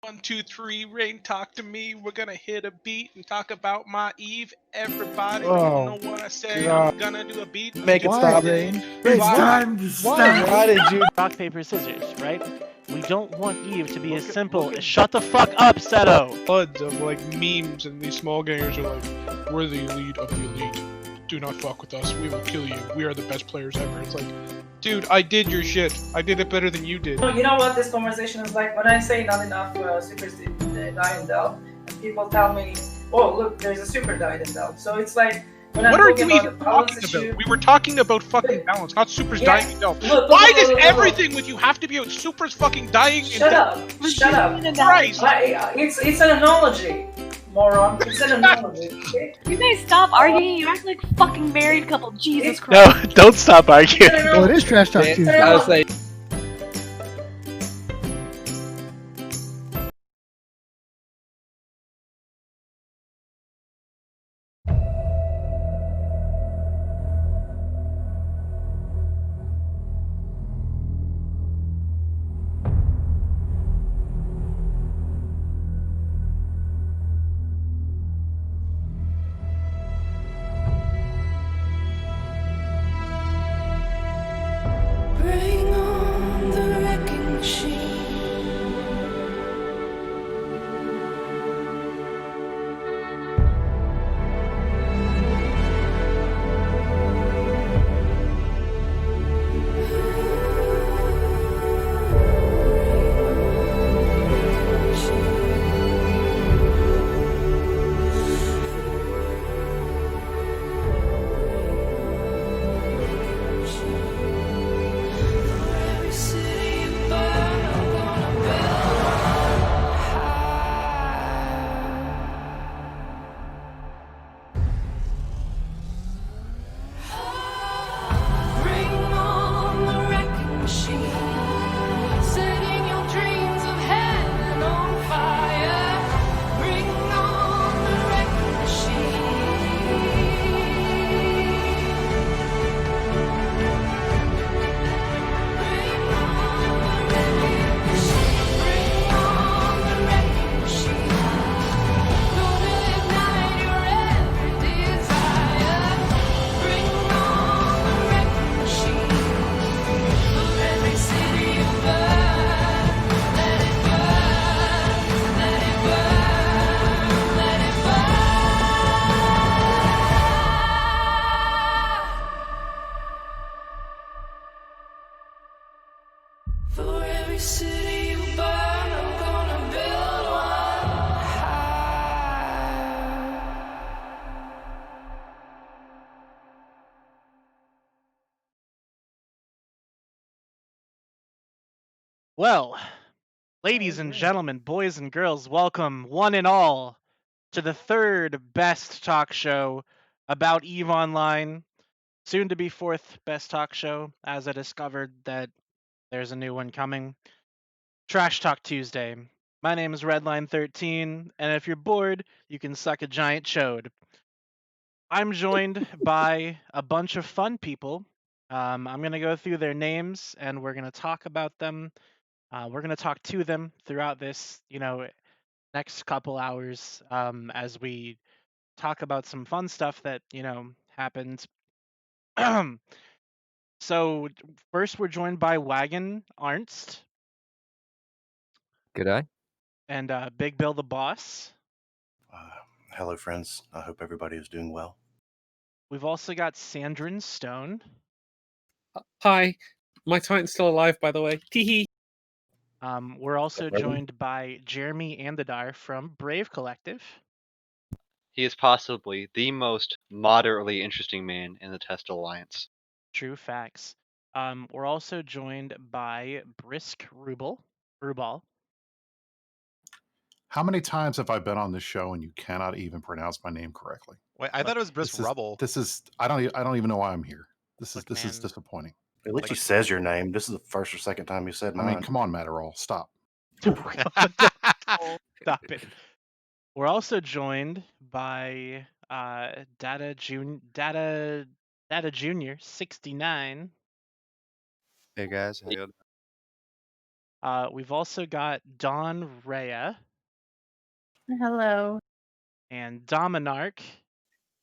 1, 2, 3, Rain, talk to me. We're gonna hit a beat and talk about my Eve. Everybody don't know what I say. God. I'm gonna do a beat. Make it stop, Rain. It's Why? time to stop. Why did you? Rock, paper, scissors, right? We don't want Eve to be as simple as shut the fuck up, Seto! Floods of like memes, and these small gangers are like, we're the elite of the elite. Do not fuck with us. We will kill you. We are the best players ever. It's like, dude, I did your shit. I did it better than you did. You know what this conversation is like? When I say not enough supers die in Delve, and people tell me, oh, look, there's a super died in Delve. So it's like, when What I'm are talking you about even the balance talking issue, about? We were talking about fucking balance, not supers Yeah. dying in Delph. Look, Why does look. everything with you have to be about supers fucking dying in Shut Delph? up! Shut up! Christ! It's an analogy, moron. It's an analogy. Okay? You guys stop arguing. You act like a fucking married couple. Jesus It's- Christ. No, don't stop arguing. It's an Well, it analogy. is trash talk Tuesday. I was like, Bring on the wrecking machine. Every city you burn, I'm gonna build high. Bring on the wrecking machine, setting your dreams of heaven on fire. Bring on the wrecking machine. Bring on the wrecking machine. Bring on the wrecking machine. Gonna ignite your every desire. Bring on the wrecking machine. For every city you burn, let it burn, let it burn, let it burn. For every city you burn, I'm gonna build one high. Well, ladies and gentlemen, boys and girls, welcome one and all to the third best talk show about EVE Online, soon to be fourth best talk show, as I discovered that there's a new one coming. Trash Talk Tuesday. My name is Redline13, and if you're bored, you can suck a giant chode. I'm joined by a bunch of fun people. I'm going to go through their names, and we're going to talk about them. We're going to talk to them throughout this, next couple hours as we talk about some fun stuff that, happened. So, first, we're joined by Wagon Arnst G'day. and Big Bill the Boss. Hello, friends. I hope everybody is doing well. We've also got Sandrin Stone. Hi, my Titan's still alive, by the way. Teehee. We're also Hello. joined by Jeremy Andadar from Brave Collective. He is possibly the most moderately interesting man in the Test Alliance. True facts. We're also joined by Brisk Rubal. How many times have I been on this show and you cannot even pronounce my name correctly? Wait, I thought it was Brisk Rubble. I don't even know why I'm here. This Look, is man. disappointing. At least he says your name. This is the first or second time you said I mine. mean, come on, Matterall, stop. Stop it. We're also joined by Data Junior 69. Hey guys, how you doing? We've also got Dawn Rhea Hello. and Dominarch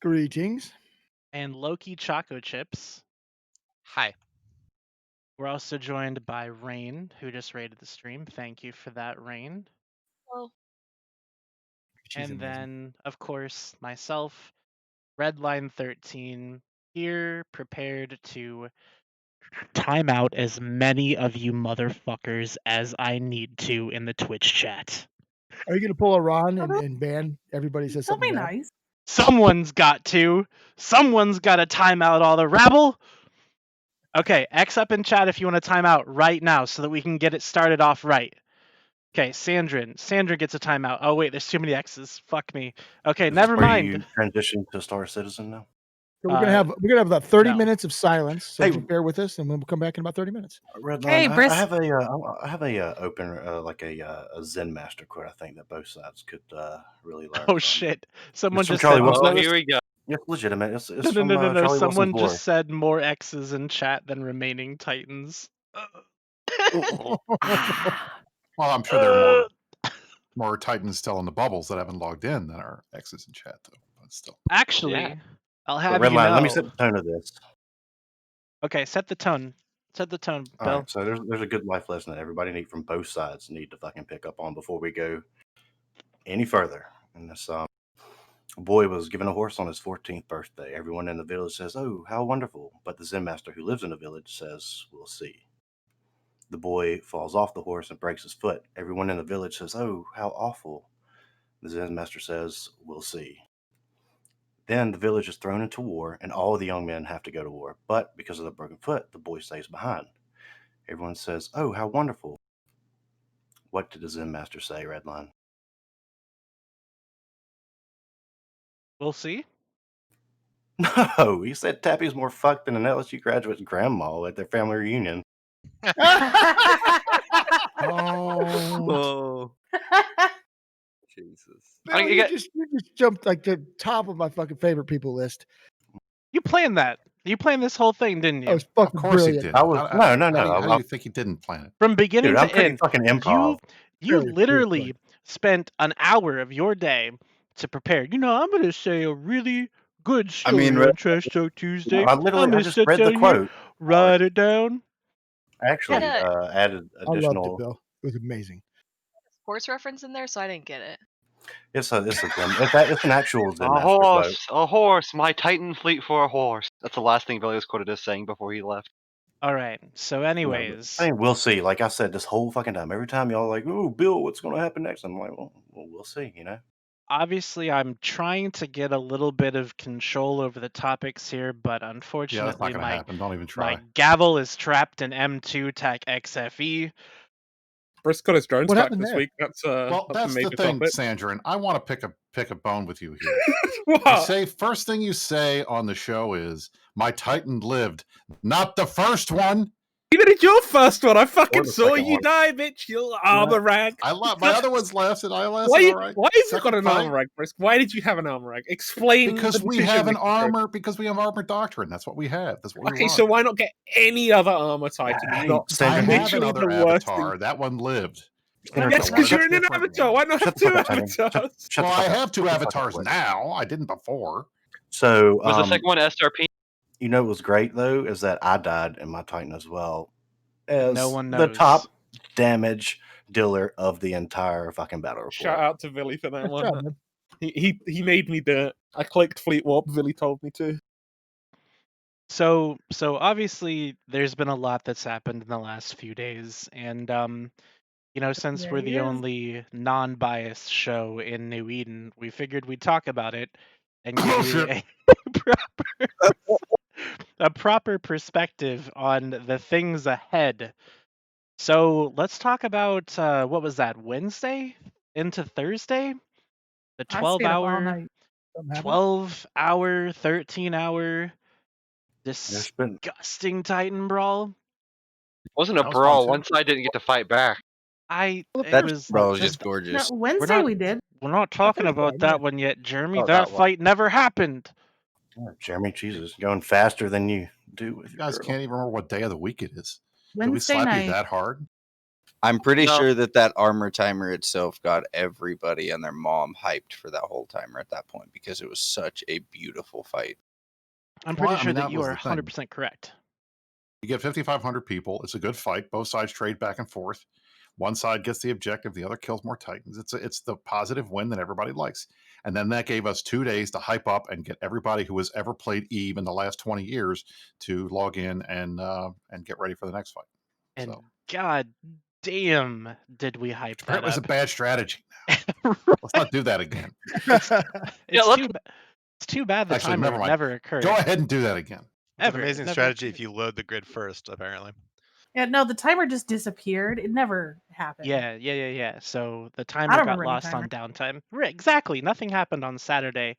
Greetings. and Loki Choco Chips. Hi. We're also joined by Rain, who just rated the stream. Thank you for that, Rain. Well, She's And amazing. then, of course, myself, Redline 13, here prepared to time out as many of you motherfuckers as I need to in the Twitch chat. Are you gonna pull a Ron and ban everybody says that'll something be bad? nice. Someone's got to. Someone's got to time out all the rabble. Okay, X up in chat if you want to time out right now so that we can get it started off right. Okay, Sandra gets a timeout. Oh wait, there's too many X's. Fuck me. Okay, Is this never where mind. you transition to Star Citizen now? So we're gonna have about 30 no. minutes of silence. So Hey, just bear with us, and we'll come back in about 30 minutes. Redline, Hey, Brisk. I have a open a Zen Master quote. I think that both sides could really learn. Oh from. shit! Someone It's from just Charlie said. Wilson. Oh, here we go. It's legitimate. It's No, from no. Charlie Someone Wilson's just said more X's in chat than remaining Titans. Well, I'm sure there are more Titans still in the bubbles that haven't logged in than are X's in chat, though. But still. Actually, Yeah. I'll But have you Redline, know. let me set the tone of this. Okay, set the tone. Set the tone, All Bill. right, so there's a good life lesson that everybody need from both sides need to fucking pick up on before we go any further. And this a boy was given a horse on his 14th birthday. Everyone in the village says, "Oh, how wonderful!" But the Zen master who lives in the village says, "We'll see." The boy falls off the horse and breaks his foot. Everyone in the village says, "Oh, how awful!" The Zen master says, "We'll see." Then the village is thrown into war, and all the young men have to go to war. But because of the broken foot, the boy stays behind. Everyone says, "Oh, how wonderful!" What did the Zen master say, Redline? We'll see. No, he said Tappy's more fucked than an LSU graduate's grandma at their family reunion. Oh, Jesus. Bill, you just jumped like the top of my fucking favorite people list. You planned that. You planned this whole thing, didn't you? That was fucking Of course brilliant. he did. I was no. How do you think he didn't plan it? From beginning Dude, I'm to pretty end, fucking improv. you Very literally spent an hour of your day to prepare. You know, I'm gonna say a really good story on Trash Talk Tuesday. I I'm gonna just sit read the down here, quote. write it down. I actually Yeah. added I loved it, additional. Bill. It was amazing. Horse reference in there, so I didn't get it. It's an actual Zen A master quote. horse, a horse, my Titan fleet for a horse. That's the last thing Billy was quoted as saying before he left. All right. So, anyways, I mean, we'll see. Like I said, this whole fucking time, every time y'all are like, "Oh, Bill, what's going to happen next?" I'm like, well, we'll see. You know. obviously, I'm trying to get a little bit of control over the topics here, but Yeah, that's not unfortunately, going to happen. Don't even my try. gavel is trapped in M2 TAC XFE. Brisk got his drones What back happened this there? week. That's Well, that's a that's the major thing, topic. Sandra, and I want to pick a bone with you here. What? You say first thing you say on the show is my Titan lived, not the first one. You did your first one. I Or fucking the saw second you one. die, bitch. You armor rag. I my other ones lasted. I lasted Why? all right. Why have you Second got an fight, armor rag, Brisk? Why did you have an armor rag? Explain. because the we decision have an making process. armor. Because we have armor doctrine. That's what we have. That's what we Okay, run. so why not get any other armor Titan? Hey, Not I have literally another the worst avatar. thing. That one lived. Yes, because you're in an avatar. Why not have Shut the two fuck up, Titan. avatars? Shut Well, the I fuck up. have two Shut the fuck up, avatars Wes. now. I didn't before. So, Was the second one SRP? you know what was great though is that I died in my Titan as well as No one the knows. top damage dealer of the entire fucking battle report. Shout out to Billy for that Good one. job, man. He made me do it. I clicked Fleet Warp. Billy told me to. So obviously there's been a lot that's happened in the last few days, and you know, since There we're he the is. only non-biased show in New Eden, we figured we'd talk about it and give you a proper perspective on the things ahead. So let's talk about what was that, Wednesday into Thursday? The I stayed up all 12-hour, night. 12-hour, 13-hour There's been disgusting Titan brawl. It wasn't a That was fun, brawl. too. One side didn't get to fight back. It That was brawl was just No, gorgeous. Wednesday we did. We're not talking first about fight, that yeah. one yet, Jeremy. Oh, that that one. fight never happened. Jeremy, Jesus, going faster than you do with You your guys girl. can't even remember what day of the week it is. Did we Wednesday slap you night. that hard? I'm pretty No. sure that armor timer itself got everybody and their mom hyped for that whole timer at that point because it was such a beautiful fight. I'm Well, pretty I sure mean, that that you was are the thing. 100% correct. You get 5,500 people. It's a good fight. Both sides trade back and forth. One side gets the objective, the other kills more Titans. It's the positive win that everybody likes. And then that gave us 2 days to hype up and get everybody who has ever played Eve in the last 20 years to log in and get ready for the next fight. And So god damn, did we hype that it was up. a bad strategy. Let's not do that again. It's too bad the Actually, never timer mind. never occurred. Go ahead and do that again. It's Ever. an It amazing never strategy occurred. if you load the grid first, apparently. Yeah, no, the timer just disappeared. It never happened. Yeah. So the I timer don't got remember any lost on timer. downtime. Exactly. Nothing happened on Saturday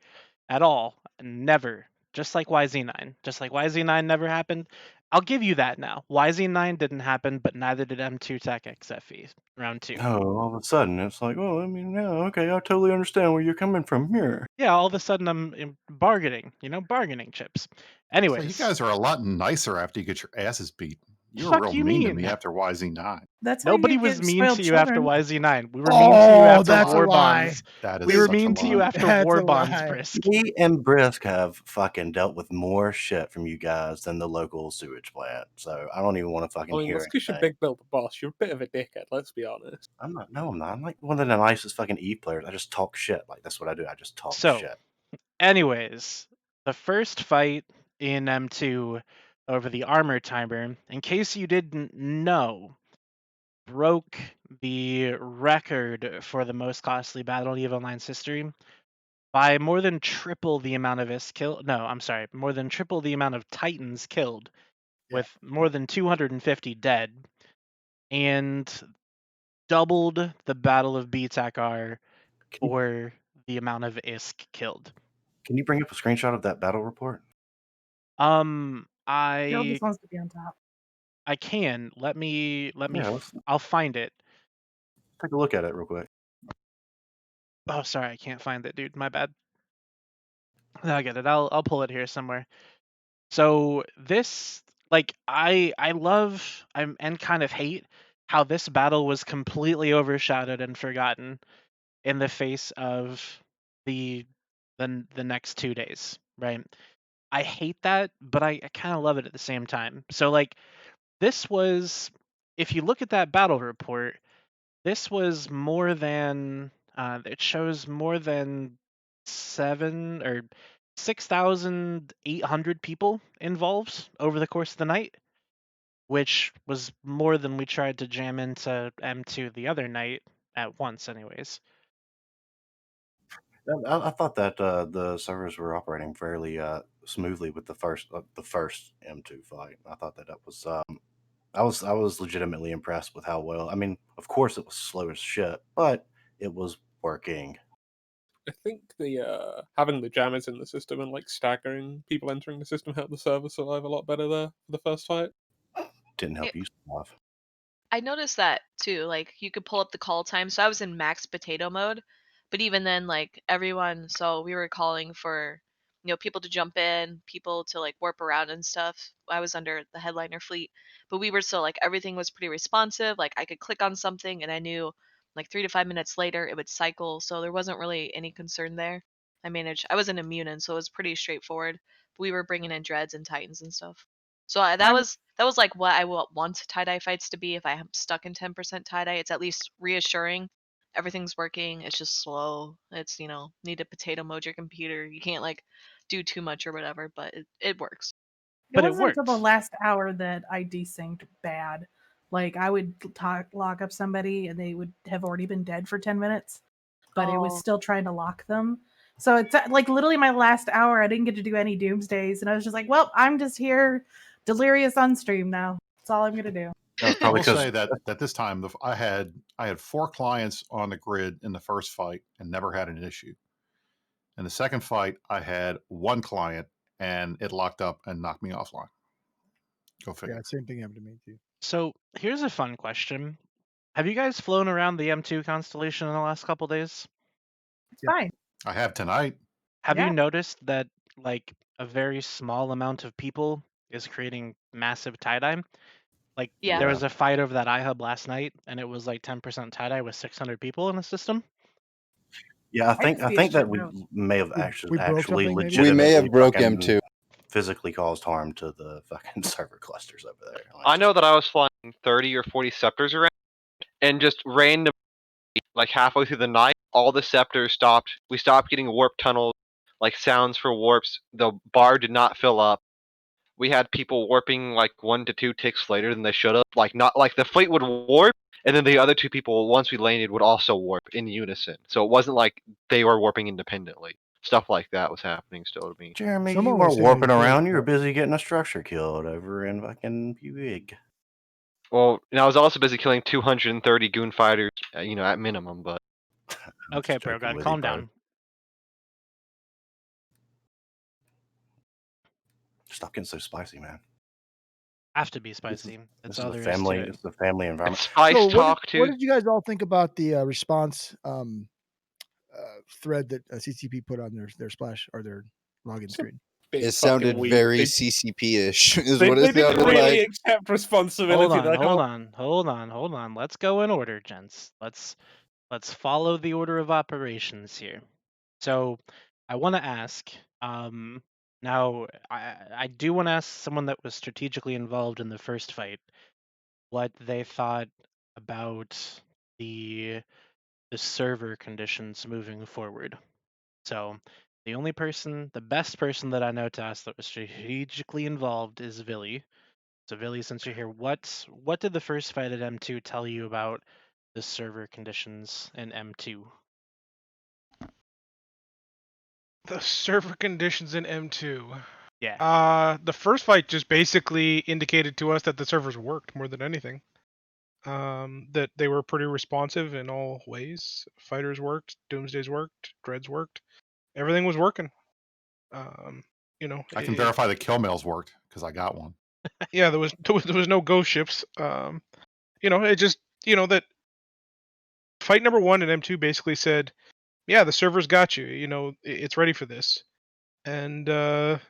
at all. Never. Just like YZ9. Just like YZ9 never happened. I'll give you that now. YZ9 didn't happen, but neither did M2 Tech XFE round 2. Oh, all of a sudden it's like, oh, I mean, yeah, okay, I totally understand where you're coming from here. Yeah, all of a sudden I'm bargaining, bargaining chips. Anyways. So you guys are a lot nicer after you get your asses beat. You were Fuck real you mean to mean? me after YZ9. That's how Nobody you was get mean spoiled to you after children. YZ9. We were mean to you Oh, after that's a War lie. Bonds. That is We were such a mean to you lie. after That's War a Bonds, lie. Brisk. Me and Brisk have fucking dealt with more shit from you guys than the local sewage plant. So I don't even want to fucking I mean, hear that's because you're anything. Big Bill the Boss. You're a bit of a dickhead, let's be honest. I'm not. No, I'm not. I'm like one of the nicest fucking Eve players. I just talk shit. Like that's what I do. I just talk So, shit. anyways, the first fight in M2 over the armor timer, in case you didn't know, broke the record for the most costly battle in EVE Online's history by more than triple the amount of more than triple the amount of Titans killed, with more than 250 dead, and doubled the Battle of BTAC-R for the amount of ISK killed. Can you bring up a screenshot of that battle report? Jill I just wants to be on top. I can. Let me Yeah, I'll find it. take a look at it real quick. Oh, sorry, I can't find it, dude. My bad. No, I get it. I'll pull it here somewhere. So this, like, I love and kind of hate how this battle was completely overshadowed and forgotten in the face of the next 2 days, right? I hate that, but I kind of love it at the same time. So like, this was, if you look at that battle report, this was more than it shows more than 6,800 people involved over the course of the night, which was more than we tried to jam into M2 the other night at once, anyways. I thought that the servers were operating fairly smoothly with the first M2 fight. I thought that was I was legitimately impressed with how well. I mean, of course, it was slow as shit, but it was working. I think the having the jammers in the system and like staggering people entering the system helped the server survive a lot better there for the first fight. Didn't help you survive. I noticed that too. Like you could pull up the call time. So I was in max potato mode, but even then, like everyone, so we were calling for people to jump in, people to like warp around and stuff. I was under the headliner fleet, but we were still like everything was pretty responsive. Like I could click on something and I knew like 3 to 5 minutes later it would cycle. So there wasn't really any concern there. I wasn't immune, and so it was pretty straightforward. We were bringing in dreads and titans and stuff. So that was like what I want tie-dye fights to be. If I'm stuck in 10% tie-dye, it's at least reassuring. Everything's working. It's just slow. It's need to potato mode your computer. You can't like do too much or whatever, but it works. It wasn't until the last hour that I desynced bad. Like I would lock up somebody and they would have already been dead for 10 minutes, but it was still trying to lock them. So it's like literally my last hour. I didn't get to do any doomsdays, and I was just like, well, I'm just here delirious on stream now. That's all I'm gonna do. I will say that this time I had 4 clients on the grid in the first fight and never had an issue. In the second fight, I had 1 client and it locked up and knocked me offline. Go figure. Yeah, same thing happened to me too. So here's a fun question: have you guys flown around the M2 constellation in the last couple days? It's fine. I have tonight. Have you noticed that like a very small amount of people is creating massive tie-dye? Like Yeah. there was a fight over that iHub last night, and it was like 10% tie-dye with 600 people in the system. Yeah, I just think see that shit we roast. may have We actually broke something, maybe? We may have legitimately broke fucking M2. physically caused harm to the fucking server clusters over there. Like, I know that I was flying 30 or 40 scepters around, and just randomly, like halfway through the night, all the scepters stopped. We stopped getting warp tunnels, like sounds for warps. The bar did not fill up. We had people warping like 1 to 2 ticks later than they should have. Like not like the fleet would warp, and then the other two people, once we landed, would also warp in unison. So it wasn't like they were warping independently. Stuff like that was happening still to me. Jeremy, Someone you was weren't saying warping they did, around. You were but- busy getting a structure killed over in fucking Buig. Well, and I was also busy killing 230 goon fighters, at minimum. But Okay, bro, God, calm down. Stop getting so spicy, man. Have to be spicy. This That's is all a there family. is to it. It's a family environment. Spice So talk what too. did you guys all think about the response thread that CCP put on their splash or their login screen? It sounded very CCP-ish, is They what it didn't sounded really like. accept responsibility. Hold on. Let's go in order, gents. Let's follow the order of operations here. So, I want to ask. Now, I do want to ask someone that was strategically involved in the first fight what they thought about the server conditions moving forward. So, the best person that I know to ask that was strategically involved is Villy. So, Villy, since you're here, what did the first fight at M2 tell you about the server conditions in M2? The server conditions in M2. Yeah. The first fight just basically indicated to us that the servers worked more than anything. That they were pretty responsive in all ways. Fighters worked, Doomsdays worked, Dreads worked. Everything was working. I can verify that kill mails worked because I got one. Yeah, there was no ghost ships. It just that fight number 1 in M2 basically said, yeah, the server's got you. It's ready for this, and that's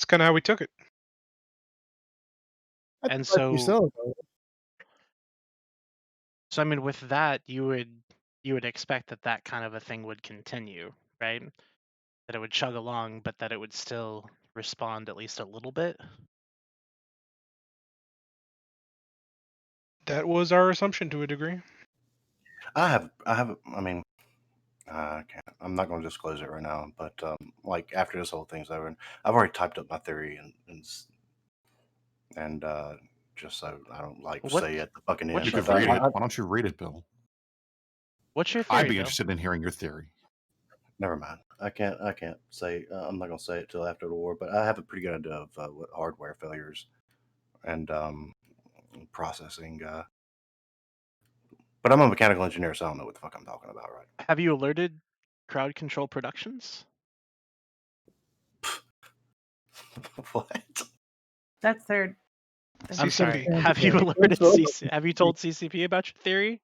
kind of how we took it. And so I mean, with that, you would expect that kind of a thing would continue, right? That it would chug along, but that it would still respond at least a little bit. That was our assumption to a degree. I mean, I'm not going to disclose it right now, but like after this whole thing's over, I've already typed up my theory and just so I don't say at the fucking end. You could read it. Why don't you read it, Bill? What's your theory? I'd be Bill? interested in hearing your theory. Never mind. I can't say. I'm not going to say it till after the war, but I have a pretty good idea of what hardware failures and processing. But I'm a mechanical engineer, so I don't know what the fuck I'm talking about, right? Have you alerted Crowd Control Productions? What? That's their. I'm sorry. Have you alerted Have you told CCP about your theory?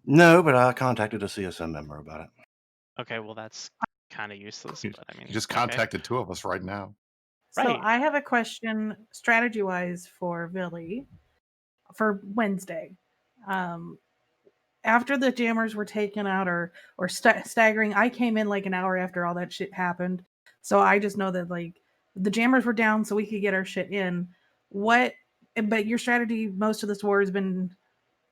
No, but I contacted a CSM member about it. Okay, well that's kind of useless. But I mean, You just contacted 2 of us right now. So I have a question, strategy-wise, for Villy for Wednesday. After the jammers were taken out or staggering, I came in like an hour after all that shit happened. So I just know that like the jammers were down so we could get our shit in. But your strategy most of this war has been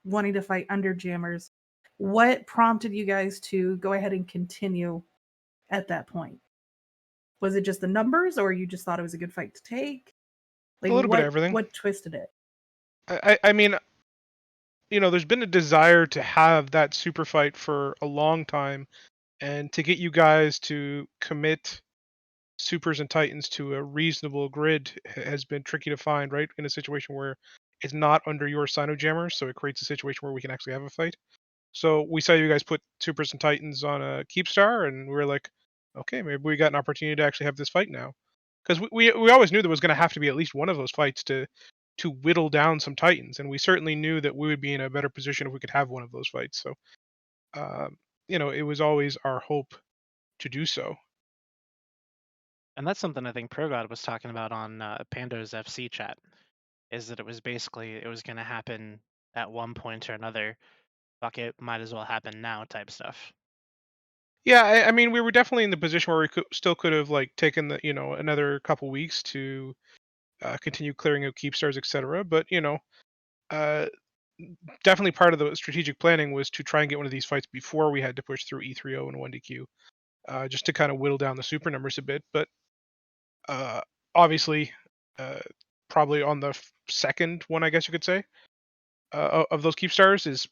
wanting to fight under jammers. What prompted you guys to go ahead and continue at that point? Was it just the numbers, or you just thought it was a good fight to take? Like A little bit of everything. What twisted it? I mean, there's been a desire to have that super fight for a long time, and to get you guys to commit supers and titans to a reasonable grid has been tricky to find, right? In a situation where it's not under your Sino jammers, so it creates a situation where we can actually have a fight. So we saw you guys put supers and titans on a Keepstar, and we were like, okay, maybe we got an opportunity to actually have this fight now, because we always knew there was going to have to be at least one of those fights to whittle down some titans, and we certainly knew that we would be in a better position if we could have one of those fights. So, it was always our hope to do so. And that's something I think ProGod was talking about on Pando's FC chat. is that it was going to happen at one point or another. Fuck it, might as well happen now type stuff. Yeah, I mean, we were definitely in the position where we could have like taken the another couple weeks to continue clearing out keep stars, etc. But uh, definitely part of the strategic planning was to try and get one of these fights before we had to push through E30 and 1DQ, just to kind of whittle down the super numbers a bit. But obviously, uh, probably on the second one, I guess you could say, of those keep stars is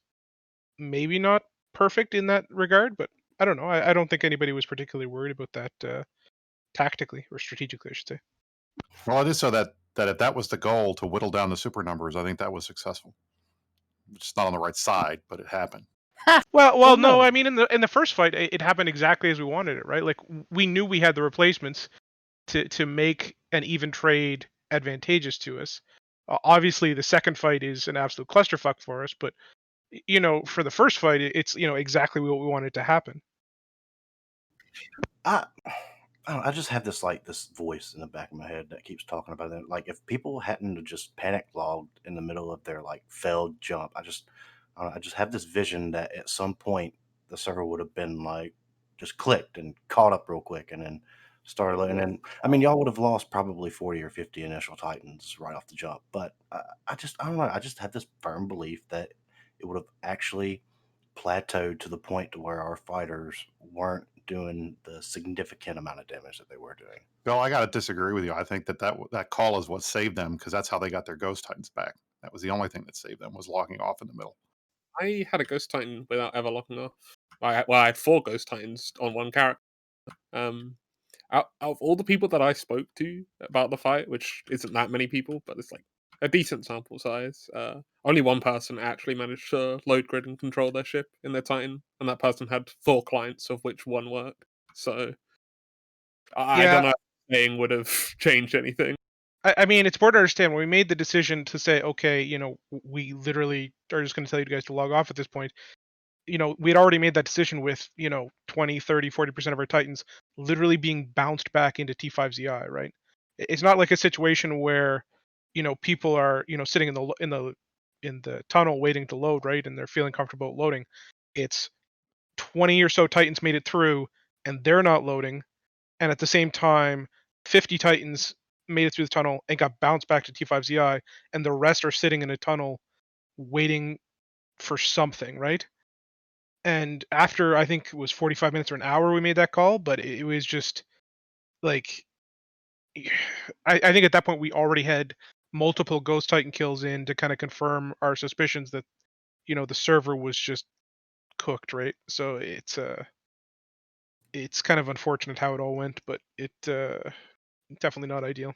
maybe not perfect in that regard, but I don't know. I don't think anybody was particularly worried about that tactically or strategically, I should say. Well, it is so that if that was the goal to whittle down the super numbers, I think that was successful. It's not on the right side, but it happened. Well, no. I mean, in the first fight, it happened exactly as we wanted it, right? Like we knew we had the replacements to make an even trade advantageous to us. Obviously, the second fight is an absolute clusterfuck for us, but for the first fight, it's exactly what we wanted to happen. I just have this voice in the back of my head that keeps talking about it. Like if people hadn't have just panic logged in the middle of their like failed jump, I just have this vision that at some point the server would have been like just clicked and caught up real quick and then started looking. And I mean, y'all would have lost probably 40 or 50 initial Titans right off the jump. But I don't know. I just have this firm belief that it would have actually plateaued to the point to where our fighters weren't doing the significant amount of damage that they were doing. Bill, I got to disagree with you. I think that call is what saved them because that's how they got their Ghost Titans back. That was the only thing that saved them, was locking off in the middle. I had a Ghost Titan without ever locking off. I had 4 Ghost Titans on one character. Out of all the people that I spoke to about the fight, which isn't that many people, but it's like a decent sample size, only one person actually managed to load grid and control their ship in their Titan, and that person had 4 clients, of which one worked. So I don't know if saying would have changed anything. I mean, it's important to understand when we made the decision to say, okay, we literally are just going to tell you guys to log off at this point. We'd already made that decision with 20, 30, 40% of our Titans literally being bounced back into T5ZI, right? It's not like a situation where people are sitting in the tunnel waiting to load, right, and they're feeling comfortable loading. It's 20 or so Titans made it through and they're not loading, and at the same time 50 Titans made it through the tunnel and got bounced back to T5ZI, and the rest are sitting in a tunnel waiting for something, right? And after, I think it was 45 minutes or an hour, we made that call, but it was just like I think at that point we already had multiple Ghost Titan kills in to kind of confirm our suspicions that the server was just cooked, right? So it's kind of unfortunate how it all went, but it definitely not ideal.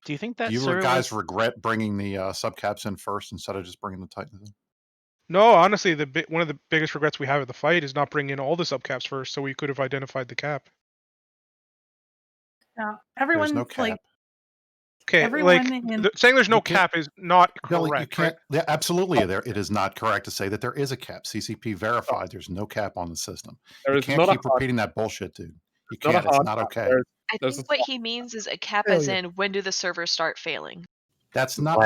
Do you think that Do you server guys was... regret bringing the subcaps in first instead of just bringing the Titans in? No, honestly, one of the biggest regrets we have of the fight is not bringing in all the subcaps first, so we could have identified the cap. Yeah, There's everyone no cap. Okay, everyone like in saying there's no You can't- cap is not Billy, correct. you can't. Right? Yeah, absolutely, it is not correct to say that there is a cap. CCP verified there's no cap on the system. There You is can't not a keep hard- repeating that bullshit, dude. You not a can't. It's hard not cap. okay. I There's think a what he means is a cap as Failure. in when do the servers start failing? That's not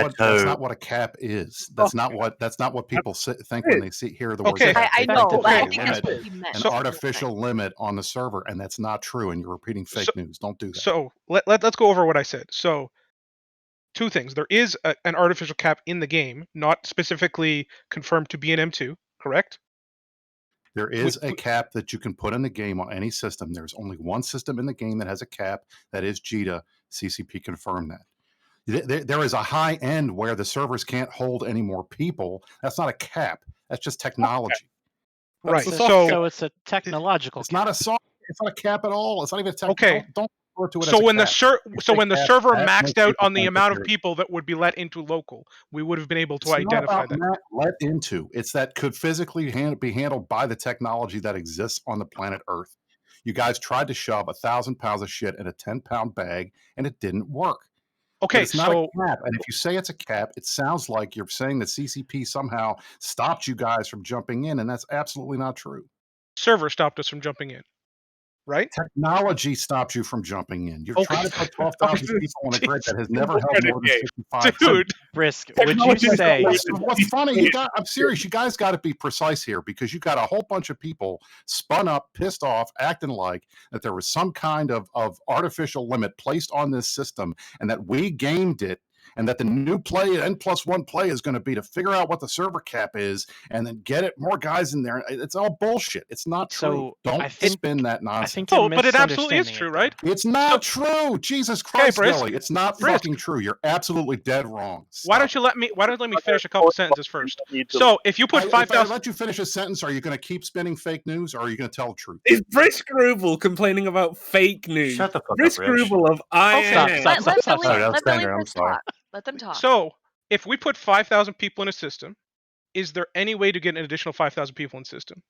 what a cap is. That's not what people think when they hear the word Okay. cap. I They know, think but I there's think a that's limit, what he meant. an So- artificial limit on the server, and that's not true. And you're repeating fake news. Don't do that. So let's go over what I said. So two things. There is an artificial cap in the game, not specifically confirmed to be an M2, correct? There is a cap that you can put in the game on any system. There's only one system in the game that has a cap. That is JITA. CCP confirmed that. There is a high end where the servers can't hold any more people. That's not a cap. That's just technology. Right. That's a So it's a technological It's cap. not a soft. It's not a cap at all. It's not even a tech. Okay. Don't refer to it So as a when cap. when the cap, server that maxed most out people on the think amount that of there- people that would be let into local, we would have been able to It's identify not that. about let into. It's that could physically be handled by the technology that exists on the planet Earth. You guys tried to shove 1,000 pounds of shit in a 10-pound bag, and it didn't work. But Okay, it's not so a cap. And if you say it's a cap, it sounds like you're saying that CCP somehow stopped you guys from jumping in, and that's absolutely not true. server stopped us from jumping in. right? Technology stops you from jumping in. You're Okay. trying to put 12,000 people on a grid that has never held Credit more than game. 65. Dude, Brisk, would you Technology is say? not What's funny? I'm serious. You guys got to be precise here because you got a whole bunch of people spun up, pissed off, acting like that there was some kind of artificial limit placed on this system, and that we gamed it. And that the new play, N+1 play, is going to be to figure out what the server cap is and then get it more guys in there. It's all bullshit. It's not true. So Don't I think spin that I nonsense. think you're Oh, but it absolutely is misunderstanding true, it, right? It's not true. Jesus Christ, Brisk. Billy. It's not Brisk. fucking true. You're absolutely dead wrong. Why don't Stop you let me finish a couple sentences first? Need to- So if you put If I 5,000, let you finish a sentence, are you going to keep spinning fake news or are you going to tell the truth? Is Brisk Grooval complaining about fake news? Shut the fuck up, Brisk Rich. Grooval of INN. Let Billy, Oh, that's let Billy Sandra, I'm first sorry. talk. Let them talk. so if we put 5,000 people in a system, is there any way to get an additional 5,000 people in the system?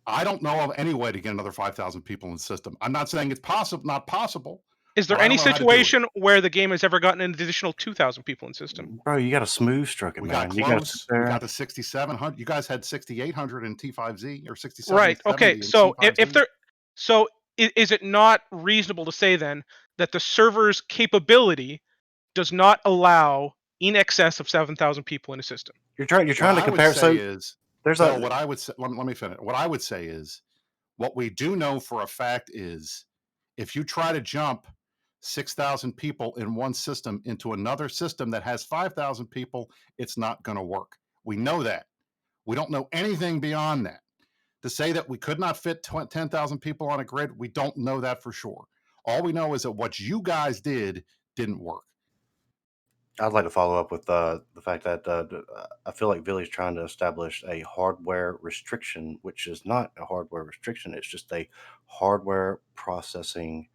I don't know of any way to get another 5,000 people in the system. I'm not saying it's possible, not possible. Is there Well, I any don't know how to do it. situation where the game has ever gotten an additional 2,000 people in the system? Bro, you got to smooth stroke it, We man. got You got to close. sit We there. got the 6,700. You guys had 6,800 in T5Z or 6,770 Right. Okay. in So if T5Z. there, so is it not reasonable to say then that the server's capability does not allow in excess of 7,000 people in a system? You're trying What to I would compare. say So is, there's Bill, a what I would say, let me finish. What I would say is, what we do know for a fact is, if you try to jump 6,000 people in one system into another system that has 5,000 people, it's not going to work. We know that. We don't know anything beyond that. To say that we could not fit 10,000 people on a grid, we don't know that for sure. All we know is that what you guys did didn't work. I'd like to follow up with the fact that I feel like Billy's trying to establish a hardware restriction, which is not a hardware restriction. It's just a hardware processing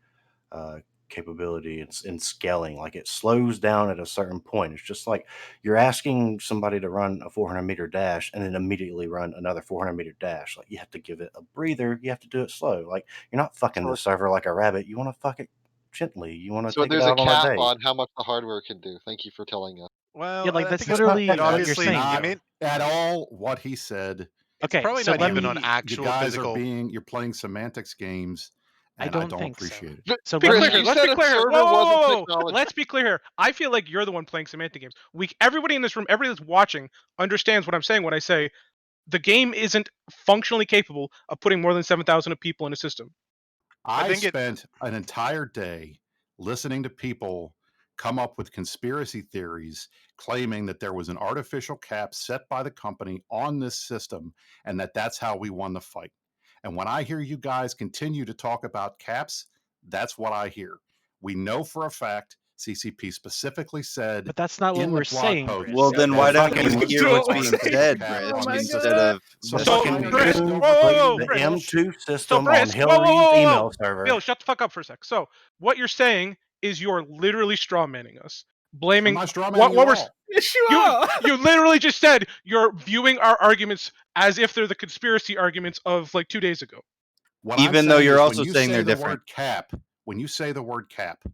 capability in scaling. Like it slows down at a certain point. It's just like you're asking somebody to run a 400-meter dash and then immediately run another 400-meter dash. Like you have to give it a breather. You have to do it slow. Like you're not fucking the server like a rabbit. You want to fuck it gently. You want to So take it there's a out on a cap date. on how much the hardware can do. Thank you for telling us. Well, Yeah, like I that's think it's literally not- what you're obviously, saying. Not I mean, at all what he said. it's Okay, probably so not let even me. an You actual guys physical. you're playing semantics games, I and don't think so. appreciate it. So Be let clear me. here. You Let's said be a clear here. server Whoa, whoa, wasn't whoa, whoa. technology. Let's be clear here. I feel like you're the one playing semantic games. Everybody in this room, everybody that's watching, understands what I'm saying when I say the game isn't functionally capable of putting more than 7,000 people in a system. I think it- spent an entire day listening to people come up with conspiracy theories claiming that there was an artificial cap set by the company on this system and that's how we won the fight. And when I hear you guys continue to talk about caps, that's what I hear. We know for a fact CCP specifically said But that's not what in we're the blog saying, post. Brisk. Well, then that why don't fucking you hear was what's being artificial said, cap Brisk, on these instead systems. of So the So, fucking Brisk, go whoa, over whoa, whoa, The Brisk. M2 So, system on Brisk, whoa, whoa, Hillary's whoa, whoa, email whoa. server. Bill, shut the fuck up for a sec. So, what you're saying is you're literally strawmanning us, blaming I'm not strawmanning what you we're. at all. Yes, you are. You literally just said you're viewing our arguments as if they're the conspiracy arguments of like 2 days ago. What I'm Even though saying you're is also when you saying say they're the different. word cap, when you say the word cap,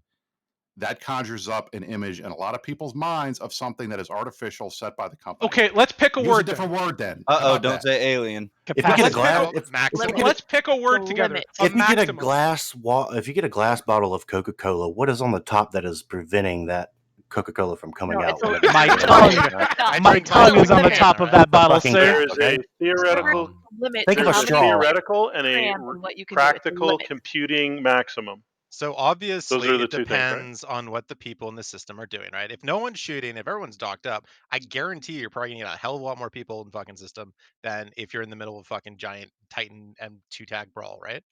that conjures up an image in a lot of people's minds of something that is artificial set by the company. Okay, let's pick a Use word. a different word then. Uh How oh, about don't that? say alien. If you get a Let's glass, pick maximum. Let's pick a word The together. limit. A if you get a maximum. if you get a glass bottle of Coca-Cola, what is on the top that is preventing that Coca-Cola from coming No, out? it's when a- it My gets tongue. cold, right? I My drink tongue my is on the limit. top of that bottle, Fucking sir. There is okay? a theoretical limit. Think of to a how many straw. theoretical and a grams and what you can do. It's a practical limit. computing maximum. So obviously, Those are the it two things, right? depends on what the people in the system are doing, right? If no one's shooting, if everyone's docked up, I guarantee you're probably gonna get a hell of a lot more people in the fucking system than if you're in the middle of a fucking giant Titan M2 tag brawl, right?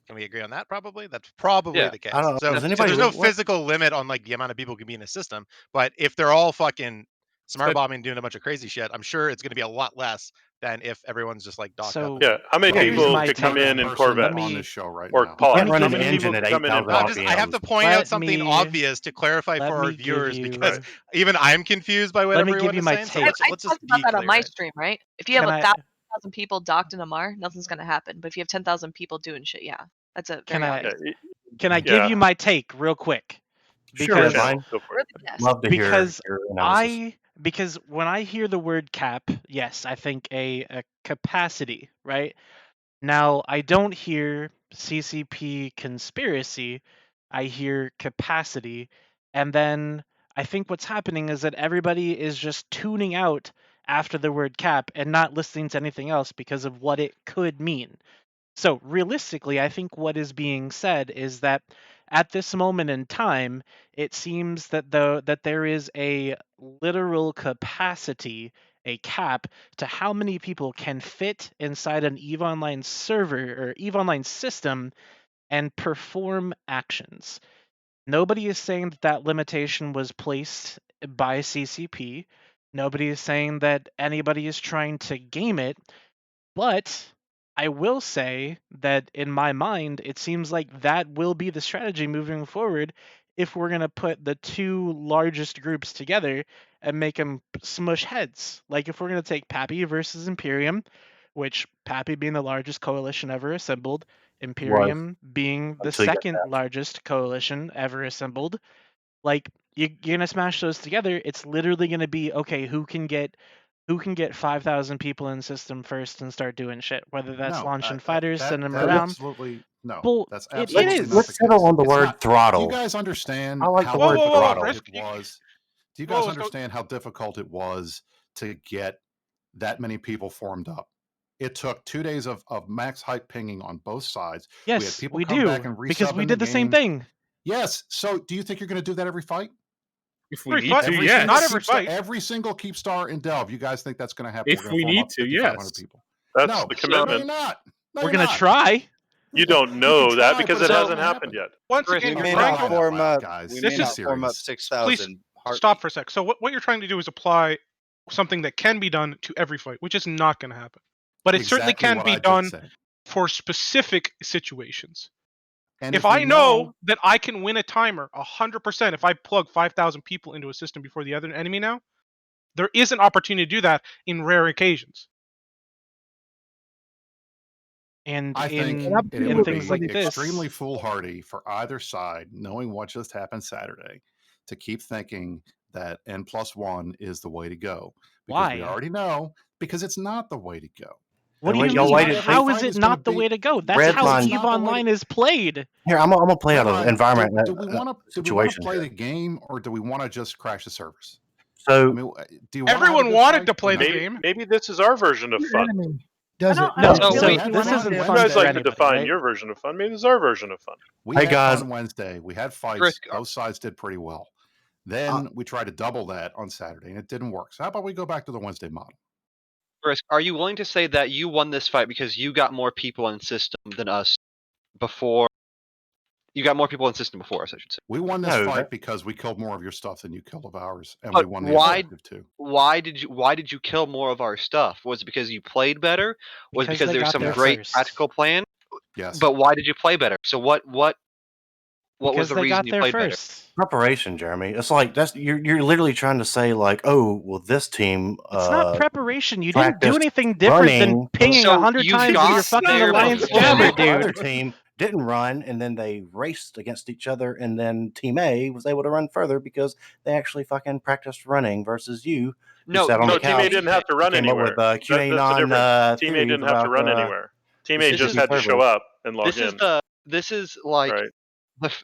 Can we agree on that? Probably. That's probably Yeah. the case. I don't know. So, Does so anybody there's no what? physical limit on like the amount of people can be in a system, but if they're all fucking smart So- bombing, doing a bunch of crazy shit, I'm sure it's going to be a lot less than if everyone's just like docked So up. Yeah. How many here's people my could come take. in person Corvettes on me- this show right or now. pods? Can't run How an many engine people at could come in 8,000 No, I'm just, I have RPMs. to point out Let something me- obvious to clarify let for our me give viewers you- because even I'm confused by what Let me everyone give you is my saying. So take. let's I just talked be about that clear. on my Right? stream, right? If you have Can a I- 1,000 people docked in a Mar, nothing's gonna happen. But if you have 10,000 people doing shit, yeah, that's a Can very I- obvious. Can I give Yeah. you my take real quick? Sure, Because Redline. Go for We're it. the best. Love to because hear your analysis. because when I hear the word cap, yes, I think a capacity, right? Now, I don't hear CCP conspiracy, I hear capacity. And then I think what's happening is that everybody is just tuning out after the word cap and not listening to anything else because of what it could mean. So, realistically, I think what is being said is that at this moment in time, it seems that there is a literal capacity, a cap to how many people can fit inside an EVE Online server or EVE Online system and perform actions. Nobody is saying that that limitation was placed by CCP. Nobody is saying that anybody is trying to game it, but I will say that in my mind, it seems like that will be the strategy moving forward if we're going to put the two largest groups together and make them smush heads. Like if we're going to take Pappy versus Imperium, which Pappy being the largest coalition ever assembled, Was Imperium being the until you get second largest coalition ever assembled, like you're gonna smash those together. It's literally gonna be okay. Who can get 5,000 people in the system first and start doing shit? Whether that's No, launching fighters, sending them that around. absolutely no. Well, That's it absolutely not is. the let's settle case. on the It's word not. Do you throttle. guys understand I like how the word difficult throttle. it was? Do you guys understand how difficult it was to get that many people formed up? It took 2 days of max hype pinging on both sides. We had Yes, people we come back do and because resub we in the did the same game. thing. Yes. So do you think you're going to do that every fight? If we Every need fight, to, Every yes. single not every keep star, fight. every single keep star in Delve. You guys think that's going to happen? If We're going to we form need up to, 5,500 yes. people. That's No, the no, commitment. you're not. No, We're you're gonna not. try. You don't You know can that try, because but it it's not hasn't gonna happened happen. yet. Once Chris, again, we you're may trying not to. form up. guys. We This may is not form up serious. 6,000. Stop for a sec. So what you're trying to do is apply something that can be done to every fight, which is not going to happen. But it certainly Exactly can what be I just done said. for specific situations. And If if we I know know, that I can win a timer 100% if I plug 5,000 people into a system before the other enemy now, there is an opportunity to do that in rare occasions. And I think And I'm it in would things be like extremely this, foolhardy for either side, knowing what just happened Saturday, to keep thinking that N+1 is the way to go. Because we why? already know, because it's not the way to go. What do Wait, you y'all mean? Not waited. every Wait, How is fight it is going to not the be. way to go? That's Because how it's Redline. EVE not the way Online to. is played. Here, I'm gonna play out of Redline, environment do we want to situation play here. the game, or do we want to just crash the servers? So I mean, do you want to have a Everyone good wanted fight to or play the not? game. Maybe this is our version of Your fun. enemy does it. No, So so we had this fun isn't on You fun guys for like Wednesday. to anybody, define right? your version of fun. Maybe this is our version of fun. We Hey, had guys. fun Wednesday. We had Chris, fights. Both sides did pretty well. Then we tried to double that on Saturday, and it didn't work. So how about we go back to the Wednesday model? Chris, are you willing to say that you won this fight because you got more people in system than us before? You got more people in system before us, I should say. We won this No, fight that- because we killed more of your stuff than you killed of ours, and we But won the why? objective too. Why did you kill more of our stuff? Was it because you played better? Was it Because because they there was got some there great first. practical plan? Yes. But why did you play better? So what was Because the they reason got you there played better? first. preparation, Jeremy. It's like you're literally trying to say like, oh, well, this team It's not preparation. You didn't do practiced anything different than running. pinging So 100 you times with got your fucking there Alliance before. jabber, The other dude. team didn't run, and then they raced against each other, and then Team A was able to run further because they actually fucking practiced running versus you, who No, sat on No, the Team A couch, didn't have to run came up anywhere. with QAnon That's the difference. Team A theories didn't have to about run anywhere. Team A This just is- had to show servers. up and log This is in. this is like Right.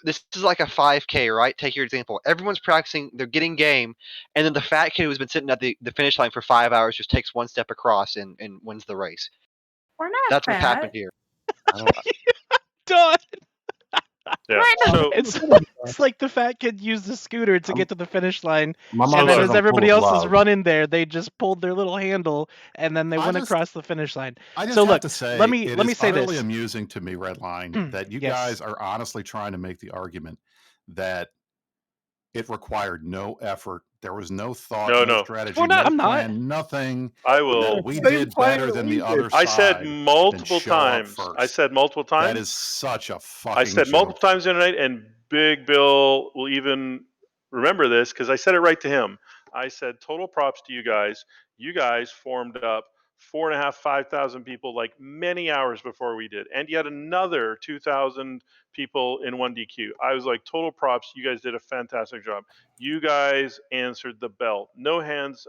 this is like a 5K, right? Take your example. Everyone's practicing, they're getting game, and then the fat kid who's been sitting at the finish line for 5 hours just takes one step across and wins the race. We're not That's fat. what's happened here. Done. Yeah. So It's like the fat kid used the scooter to get to the finish line, My and mom then says as I'm everybody full of else is love. running there, they just pulled their little handle, and then they I went just- across the finish line. I just So have look, to say, let me it is say utterly this. amusing to me, Redline, that you Yes. guys are honestly trying to make the argument that it required no effort. There was no thought, No. strategy, We're not- no I'm not. plan, nothing. I will. That we did better than the other I side. said than multiple show up times. first. I said multiple That times. is such a fucking I said joke. multiple times the other night, and Big Bill will even remember this because I said it right to him. I said, total props to you guys. You guys formed up 4,500, 5,000 people like many hours before we did, and yet another 2,000 people in 1DQ. I was like, total props. You guys did a fantastic job. You guys answered the bell. No hands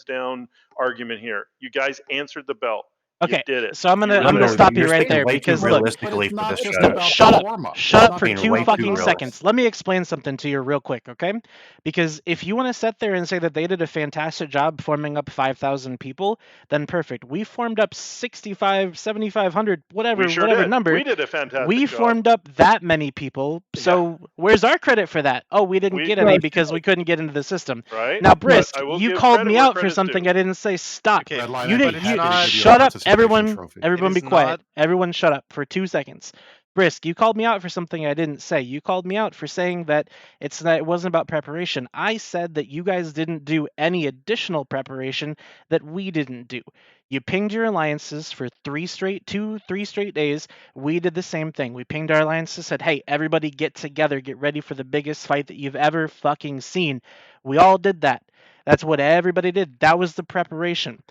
down argument here. You guys answered the bell. Okay, did it. so I'm You gonna really did. stop you You're right thinking there way too because look, realistically it's for not this just show. about shut the up. warm-up. Shut It's up not for being just two way about too the fucking warm-up. realistic. seconds. Let me explain something to you real quick, okay? Because if you want to sit there and say that they did a fantastic job forming up 5,000 people, then perfect. We formed up 65, 7,500, We whatever, sure whatever did. number. We did a fantastic We job. formed up that many people. Yeah. So where's our credit for that? Oh, we didn't We get any because we couldn't get into the system. right. Now, But Brisk, I will you give called credit me where out for credit's something due. I didn't say. Stop. Red line, You I'd did. be it's happy You to not- give you a shut up, participation everyone. trophy. Everyone, It be is quiet. not- Everyone, shut up for 2 seconds. Brisk, you called me out for something I didn't say. You called me out for saying that it wasn't about preparation. I said that you guys didn't do any additional preparation that we didn't do. You pinged your alliances for 3 straight days. We did the same thing. We pinged our alliances, said, "Hey, everybody get together, get ready for the biggest fight that you've ever fucking seen." We all did that. That's what everybody did. That was the preparation.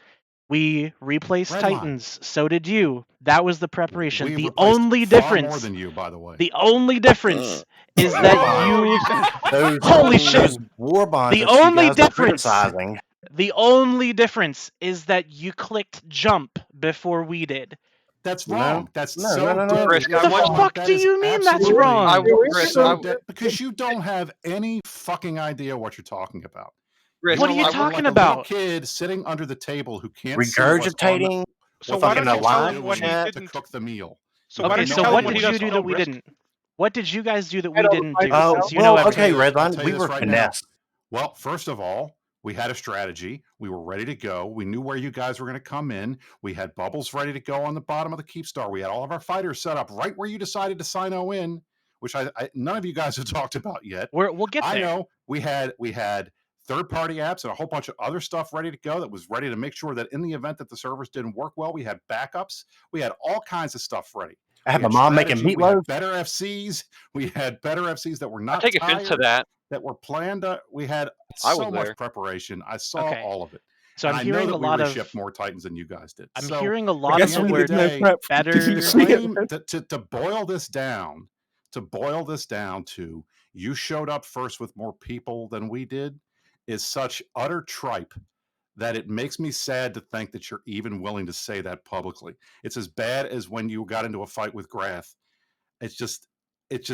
We replaced Red line. Titans. So did you. That was the preparation. We The replaced only far difference. more than you, by the way. The only difference is that you. Those Holy shit! war bonds The that you only guys are difference. criticizing. The only difference is that you clicked jump before we did. That's No, wrong. That's no, so no, no, no. dead. Brisk, What I the want fuck That do is you mean that's absolutely wrong? Brisk, so dead because you don't have any fucking idea what you're talking about. Brisk, What are you You're talking like a little about? kid sitting under the table who can't see what's on the, Regurgitating So the why fucking don't you tell him aligned what he chat. to didn't? cook the meal. So You why have don't you Okay, so no tell what him what did he you doesn't do know, that we Brisk? didn't? What did you guys do that I we don't didn't do? know. Since you know Well, everything. okay, Redline, I'll tell we you were this right now. finessed. Well, first of all, we had a strategy. We were ready to go. We knew where you guys were going to come in. We had bubbles ready to go on the bottom of the keep star. We had all of our fighters set up right where you decided to sign O in, which none of you guys have talked about yet. We'll get there. I know we had third-party apps and a whole bunch of other stuff ready to go that was ready to make sure that in the event that the servers didn't work well, we had backups. We had all kinds of stuff ready. I had We my had mom making strategy. We had meatloaf. better FCs. We had better FCs that were I not take offense to tired, that. that were planned. We had I so was much there. preparation. I saw Okay. all of it. So And I'm I know hearing that a we lot of. reshipped more Titans than you guys did. I'm So hearing a I lot guess of we the did word no prep. better. to boil this down to you showed up first with more people than we did is such utter tripe that it makes me sad to think that you're even willing to say that publicly. It's as bad as when you got into a fight with Grath. It's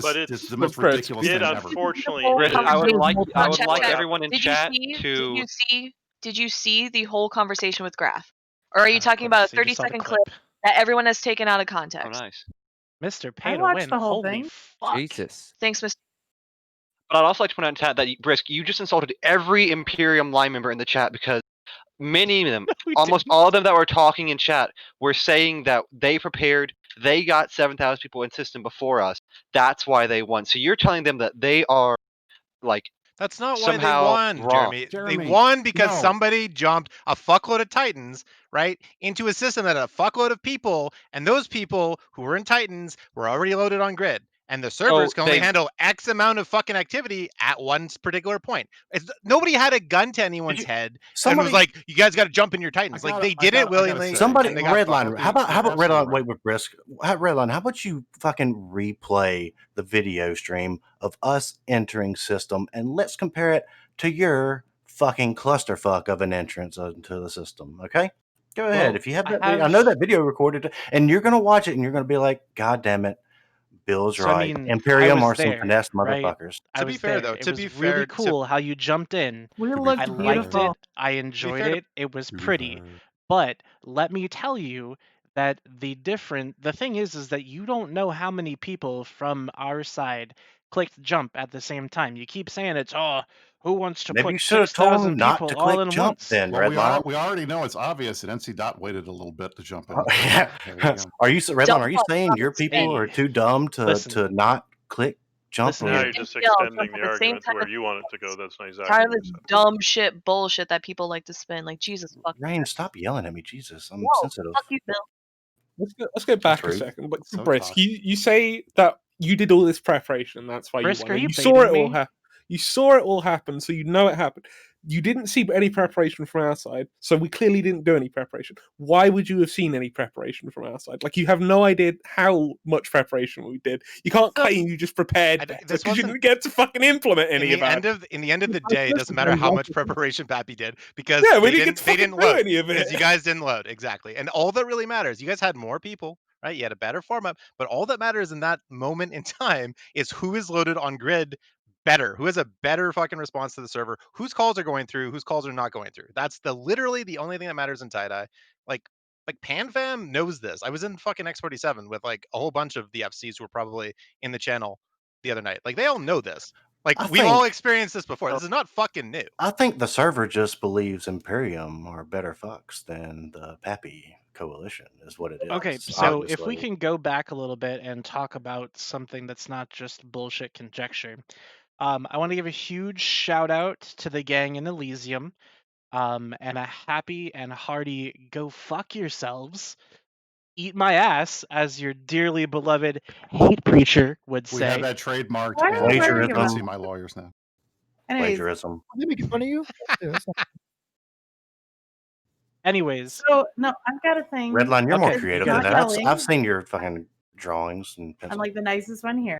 But it's the most ridiculous it thing ever. unfortunately Brisk, is. I would like Check. everyone in Did chat you to. see the whole conversation with Graph? Or are you Of talking about a course, you just saw the 30-second clip that everyone has taken out of context? Oh, nice. Mr. I Pay to watched win. the whole Holy thing. fuck. Jesus. Thanks, Mr. But I'd also like to point out in chat that Brisk, you just insulted every Imperium line member in the chat because many of them, We almost didn't. all of them that were talking in chat, were saying that they prepared, they got 7,000 people in system before us. That's why they won. So you're telling them that they are like That's not why they somehow won, wrong. Jeremy. They Jeremy, won because no. somebody jumped a fuckload of Titans, right, into a system that had a fuckload of people, and those people who were in Titans were already loaded on grid. And the servers can only handle X amount of fucking activity at one particular point. Nobody had a gun to anyone's head and was like, "You guys got to jump in your Titans." Like they did it willingly. Somebody and they got Redline. fucked. How about absolutely Redline? right. Wait with Brisk. Redline. How about you fucking replay the video stream of us entering system and let's compare it to your fucking clusterfuck of an entrance into the system? Okay, go ahead. Well, If you have I that, have- I know that video recorded, and you're gonna watch it, and you're gonna be like, "God damn it, Bill's So, I right. mean, Imperium I was are some there, finesse right? motherfuckers." I To be was fair, there. though, It to was be really fair, cool how you jumped in. We To be looked I liked beautiful. it. I enjoyed fair to- it. It was pretty. But let me tell you that the thing is that you don't know how many people from our side clicked jump at the same time. You keep saying it's who wants to Maybe you put should have told 6,000 him not people to all click in jump once. then, Well, Redline. we already know it's obvious that NC Dot waited a little bit to jump in. Yeah. There you go. Are you Redline? Are you saying your people Hey, are too dumb to listen. not click jump? Listen, Now you- you're just Yeah, extending at the the same argument to where time- you want it to go. That's not exactly Tired what of I this said. dumb shit bullshit that people like to spin. Like, Jesus fucking Rain, Christ. stop yelling at me, Jesus! I'm Whoa, sensitive. fuck you, Bill. Let's go back a rude. second. But So Brisk, toxic. you say that you did all this preparation, and that's why Brisk, you won. are And you you saw it baiting all me? happen. You saw it all happen, so you know it happened. you didn't see any preparation from our side, so we clearly didn't do any preparation. Why would you have seen any preparation from our side? Like, you have no idea how much preparation we did. You can't claim you just prepared better this because you wasn't- didn't get to fucking implement In any the of end it. of the day, it doesn't matter how much preparation Pappy did because Yeah, we they didn't get to they fucking didn't do load any of because it. you guys didn't load exactly. And all that really matters, you guys had more people, right? You had a better format, but all that matters in that moment in time is who is loaded on grid better, who has a better fucking response to the server, whose calls are going through, whose calls are not going through. That's literally the only thing that matters in tie-dye. Like PanFam knows this. I was in fucking X47 with like a whole bunch of the FCs who were probably in the channel the other night. Like, they all know this. Like, I we've all think- experienced this before. This is not fucking new. I think the server just believes Imperium are better fucks than the Pappy Coalition, is what it is. Okay, so if we obviously. can go back a little bit and talk about something that's not just bullshit conjecture. I want to give a huge shout out to the gang in Elysium, and a happy and hearty go fuck yourselves, eat my ass, as your dearly beloved hate preacher would We say. have that trademarked. Why are we worried Let's see about- my lawyers now. Anyways, Plagiarism. Are they making fun of you? That's not- Anyways, So no, I've got a thing. Redline, you're more Okay, creative you than got that. it. Yelling. I've seen your fucking drawings and I'm pencils. like the nicest one here.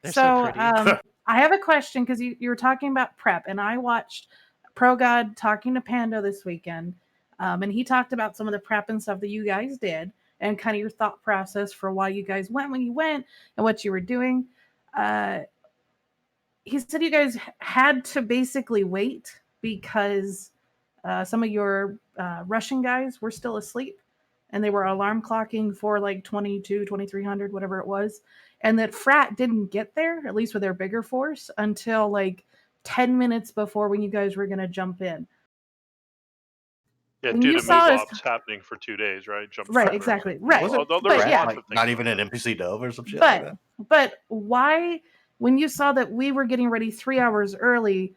They're so pretty. I have a question because you were talking about prep, and I watched ProGod talking to Pando this weekend, and he talked about some of the prep and stuff that you guys did, and kind of your thought process for why you guys went when you went and what you were doing. He said you guys had to basically wait because some of your Russian guys were still asleep and they were alarm clocking for like 2300, whatever it was. And that Frat didn't get there, at least with their bigger force, until like 10 minutes before when you guys were going to jump in. Yeah, When due you to saw move us- ops happening for 2 days, right? Jump Right, starter. exactly, right. Was it? There But was yeah. lots of Like, things not like even that. an NPC dove or some shit like that. But why, when you saw that we were getting ready 3 hours early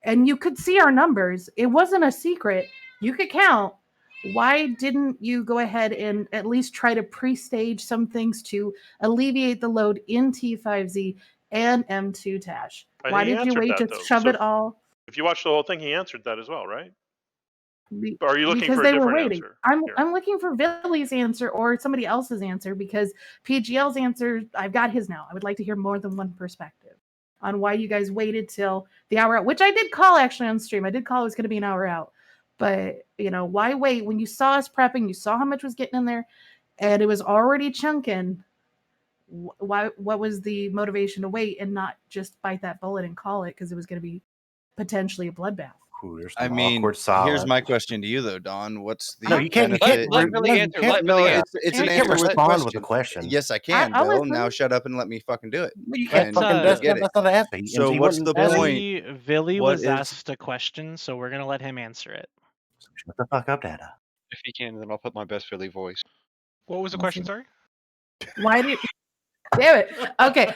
and you could see our numbers, it wasn't a secret, you could count. Why didn't you go ahead and at least try to pre-stage some things to alleviate the load in T5Z and M2 Tash? Why He did you answered wait that, to though. shove So it all? If you watch the whole thing, he answered that as well, right? Or are you looking Because for a they were different waiting. answer? I'm looking for Billy's answer or somebody else's answer, because PGL's answer, I've got his now. I would like to hear more than one perspective on why you guys waited till the hour out, which I did call actually on stream. I did call it was going to be an hour out. But, why wait when you saw us prepping, you saw how much was getting in there, and it was already chunking. What was the motivation to wait and not just bite that bullet and call it because it was going to be potentially a bloodbath? Ooh, there's I some mean, awkward here's silence. my question to you though, Don. What's the No, you can't. You benefit? can't. Let Billy no, you answer. can't- Let No, Billy answer. it's an you answer can't to the respond with a question. question. Yes, I can, I'll Bill. listen. Now shut up and let me fucking do it. Well, you can't And fucking. let's That's get not, it. that's not an answer. So he what's wouldn't the answer. point? Billy What was is- asked a question, so we're gonna let him answer it. Shut the fuck up, Dada. If he can, then I'll put my best Philly voice. What was the question? Sorry. Why did? Damn it. Okay.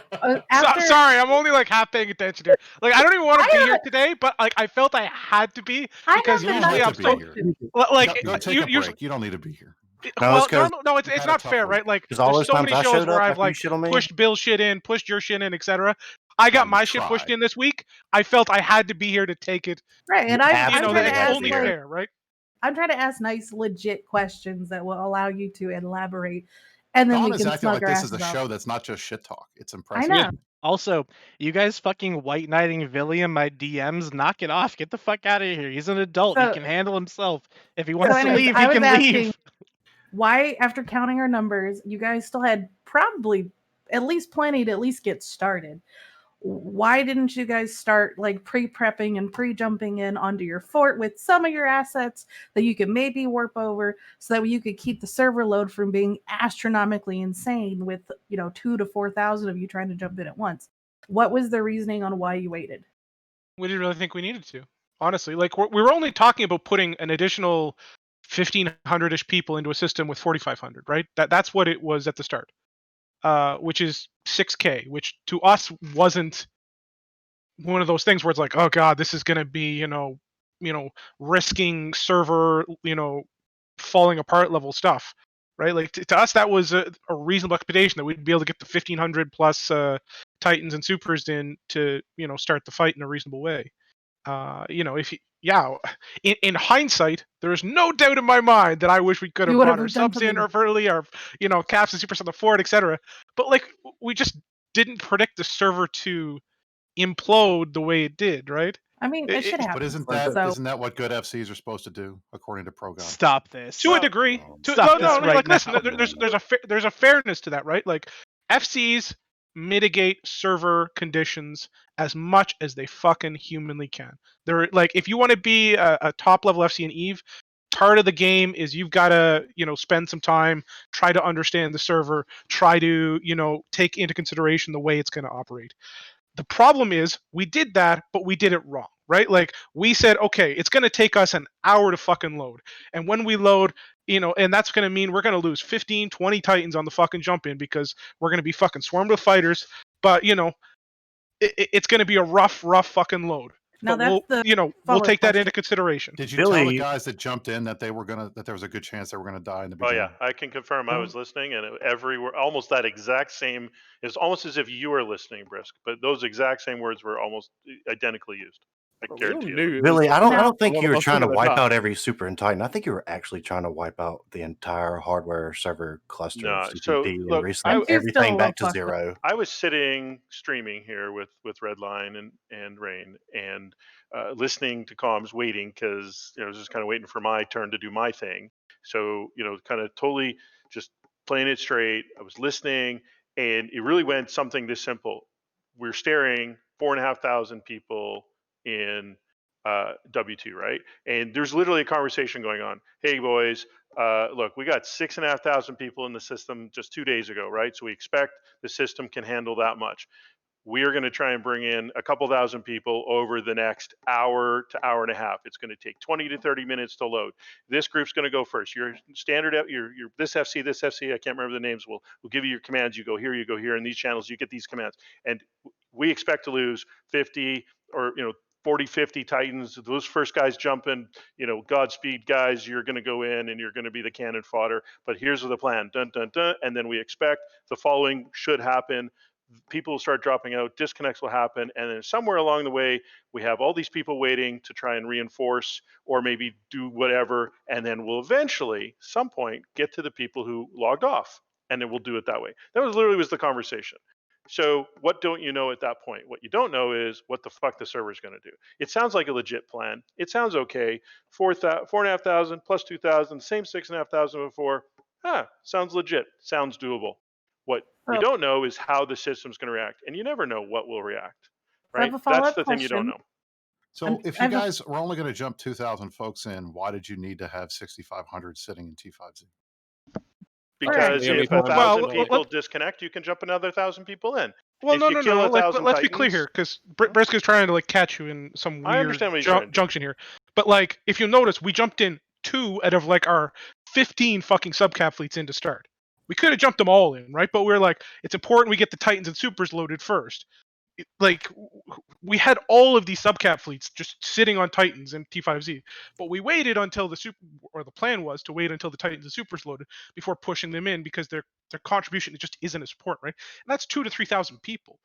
After Sorry, I'm only like half paying attention here. Like, I don't even want to be here today, but like I felt I had to be because You don't usually have I'm to so be here. like Go take a break. You don't need to be here. No, well, it's 'cause no, it's you've had a not tough fair, week. right? Like, 'Cause all there's those so times many I shows showed where up I've after you like shit on me. pushed Bill's shit in, pushed your shit in, etc. I got you my shit pushed tried. in this week. I felt I had to be here to take it. right, and You I'm You know, trying that to it's ask only like, fair, right? I'm trying to ask nice, legit questions that will allow you to elaborate, and then Dawn we is can acting smug like our this is asses a off. show that's not just shit talk. It's I impressive. know. Also, you guys fucking white knighting Billy in my DMs, knock it off. Get the fuck out of here. He's an adult. He So- can handle himself. If he wants to anyways, leave, I he was can asking, leave. why, after counting our numbers, you guys still had probably at least plenty to at least get started. Why didn't you guys start like pre-prepping and pre-jumping in onto your fort with some of your assets that you could maybe warp over so that you could keep the server load from being astronomically insane with 2,000 to 4,000 of you trying to jump in at once? What was the reasoning on why you waited? We didn't really think we needed to, honestly. Like, we were only talking about putting an additional 1,500-ish people into a system with 4,500, right? That's what it was at the start, which is 6K, which to us wasn't one of those things where it's like, oh god, this is gonna be risking server falling apart level stuff, right? Like to us that was a reasonable expectation that we'd be able to get the 1,500 plus Titans and Supers in to start the fight in a reasonable way. If yeah, in hindsight, there is no doubt in my mind that I wish we could You have would brought have our done subs in something. early, our caps and supers on the forward, etc. But like we just didn't predict the server to implode the way it did, right? I mean, it should But happen. isn't So that what good FCs are supposed to do, according to Pro God? Stop this. To a degree. Stop this right Like listen, now. there's a fairness to that, right? Like FCs mitigate server conditions as much as they fucking humanly can. They're like, if you want to be a top level FC in Eve, part of the game is you've got to spend some time, try to understand the server, try to take into consideration the way it's going to operate. The problem is we did that, but we did it wrong, right? Like we said, okay, it's going to take us an hour to fucking load. And when we load, and that's going to mean we're going to lose 15, 20 Titans on the fucking jump in because we're going to be fucking swarmed with fighters. But, it's going to be a rough fucking load. now But we'll follow-up take that question. into consideration. Did you tell the guys that jumped in that there was a good chance they were gonna die in the Oh beginning? yeah, I can confirm. I was listening, and every word, almost that exact same. It's almost as if you were listening, Brisk. But those exact same words were almost identically used. I But we all guarantee you. knew it was Billy, I gonna- don't a think lot you of were us trying to gonna wipe die. out every Super and Titan. I think you were actually trying to wipe out the entire hardware server cluster No, of so CPD and look, reset everything back to zero. I was sitting streaming here with Redline and Rain and listening to comms, waiting because I was just kind of waiting for my turn to do my thing. So kind of totally just playing it straight. I was listening, and it really went something this simple. We're staring 4,500 people in W2, right? And there's literally a conversation going on. Hey, boys, look, we got 6,500 people in the system just 2 days ago, right? So we expect the system can handle that much. We are going to try and bring in a couple thousand people over the next hour to hour and a half. It's going to take 20 to 30 minutes to load. This group's going to go first. Your standard, your this FC, I can't remember the names. We'll give you your commands. You go here, and these channels, you get these commands. And we expect to lose 50 or 40, 50 Titans. Those first guys jumping, Godspeed, guys. You're going to go in and you're going to be the cannon fodder. But here's the plan. Dun, dun, dun. And then we expect the following should happen. People will start dropping out, disconnects will happen, and then somewhere along the way, we have all these people waiting to try and reinforce or maybe do whatever, and then we'll eventually, some point, get to the people who logged off, and then we'll do it that way. That was the conversation. So what don't you know at that point? What you don't know is what the fuck the server's going to do. It sounds like a legit plan. It sounds okay. 4,500 plus 2,000, same 6,500 before. Sounds legit. Sounds doable. What we So- don't know is how the system's going to react, and you never know what will react. I have Right? a That's follow-up the thing you don't question. know. So if you guys were only going to jump 2,000 folks in, why did you need to have 6,500 sitting in T5Z? Because Right. if 1,000 Well, people disconnect, you can jump another 1,000 people in. Well, if no, you no, kill no. Like, 1,000 let's be clear Titans, here, because Brisk is trying to like catch you in some I weird understand what he's trying to do. junction here. But like, if you notice, we jumped in 2 out of like our 15 fucking subcap fleets in to start. We could have jumped them all in, right? But we're like, it's important we get the Titans and Supers loaded first. Like, we had all of these subcap fleets just sitting on Titans and T5Z, but we waited until the plan was to wait until the Titans and Supers loaded before pushing them in because their contribution just isn't as important, right? And that's 2,000 to 3,000 people.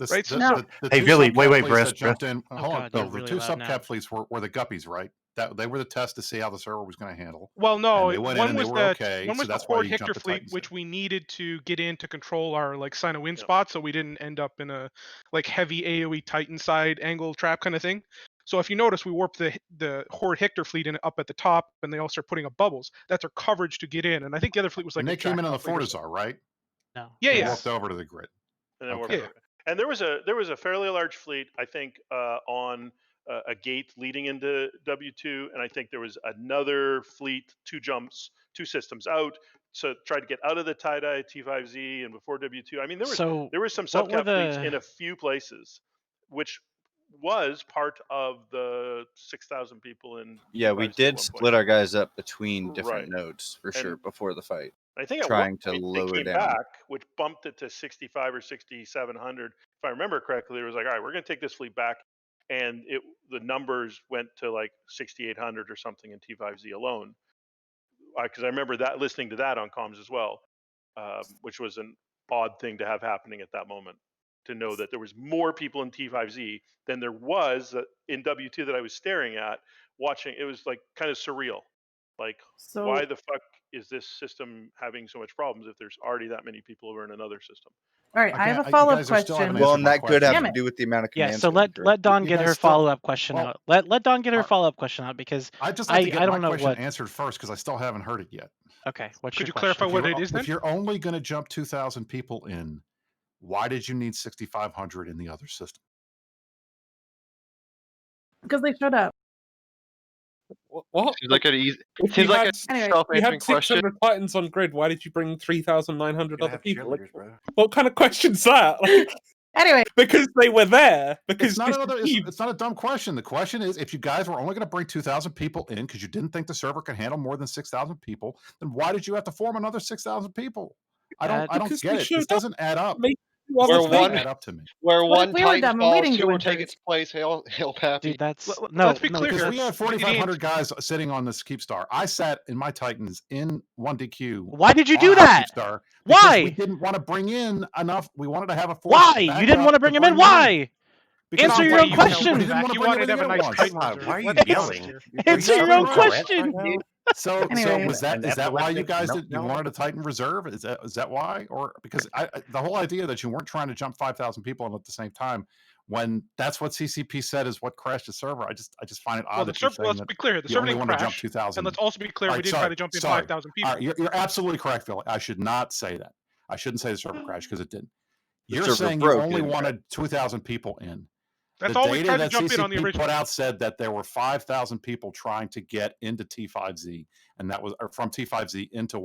Right? The Hey, two Billy, subcap wait, fleets Brisk, that jumped Brisk. in. Oh, Hold on, God, Bill. you're The really two loud subcap now. fleets were the guppies, right? That they were the test to see how the server was going to handle. Well, no, and they went in one and they was were okay. one So was the that's why Horde you Hictor jumped the fleet, Titans. which we needed to get in to control our like sign of win spot, so we didn't end up in a like heavy AOE Titan side angle trap kind of thing. So if you notice, we warped the Horde Hictor fleet in up at the top, and they all start putting up bubbles. That's our coverage to get in. And I think the other fleet was like And a they came in on the Jackdaw fleet or something. Fortizar, right? No. Yeah, They yeah. walked over to the grid. And then Okay. Yeah. And there was a fairly large fleet, I think, on a gate leading into W2, and I think there was another fleet, 2 jumps, 2 systems out, so tried to get out of the tie-dye T5Z and before W2. I mean, there was some what were subcap fleets the- in a few places, which was part of the 6,000 people in Yeah, T5Z we at did one split point. our guys up between different Right. nodes for And sure before the fight. I think at trying one to point lower they came down. back, which bumped it to 65 or 6,700. If I remember correctly, it was like, all right, we're going to take this fleet back, and the numbers went to like 6,800 or something in T5Z alone. Because I remember that listening to that on comms as well, which was an odd thing to have happening at that moment. to know that there was more people in T5Z than there was in W2 that I was staring at watching. It was like kind of surreal. Like, So why the fuck is this system having so much problems if there's already that many people over in another system? all right, I have a you follow-up guys are still haven't question. answered Well, and my that could have Damn to it. do with the amount of Yeah, commands. so let Dawn You get guys her still- follow-up question well, out. Let Dawn get her are- follow-up question out because I'd just like to get I my don't know question what. answered first because I still haven't heard it yet. Okay, what's Could your you question? clarify what it is then? If you're only going to jump 2,000 people in, why did you need 6,500 in the other system? Because they showed up. What? Seems like an easy. If Seems you like had, a Anyway. you self-answering had question. 600 Titans on grid, why did you bring 3,900 Gotta other have people? Like, cheerleaders, bro. what kind of question's that? Like, Anyway, because they were there. Because It's not this another. team- It's not a dumb question. The question is, if you guys were only going to bring 2,000 people in because you didn't think the server could handle more than 6,000 people, then why did you have to form another 6,000 people? I don't Because get they it. showed This doesn't add up. Make two This other does not one- add up to me. Where What if one we were Titan dumb and we falls, didn't two go will in take first? its place. Hail Pappy. Dude, that's No, let's be clear Because here. we had The 4,500 guys sitting on this Keep Star. I sat in my Titans in 1DQ. Why did you on do our that? Keep Star because Why? we didn't want to bring in enough. We wanted to have a force. Why? You didn't want to bring him in? Why? Because Answer we your wanted- own you question. held We him didn't back. want to He bring wanted to have everybody a in nice at once. Titan Why reserve. are you Let's be yelling? honest here. Answer your own question. Right now? So Anyway. was that An is that why you epileptic guys did you meltdown? wanted a Titan reserve? Is that why? Or because the whole idea that you weren't trying to jump 5,000 people in at the same time when that's what CCP said is what crashed the server. I just find it odd Well, the that you're server. saying Let's that be clear. The you server only didn't want to jump crash. 2,000. And let's also be clear. All We right, didn't try to jump in 5,000 people. All right, you're absolutely correct, Phil. I should not say that. I shouldn't say the server crashed because it didn't. The You're server saying you broke, only it didn't wanted 2,000 people in. That's The all we data tried to that jump in on the CCP original. put out said that there were 5,000 people trying to get into T5Z, and that was or from T5Z into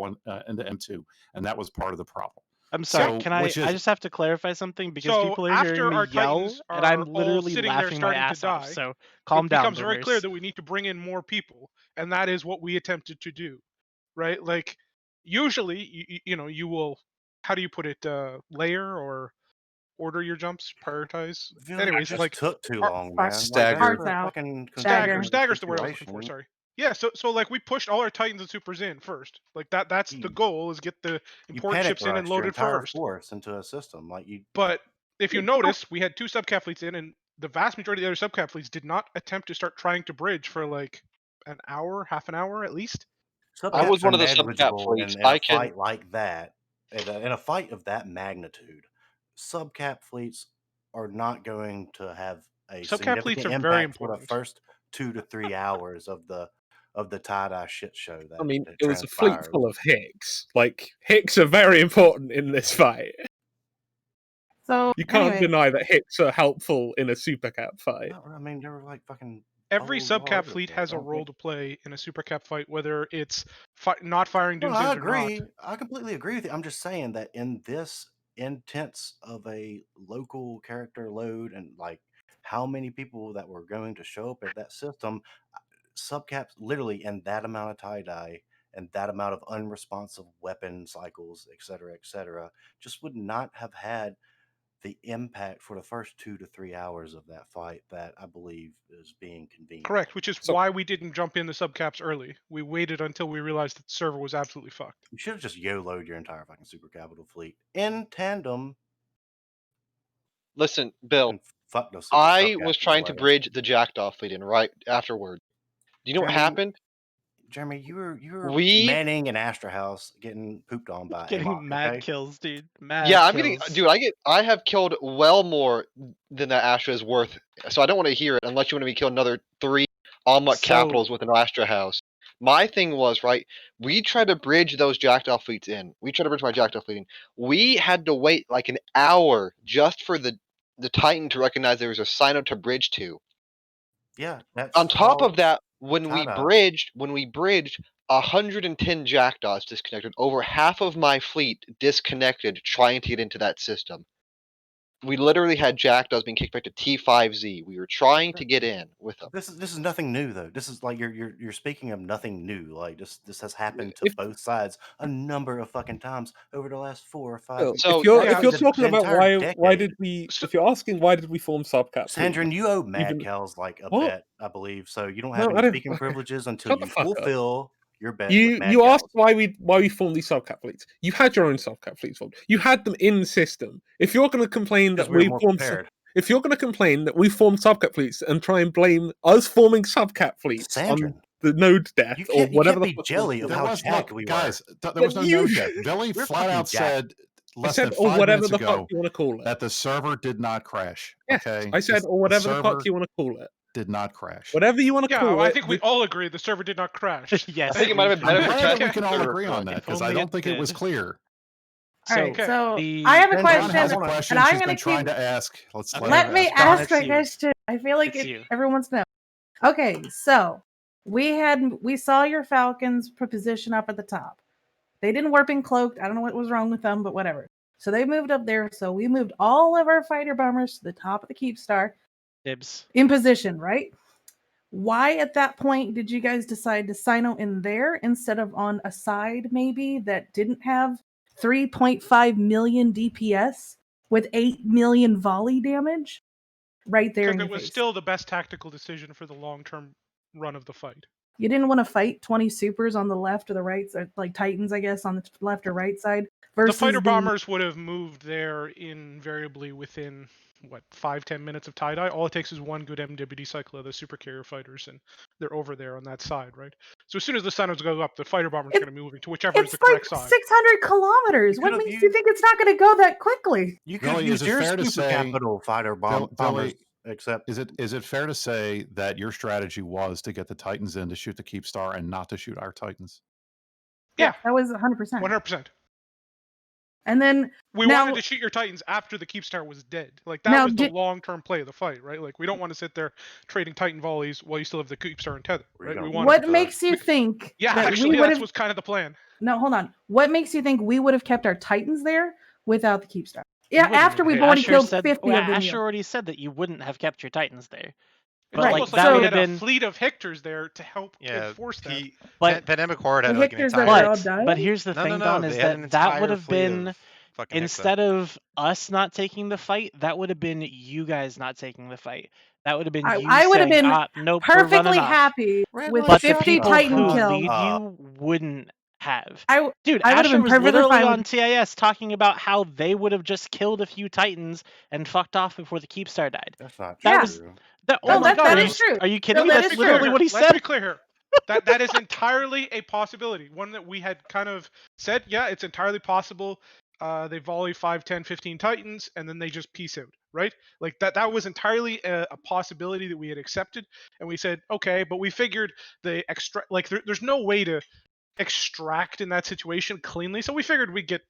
into M2, and that was part of the problem. I'm sorry. So, Can I? which I is just have to clarify something because So people are hearing after me our yell, Titans and I'm are all literally sitting there laughing my starting to ass off. die, So calm it down, becomes very clear boomers. that we need to bring in more people, and that is what we attempted to do, right? Like usually, you will. How do you put it? Layer or order your jumps, prioritize. I feel like it Anyways, just like took too our- long, our- man. Stagger. Like, that's Hearts a out. fucking Stagger. stagger's the word I was looking for. situation. Sorry. Yeah, so like we pushed all our Titans and Supers in first. Like that's the goal is get the You important panic ships in and rushed your loaded entire first. force into a system. Like you But if you notice, we had 2 subcap fleets in, and the vast majority of the other subcap fleets did not attempt to start trying to bridge for like an hour, half an hour at least. I was subcaps one are of the subcap negligible fleets. in a I can. fight like that. In a fight of that magnitude, subcap fleets are not going to have a Subcap fleets significant are very impact for the important. first 2 to 3 hours of the tie-dye shit show that I mean, that it was a fleet transpires. full of Hicks. Like, Hicks are very important in this fight. So You can't anyway, deny that Hicks are helpful in a Supercap fight. I mean, they were like fucking Every all over subcap the fleet place. has I a don't role think. to play in a supercap fight, whether it's not firing No, doomsdays I or not. agree. I completely agree with you. I'm just saying that in this intense of a local character load and like how many people that were going to show up at that system, subcaps literally in that amount of tie-dye and that amount of unresponsive weapon cycles, et cetera, just would not have had the impact for the first 2 to 3 hours of that fight that I believe is being convened. Correct, which is So- why we didn't jump in the subcaps early. We waited until we realized that the server was absolutely fucked. You should have just YOLO'd your entire fucking super capital fleet in tandem Listen, Bill. and fuck those I subcaps was trying to away. bridge the Jackdaw fleet in right afterward. Do you know what Jeremy, happened? Jeremy, you were We- manning an Astra house getting pooped on by Getting Amok, mad okay? kills, dude. Mad Yeah, I'm kills. getting, dude. I have killed well more than that Astra is worth. So I don't want to hear it unless you want to be killing another 3 Almut So- capitals with an Astra house. My thing was right. We tried to bridge those Jackdaw fleets in. We tried to bridge my Jackdaw fleet in. We had to wait like an hour just for the Titan to recognize there was a sign up to bridge to. Yeah, that's On top called of that, when we tie-dye. bridged, 110 Jackdaws disconnected. Over half of my fleet disconnected trying to get into that system. We literally had Jackdaws being kicked back to T5Z. We were trying to get in with them. This is nothing new though. This is like you're speaking of nothing new. Like this has happened to If- both sides a number of fucking times over the last 4 or 5 Bill, years. So- if you're yeah, if you're the- talking the about entire why decade. did we, if you're asking why did we form subcap fleet, Sandrin, you owe Mad Even- Cows like a What? bet, I believe. So you don't have No, I any don't- speaking privileges until Shut the you fuck up. fulfill You're betting with mad You asked cows. why we formed these subcat fleets. You had your own subcat fleets formed. You had them in the system. If you're going to complain Because that we were we more formed, prepared. if you're going to complain that we formed subcat fleets and try and blame us forming subcat fleets on Sandrin, the node death you or can't whatever the be fuck you want jelly to of call There it. how was jacked look, we guys. There But was no you, no death. Billy We're flat fucking out said I less said, than or 5 whatever minutes the fuck ago you want to call it. that the server did not crash. Yes, Okay, I said, or the whatever the fuck server you want to call it. did not crash. Whatever you want to Yeah, call I it. think we all agree the server did not crash. Yes, I think it might have been I'm better if the glad that we test can all server agree on crashed. that If because I only don't it think it was did. clear. All right, Okay, so the I have a Sandrin, Ron question, has a hold on. question and I'm she's gonna been trying keep. to ask. Let's Okay. let Let her me ask. Don, ask it's my you. question. I feel like It's you. everyone's know. Okay, so we saw your Falcons position up at the top. They didn't warp in cloaked. I don't know what was wrong with them, but whatever. So they moved up there. So we moved all of our fighter bombers to the top of the Keep Star Dibs. in position, right? Why at that point did you guys decide to Sino in there instead of on a side maybe that didn't have 3.5 million DPS with 8 million volley damage right there in Because your it was face? still the best tactical decision for the long-term run of the fight. You didn't want to fight 20 supers on the left or the right side, like Titans, I guess, on the left or right side versus The fighter bombers would have moved there invariably within what 5-10 minutes of tie-dye. All it takes is one good MWD cycle of the super carrier fighters, and they're over there on that side, right? So as soon as the Sinos go up, the fighter bombers are going to be moving to whichever is It's the correct like side. 600 kilometers. You What could've makes you used- think it's not going to go that quickly? You could have Billy, is used it your fair to super say, capital fighter bombers, Billy, except is it fair to say that your strategy was to get the Titans in to shoot the Keep Star and not to shoot our Titans? Yeah, that was 100%. 100%. And then We now, wanted to shoot your Titans after the Keep Star was dead. Like that Now, was the did- long-term play of the fight, right? Like we don't want to sit there trading Titan volleys while you still have the Keep Star and tether, Were you right? gonna We warp wanted. what makes you think Yeah, that actually, we would that have? was kind of the plan. No, hold on. What makes you think we would have kept our Titans there without the Keep Star? Yeah, You wouldn't. after we've already Asher killed said, 50 well, of them. Asher already said that you wouldn't have kept your Titans there. It's But like almost that like we would had have a been. fleet of Hectors there to help Yeah, enforce that. But Pandemic Horde had The like an Hectors that are all entire. dying? but here's the No, thing, no, no. Don, They is had an that that would entire have fleet been of fucking Hexa. instead of us not taking the fight, that would have been you guys not taking the fight. That would have been you I would have saying, been nope, we're running perfectly off. happy with But the 50 people Titan who kills. lead you wouldn't have. Dude, I would have Asher been was perfectly literally fine on with. TIS talking about how they would have just killed a few Titans and fucked off before the Keep Star died. That's not That Yeah. was that. No, Oh my that- god, that are is you, true. are you kidding No, me? that That's is literally true. what he Let's said. be clear here. That is entirely a possibility. One that we had kind of said, yeah, it's entirely possible. They volley 5, 10, 15 Titans, and then they just peace out, right? Like that was entirely a possibility that we had accepted, and we said, okay, but we figured the there's no way to extract in that situation cleanly, so we figured we'd get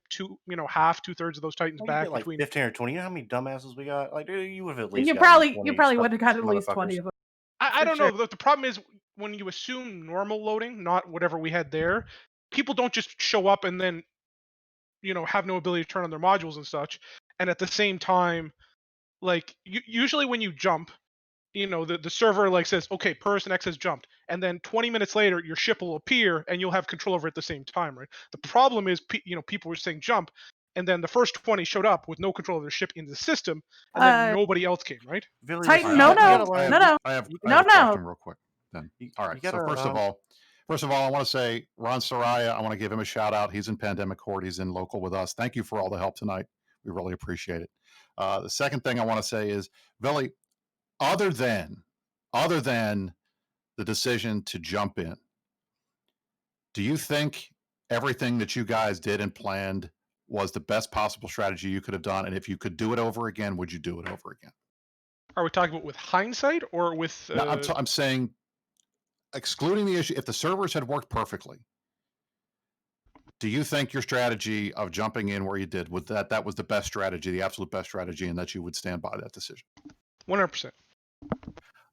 half, 2/3 of those Titans You back get like between. 15 or 20. You know how many dumbasses we got? Like, dude, you would have at least. You gotten probably 20 would have got at least motherfuckers. 20 of them. I For don't sure. know. The problem is when you assume normal loading, not whatever we had there, people don't just show up and then have no ability to turn on their modules and such. And at the same time, like usually when you jump, the server like says, okay, person X has jumped, and then 20 minutes later your ship will appear and you'll have control over it at the same time, right? The problem is people were saying jump, and then the first 20 showed up with no control of their ship in the system, and then nobody else came, right? Titan, no. I have a question real quick. Then, all right. So first of all, I want to say Ron Soraya. I want to give him a shout out. He's in Pandemic Horde. He's in local with us. Thank you for all the help tonight. We really appreciate it. The second thing I want to say is, Billy, other than the decision to jump in, do you think everything that you guys did and planned was the best possible strategy you could have done? And if you could do it over again, would you do it over again? Are we talking about with hindsight or with? No, I'm saying, excluding the issue, if the servers had worked perfectly, do you think your strategy of jumping in where you did, that was the best strategy, the absolute best strategy, and that you would stand by that decision? 100%.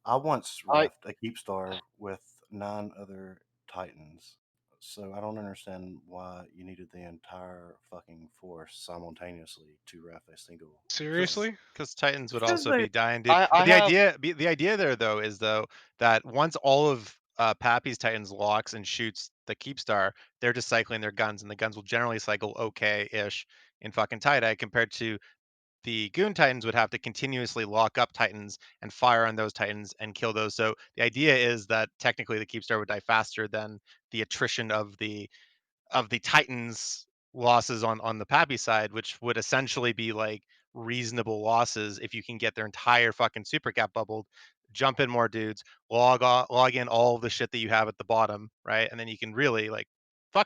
I once reffed a Keep Star with 9 other Titans, so I don't understand why you needed the entire fucking force simultaneously to ref a single. Seriously? Because Titans would Because also be dying, dude. I But have- the idea there though is that once all of Pappy's Titans locks and shoots the Keep Star, they're just cycling their guns, and the guns will generally cycle okay-ish in fucking tie-dye compared to the Goon Titans would have to continuously lock up Titans and fire on those Titans and kill those. So the idea is that technically the Keepstar would die faster than the attrition of the Titans losses on the Pappy side, which would essentially be like reasonable losses if you can get their entire fucking super cap bubbled, jump in more dudes, log in all of the shit that you have at the bottom, right? And then you can really like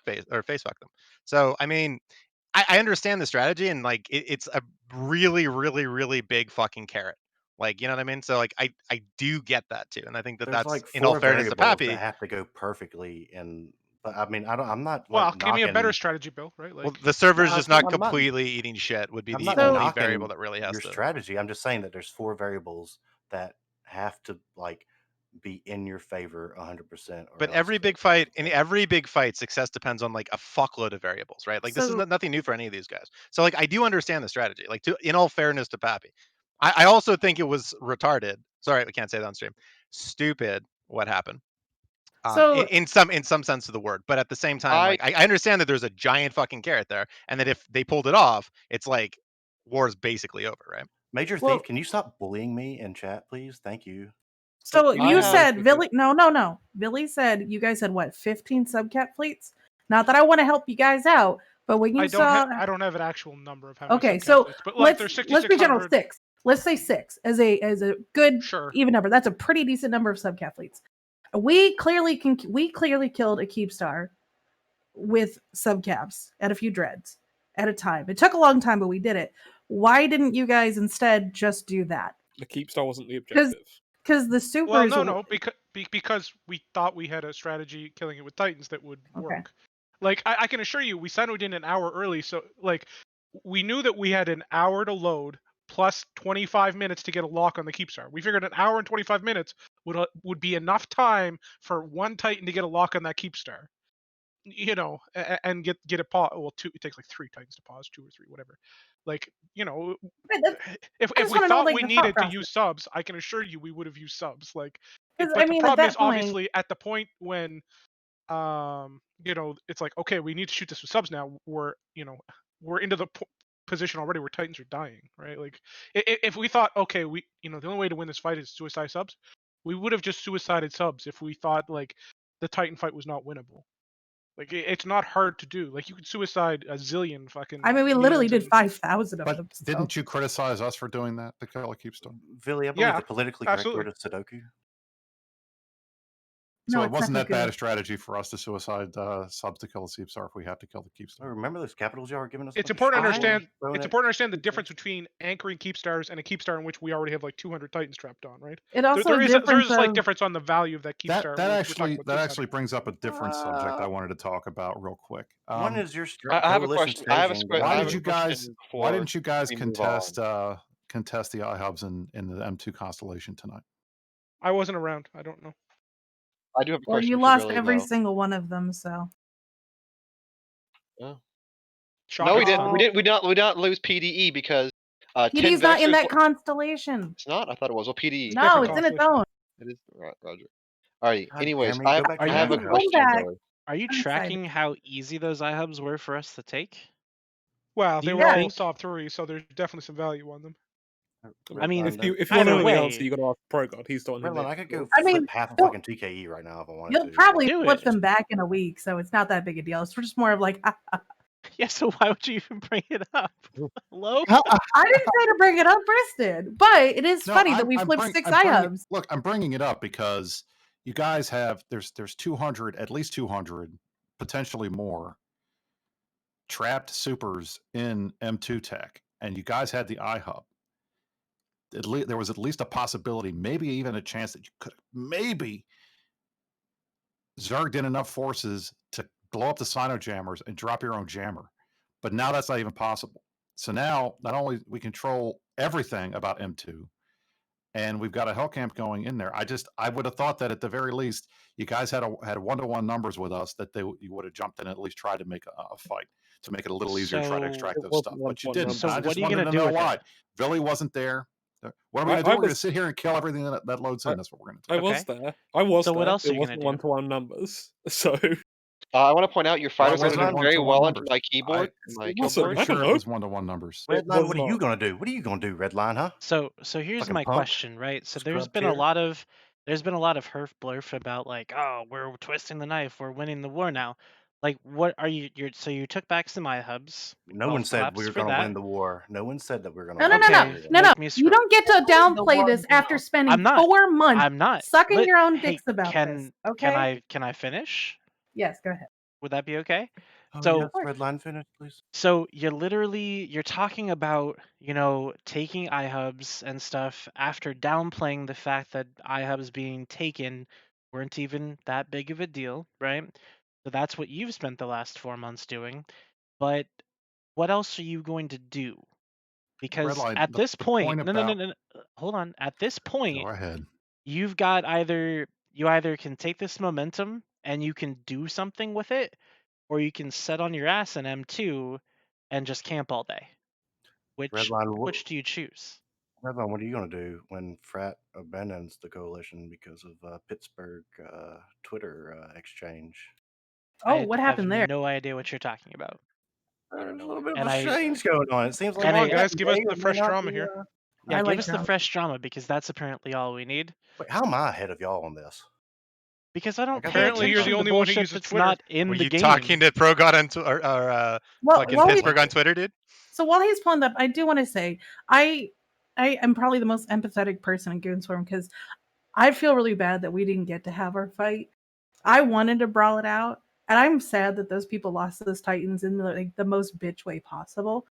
face fuck them. So I mean, I understand the strategy, and like it's a really, really, really big fucking carrot. Like, you know what I mean? So like I do get that too. And I think that There's that's, like in all 4 fairness to variables that Pappy, have to go perfectly, and but I mean, I'm not Well, like give me a better knocking. strategy, Bill. Right? well, Like, the server's No, just not I'm not. completely eating shit would be I'm the not only variable knocking that really has your to. strategy. I'm just saying that there's 4 variables that have to like be in your favor 100%, or But else every big fight, in every big fight, success depends on like a fuckload of variables, right? Like this is So nothing new for any of these guys. So like I do understand the strategy. Like, in all fairness to Pappy, I also think it was retarded. Sorry, I can't say that on stream. Stupid what happened. so In some sense of the word, but at the same time, like I understand that there's a giant fucking carrot there, and that if they pulled it off, it's like war's basically over, right? Major well Thief, can you stop bullying me in chat, please? Thank you. so I you have- said Billy no. Billy said you guys had what, 15 subcat fleets? Not that I want to help you guys out, but when you I saw I don't have an actual number of how many okay, subcat so fleets, but like there's let's be general 6,600. 6. Let's say 6 as a good Sure. even number. That's a pretty decent number of subcat fleets. We clearly killed a Keepstar with subcaps at a few dreads at a time. It took a long time, but we did it. Why didn't you guys instead just do that? The Keepstar wasn't the Because objective. the supers. Well, no, because we thought we had a strategy killing it with Titans that would work. Like I can assure you, we signed in an hour early, so like we knew that we had an hour to load plus 25 minutes to get a lock on the Keepstar. We figured an hour and 25 minutes would be enough time for one Titan to get a lock on that Keepstar. You know, and get a pause. Well, it takes like 3 Titans to pause, 2 or 3, whatever. Like, you know, if just we wanna know, thought like, we the thought needed to process. use subs, I can assure you we would have used subs. Like, 'Cause, but I the mean, at problem that is point obviously at the point when you know, it's like, okay, we need to shoot this with subs now. We're into the position already where Titans are dying, right? Like, if we thought, okay, the only way to win this fight is suicide subs, we would have just suicided subs if we thought like the Titan fight was not winnable. Like, it's not hard to do. Like, you could suicide a zillion fucking. I mean, we literally minions did 5,000 of But them. So. didn't you criticize us for doing that to kill a Keepstar? Billy, I believe Yeah, the politically correct absolutely. word is Sudoku. So No, it it's wasn't that Seppuku. bad a strategy for us to suicide subs to kill the Keepstar if we have to kill the Oh, Keepstar. remember those capitals y'all were giving us? It's a bunch of important to shit for? understand. Throwing It's it- important to understand the difference between anchoring Keepstars and a Keepstar in which we already have like 200 Titans trapped on, right? It also there is difference a slight of difference on the value of that Keepstar. That We're talking about that suicide. actually brings up a different subject I wanted to talk about real quick. One is your I have a coalition question. I have a staging. squ- I Why have did a you guys? question Why before didn't you guys we move contest contest the iHubs in the M2 constellation tonight? I wasn't around. I don't know. I do have a well, question you for lost Billy, every though. single one of them. So Oh. No, Shocking we didn't. stuff. We didn't. We not lose PDE because Tin PD's not in Vexers that constellation. It's not. I thought it was. Well, PDE. No, different it's in its constellation. own. It is. Right, Roger. All right. God Anyways, damn it, go back Are to I have a you- Africa. question, back. Billy. Are you I'm excited. tracking how easy those iHubs were for us to take? Well, Do they you were all think- Sob 3, so there's definitely some value on them. I mean, If you want to either know the way- answer, you got to ask ProGod. He's the one who Redline, made I could go I mean, flip half a you'll- fucking TKE right now if I wanted You'll to. probably Do flip it. them back in a week, so it's not that big a deal. It's just more of like, Yeah, so why would you even bring it up? Hello? I didn't say to bring it up, Briss did, but it is No, funny that I'm- we I'm flipped bring- 6 I'm bringing- iHubs. Look, I'm bringing it up because you guys have there's 200, at least 200, potentially more trapped supers in M2 tech, and you guys had the iHub. There was at least a possibility, maybe even a chance that you could maybe zerged in enough forces to blow up the Sino jammers and drop your own jammer. But now that's not even possible. So now not only we control everything about M2, and we've got a hell camp going in there. I would have thought that at the very least, you guys had one-to-one numbers with us that you would have jumped in and at least tried to make a fight to make it a little easier to try to So- extract It those wasn't stuff. But you one-to-one didn't. numbers. So I what just are you wanted gonna to do know with it? why. Billy wasn't there. What are we I- going to do? I We're going to was- sit here and kill everything that loads in. That's what we're going to do. I was there. I was So there. what else are It you gonna wasn't do? one-to-one numbers. So I want to point out your fight was was it edited Redline? very one-to-one well onto numbers? my keyboard, my I'm Listen, keyboard. pretty I don't sure it know. was 1-to-1 numbers. Redline, was what are you not. gonna do? What are you gonna do, Redline? Huh? So here's Fucking my punk? question, right? So there's Scrub been a chair? lot of herf blurf about like, oh, we're twisting the knife, we're winning the war now. Like, what are you? So you took back some iHubs. No Well, one said we claps were for gonna that. win the war. No one said that we were gonna No, win no, no, the no, Okay, war. no, no. make me You scroll. don't get to The downplay war this after now. spending I'm not. 4 months I'm not. sucking Lit. your own Hey, dicks about this. Okay? can I finish? Yes, go ahead. Would that be okay? Oh So yes, Redline, finish, please. So you're talking about, taking iHubs and stuff after downplaying the fact that iHubs being taken weren't even that big of a deal, right? So that's what you've spent the last 4 months doing. But what else are you going to do? Because Redline, at this the point, point no, no, no, about no, hold on. At this point, go ahead. you've got you either can take this momentum and you can do something with it, or you can sit on your ass in M2 and just camp all day. Redline, Which do you choose? Redline, what are you gonna do when Frat abandons the coalition because of Pittsburgh Twitter exchange? Oh, I what have happened there? no idea what you're talking about. There's a little bit of And a change going on. It seems like Come and on, I guys, give us may the or may fresh not drama be, here. yeah, I give like us the drama. fresh drama because that's apparently all we need. Wait, how am I ahead of y'all on this? Because I don't Like, pay Apparently, you're the attention to only one who bullshit uses that's Twitter. not in Were the you game. talking to ProGod on Well, fucking while he's, Pittsburgh on Twitter, dude? so while he's pulling up, I do want to say I am probably the most empathetic person in Goonswarm because I feel really bad that we didn't get to have our fight. I wanted to brawl it out, and I'm sad that those people lost those Titans in the most bitch way possible.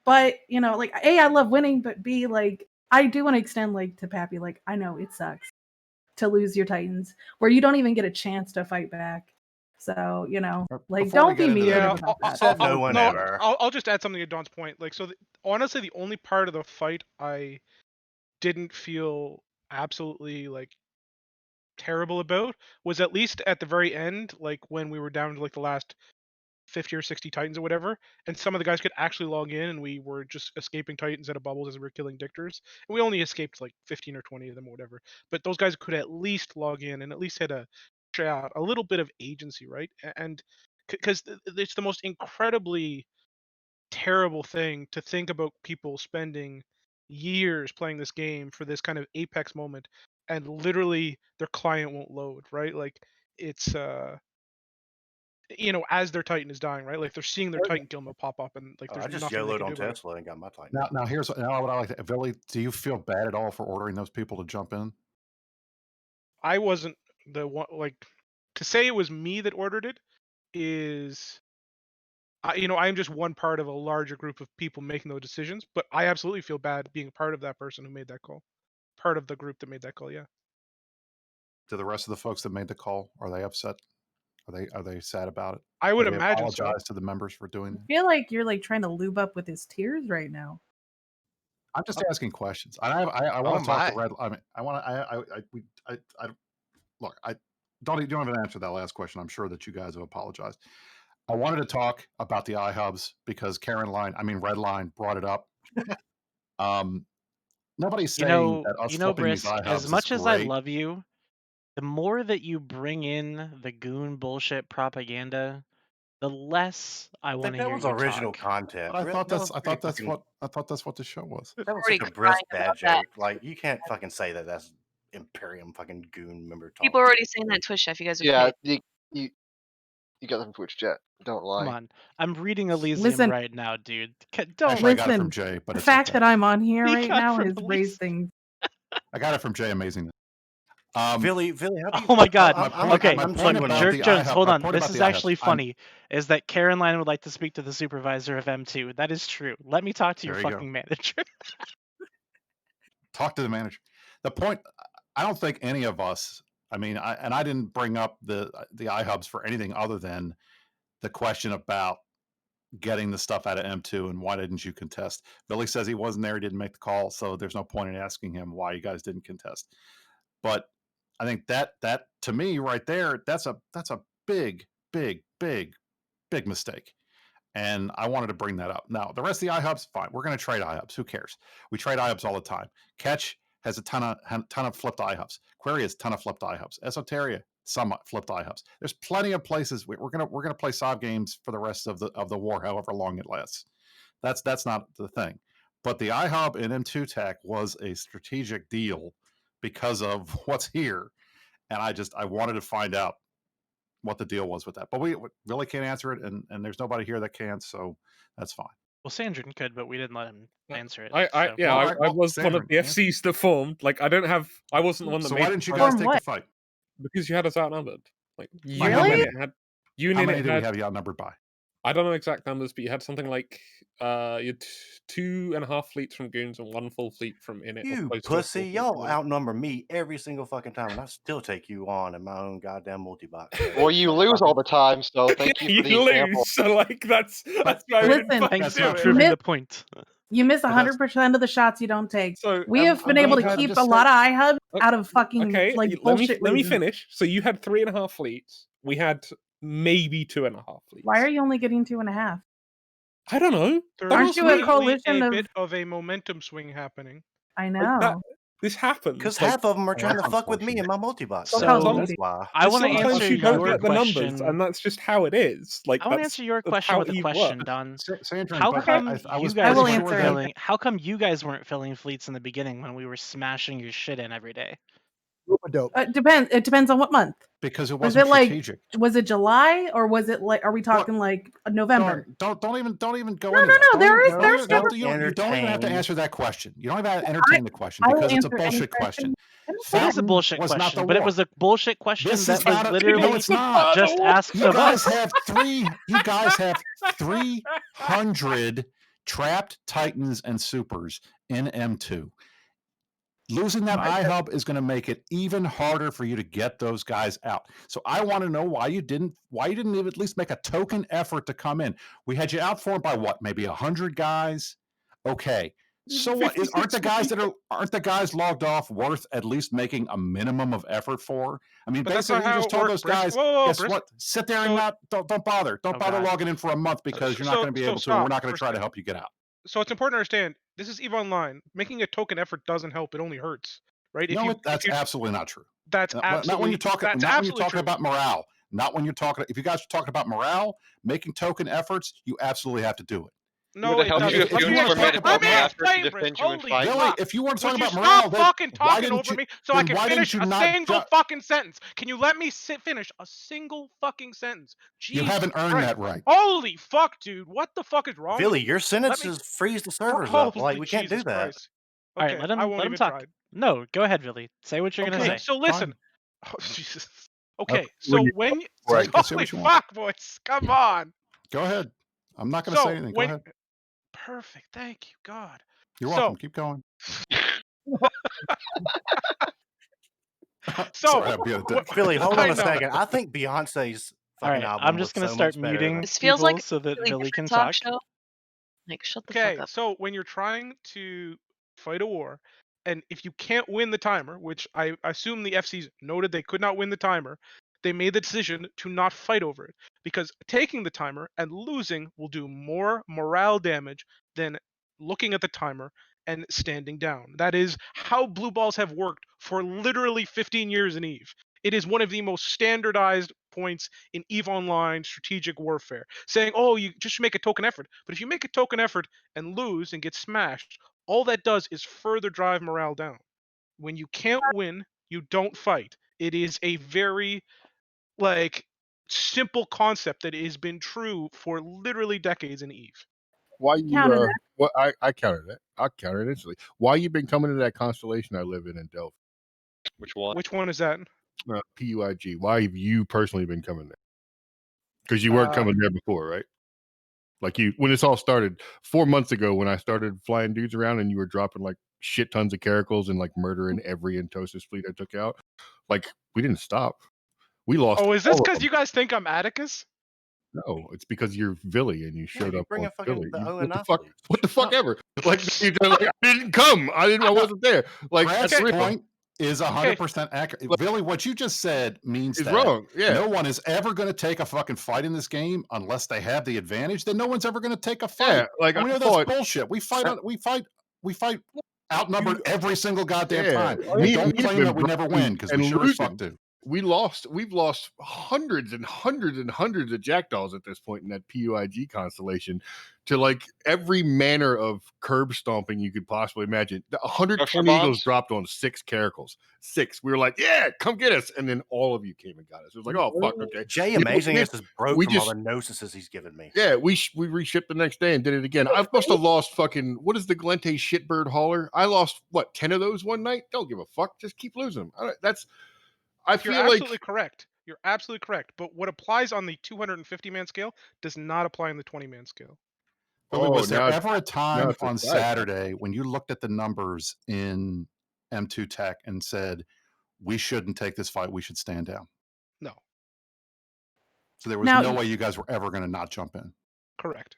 But like A, I love winning, but B, like I do want to extend like to Pappy, like I know it sucks to lose your Titans where you don't even get a chance to fight back. So like Before we don't be get into mean that, about that. Said no one no, ever. I'll just add something to Don's point. Like, so honestly, the only part of the fight I didn't feel absolutely like terrible about was at least at the very end, like when we were down to like the last 50 or 60 Titans or whatever, and some of the guys could actually log in, and we were just escaping Titans out of bubbles as we were killing Dictors. And we only escaped like 15 or 20 of them or whatever. But those guys could at least log in and at least had a little bit of agency, right? And because it's the most incredibly terrible thing to think about people spending years playing this game for this kind of apex moment and literally their client won't load, right? Like it's as their Titan is dying, right? Like they're seeing their Titan kill mode pop up, and like I there's just nothing they YOLO'd can on do about it. Tesla and got my Titan. Now here's what I like to, Billy, do you feel bad at all for ordering those people to jump in? I wasn't the one. Like to say it was me that ordered it is, I'm just one part of a larger group of people making those decisions. But I absolutely feel bad being part of that person who made that call, part of the group that made that call. Yeah. To the rest of the folks that made the call, are they upset? Are they sad about it? I would Do they imagine so. apologize to the members for doing I that? feel like you're like trying to lube up with his tears right now. I'm just asking questions. I want Oh to talk to my. Red. I mean, I want to. Look. I don't. You don't have an answer to that last question. I'm sure that you guys have apologized. I wanted to talk about the iHubs because Redline brought it up. Nobody's saying that us flipping these Brisk, iHubs as much is as I great. love you, the more that you bring in the goon bullshit propaganda, the less I want to That hear was you original talk. content. But I thought That was pretty fucking- that's what the show was. That was Already such a brisk crying bad about that. joke. Like you can't fucking say that. That's Imperium fucking goon member talk. People are already saying that Twitch if you guys are Yeah, kidding. you got them from Twitch chat. Don't lie. Come on. I'm reading Elysium Listen- right now, dude. Don't Actually, I got it from Listen, Jay, but the it's fact okay. that I'm on here You right got now from has Elise. raised things. I got it from Jay. Amazing. Philly, how do you? Oh my god. I'm Okay, my look, point about Jerk the Jones, iHub- hold my on. point This about is the actually iHubs, funny. Is that Caroline would like to speak to the supervisor of M2. That is true. Let me talk to your There you go. fucking manager. Talk to the manager. The point, I don't think any of us. I mean, I didn't bring up the iHubs for anything other than the question about getting the stuff out of M2 and why didn't you contest? Billy says he wasn't there, he didn't make the call, so there's no point in asking him why you guys didn't contest. But I think that to me right there, that's a big mistake. And I wanted to bring that up. Now, the rest of the iHubs, fine. We're going to trade iHubs. Who cares? We trade iHubs all the time. Catch has a ton of flipped iHubs. Query has a ton of flipped iHubs. Esoteria, some flipped IHUBs. There's plenty of places we're gonna play sob games for the rest of the war, however long it lasts. That's not the thing. But the iHub and M2 TAC was a strategic deal because of what's here, and I wanted to find out what the deal was with that. But we really can't answer it, and there's nobody here that can, so that's fine. Well, Sandrin could, but we didn't let him answer it. I so. yeah, All right, I well, was one of Sandrin, the FCs that formed. Like I wasn't the one that So made. why didn't you the guys fight take the fight? because you had us outnumbered. Like By how many? had How many Unit did we had have you outnumbered by? I don't know exact numbers, but you had something like you had 2.5 fleets from goons and 1 full fleet from in it. You pussy, y'all outnumber me every single fucking time, and I still take you on in my own goddamn multi-box. Well, you lose all the time, so thank you for the example. lose, so like that's why we Listen, didn't fucking Thanks do for it. proving the point. You miss But that's- 100% of the shots you don't take. So We have been able to keep a lot of iHubs out of fucking like bullshit let me reasons. finish. So you had 3.5 fleets. We had maybe 2.5 fleets. Why are you only getting 2.5? I don't know. There Aren't was you a lately coalition a of- bit of a momentum swing happening. I know. This happens Because like, half of them are trying to fuck with me in my multi-box. So that's why. I want to sometimes answer you don't your get the question. numbers, and that's just how it is. Like I want to that's answer your that's question how with a Eve question, works. Don. Sandrin, How but come I you was guys pretty weren't sure that filling? How come you guys weren't filling fleets in the beginning when we were smashing your shit in every day? Dope. It depends on what month. because it Was wasn't it like strategic. was it July or was it like are we talking like November? Don't even go No, into no, that. no. There's You don't even have to answer that question. You don't even have to entertain the question I will because it's a answer any bullshit question. It is a Fountain bullshit was not question, the but it war. was a bullshit question This that is was not literally no, it's not. just asked You of guys us. have 300 trapped Titans and Supers in M2. Losing that iHub is going to make it even harder for you to get those guys out. So I want to know why you didn't even at least make a token effort to come in. We had you outformed by what? Maybe 100 guys. Okay. So what? Aren't the guys logged off worth at least making a minimum of effort for? I mean, But that's basically, not you how just it told works, those guys, Brisk. Whoa, guess Brisk. what? Sit there and don't bother. Don't bother God. logging in for a month because you're not going to be able to, and we're not going to try to help you get out. So it's important to understand this is EVE Online. Making a token effort doesn't help; it only hurts, right? That's absolutely not true. That's absolutely not when you're talking. That's Not when you're absolutely talking true. about morale. Not when you're talking. If you guys are talking about morale, making token efforts, you absolutely have to do it. No, Would it it help doesn't. you if Let me goons were made a explain. Let token me effort to explain, defend Brisk. you in Holy fight? Billy, fuck. if you weren't Would talking you about morale, stop then fucking why talking didn't over you? me so I Then can why finish didn't you a not? single fucking sentence? Can you let me finish a single fucking sentence? You Jesus haven't earned Christ. that right. Holy fuck, dude! What the fuck is wrong? Billy, with your you? sentences freeze the servers Holy up. Like we can't do Jesus that. Christ. All Okay, right, let I him won't even talk. try. No, go ahead, Billy. Say what you're gonna Okay, say. so listen. Fine. Oh, Jesus. Okay, When so you- when you, Right, say holy what you want. fuck, boys, come on. Go ahead. I'm not going to So say anything. Go when ahead. perfect, thank you, God. You're So welcome. Keep going. So Sorry, I'm being a dick. Billy, hold on I a know. second. I think Beyonce's All fucking right, album I'm just was gonna so start much better muting than This feels people like so that really Billy can different talk talk. show. Like, shut the fuck Okay, up. so when you're trying to fight a war, and if you can't win the timer, which I assume the FCs noted they could not win the timer, they made the decision to not fight over it because taking the timer and losing will do more morale damage than looking at the timer and standing down. That is how blue balls have worked for literally 15 years in EVE. It is one of the most standardized points in EVE Online strategic warfare. Saying, oh, you just make a token effort. But if you make a token effort and lose and get smashed, all that does is further drive morale down. When you can't win, you don't fight. It is a very simple concept that has been true for literally decades in EVE. Why you Counter that. well I counter that. I'll counter it instantly. Why you been coming to that constellation I live in Delphi? Which one? Which one is that? PUIG. Why have you personally been coming there? Because you weren't coming there before, right? Like when this all started 4 months ago when I started flying dudes around and you were dropping like shit tons of caracals and like murdering every Entosis fleet I took out. Like we didn't stop. We lost. Oh, is this all of because them. you guys think I'm Atticus? No, it's because you're Villy and you showed you up bring on a fucking Villy. the What the Owen fuck? What the fuck ever? Like, I didn't come. I wasn't there. Like Brad's that's real. point is 100% accurate. Like, Billy, what you just said means it's that wrong. Yeah. no one is ever going to take a fucking fight in this game unless they have the advantage. Then no one's ever going to take a fight. Yeah, like and we I know thought- that's bullshit. We fight outnumbered every single goddamn time. Me And don't and claim that we never win because we sure as fuck do. we've lost hundreds and hundreds and hundreds of jackdaws at this point in that PUIG constellation to like every manner of curb stomping you could possibly imagine. 120 eagles bombs? dropped on 6 caracals. 6. We were like, yeah, come get us. And then all of you came and got us. It was like, oh fuck, okay. Jay, You know, amazing as is broke we from all just the gnosis he's given me. yeah, we reshipped the next day and did it again. I must have lost fucking what is the Glente shitbird hauler? I lost what 10 of those one night. Don't give a fuck. Just keep losing them. I You're feel absolutely like correct. You're absolutely correct. But what applies on the 250 man scale does not apply on the 20 man scale. Billy, was there now ever a time it's a on side. Saturday when you looked at the numbers in M2 Tech and said, we shouldn't take this fight, we should stand down? No, So there was Now- no way you guys were ever going to not jump in. correct.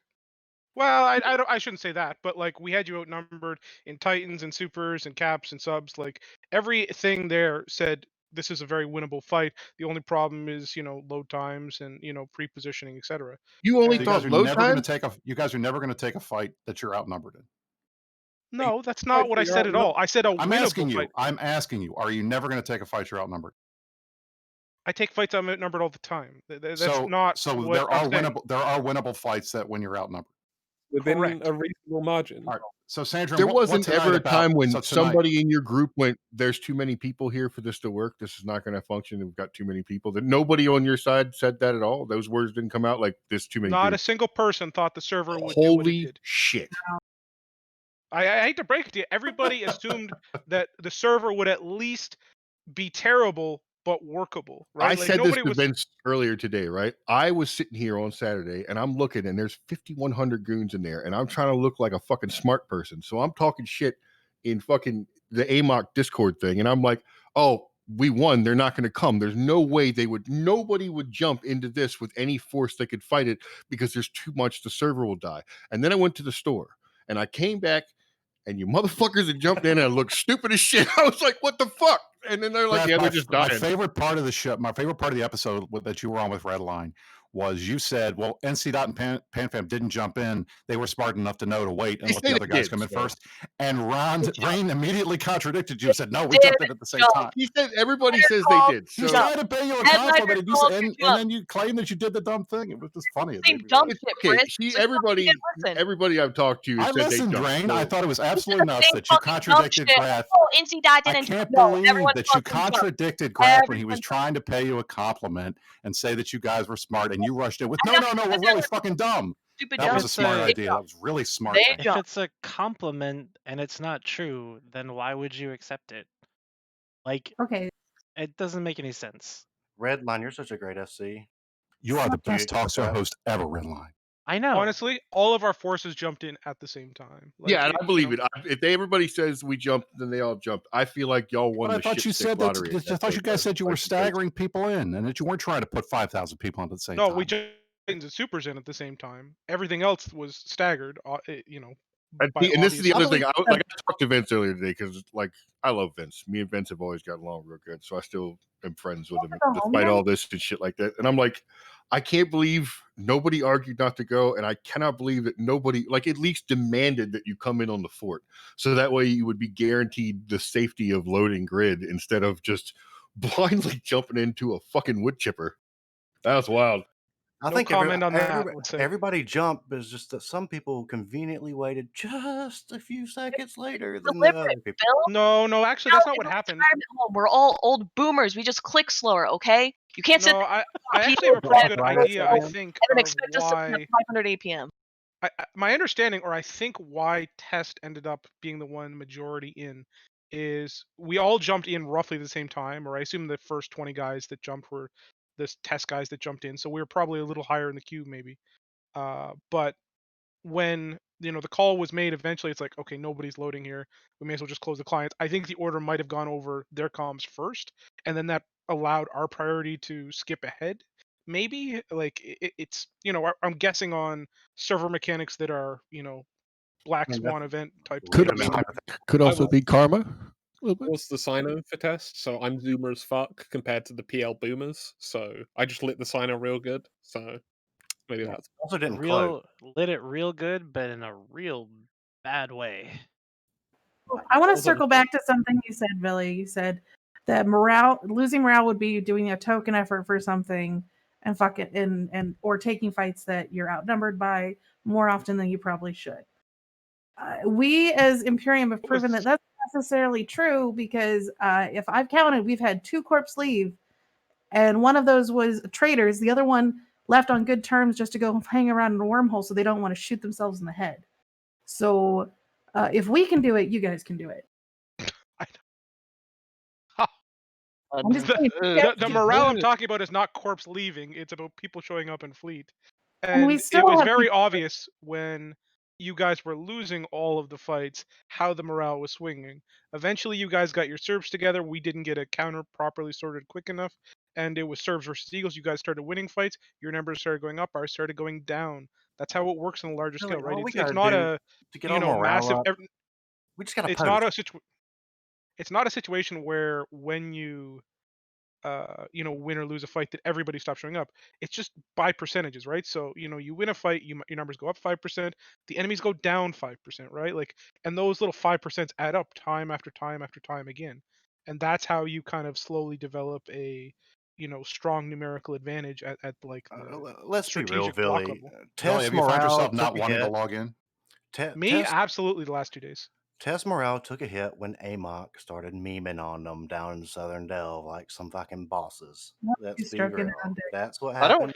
Well, I shouldn't say that, but like we had you outnumbered in Titans and Supers and Caps and Subs. Like everything there said this is a very winnable fight. The only problem is load times and pre-positioning, etc. You only So you thought guys are low never going to time? take a you guys are never going to take a fight that you're outnumbered in. No, that's not what I said at all. I said a I'm winnable asking you. fight. I'm asking you. Are you never going to take a fight you're outnumbered? I take fights I'm outnumbered all the time. That's So not so what there I'm are saying. winnable there are winnable fights that when you're outnumbered. Within Correct. a reasonable margin. All right. So Sandra, There what wasn't tonight ever a about? time when So tonight, somebody in your group went, there's too many people here for this to work. This is not going to function. We've got too many people. That nobody on your side said that at all. Those words didn't come out like this too many Not a people. single person thought the server would do what it Holy did. shit. I hate to break it to you. Everybody assumed that the server would at least be terrible but workable, right? I Like said this nobody to was. Vince earlier today, right? I was sitting here on Saturday and I'm looking and there's 5,100 goons in there and I'm trying to look like a fucking smart person. So I'm talking shit in fucking the AMOC Discord thing. And I'm like, oh, we won. They're not going to come. There's no way nobody would jump into this with any force that could fight it because there's too much. The server will die. And then I went to the store and I came back and you motherfuckers had jumped in and I looked stupid as shit. I was like, what the fuck? And then they're like, Brad, yeah, my, they're just my dying. favorite part of the show, my favorite part of the episode that you were on with Redline was you said, well, NC Dot and PanFam didn't jump in. They were smart enough to know to wait and They let say the they other guys did, come in so. first. And Rain immediately contradicted you and said, no, we Did jumped in at the same jump. time. He said everybody says they did. He's So trying to pay you a Headliner compliment, and, called you and jump. then you claim that you did the dumb thing. It was just funny. It Same made me dumb laugh. shit, okay, Chris. see, Just everybody listen. I've talked to I said they listened, jumped. Rain. So I thought it was absolutely nuts Same that you fucking dumb contradicted shit. Brad. Oh, NC Dot I didn't can't jump. No, believe everyone that you fucking jumped. contradicted Graf when he Everyone was trying to pay you a compliment and say that you guys were smart, and you rushed in with, no, we're really fucking dumb. stupid That dumb. was a smart They idea. That was really smart. They Rain. If jump. it's a compliment and it's not true, then why would you accept it? Like, Okay. it doesn't make any sense. Redline, you're such a great FC. You are the Do you best talk accept show that? host ever, Redline. I know. Honestly, all of our forces jumped in at the same time. Like, yeah, and I believe it. If everybody says we jumped, then they all jumped. I feel like y'all won But I the thought shit you stick said that. lottery. I thought you guys said you were staggering people in, and that you weren't trying to put 5,000 people on at the same No, time. we jumped and Supers in at the same time. Everything else was staggered. And, by and this is the obvious other thing. reasons. I talked to Vince earlier today because, like, I love Vince. Me and Vince have always gotten along real good, so I still am friends with him despite all this and shit like that. And I'm like, I can't believe nobody argued not to go, and I cannot believe that nobody, like, at least demanded that you come in on the fort, so that way you would be guaranteed the safety of loading grid instead of just blindly jumping into a fucking wood chipper. That was wild. I No think comment on that, I would say. everybody jumped, but it's just that some people conveniently waited just a few seconds later than the other Deliberate, people. Bill. No, actually, that's not what happened. We're all old boomers. We just click slower, okay? You can't sit No, there I and actually have a people pretty that good click idea. I slow think and then of expect us to have why. 500 APM. My understanding, or I think why Test ended up being the one majority in, is we all jumped in roughly the same time, or I assume the first 20 guys that jumped were the Test guys that jumped in, so we were probably a little higher in the queue, maybe. But when the call was made, eventually it's like, okay, nobody's loading here. We may as well just close the client. I think the order might have gone over their comms first, and then that allowed our priority to skip ahead. Maybe like it's I'm guessing on server mechanics that are black swan event type. Could also be karma. Was the sign-in for test, so I'm zoomer as fuck compared to the PL boomers, so I just lit the sign-in real good, so maybe that's also didn't close. Lit it real good, but in a real bad way. I want to circle back to something you said, Billy. You said that losing morale would be doing a token effort for something and or taking fights that you're outnumbered by more often than you probably should. We as Imperium have proven that that's not necessarily true because if I've counted, we've had 2 corpse leave, and one of those was traitors. The other one left on good terms just to go hang around in a wormhole so they don't want to shoot themselves in the head. So if we can do it, you guys can do it. I'm just saying, The morale I'm talking about is not corpse leaving. It's about people showing up in fleet. And we And still it was have very people- obvious when you guys were losing all of the fights how the morale was swinging. Eventually, you guys got your serves together. We didn't get a counter properly sorted quick enough, and it was serves versus eagles. You guys started winning fights. Your numbers started going up. Ours started going down. That's how it works on a larger Really, scale, right? all we It's gotta not do a to get our morale massive. up, we just gotta It's not post. it's not a situation where when you win or lose a fight that everybody stops showing up. It's just by percentages, right? So you win a fight, your numbers go up 5%, the enemies go down 5%, right? Like, and those little 5% add up time after time after time again, and that's how you kind of slowly develop a strong numerical advantage at like the Let's be real, strategic block Billy. level. Billy, Test have you found morale yourself took not a wanting to hit. log in? Me, absolutely, the last 2 days. Test morale took a hit when Amok started memeing on them down in Southern Delve like some fucking bosses. Let's be real. That's what I happened.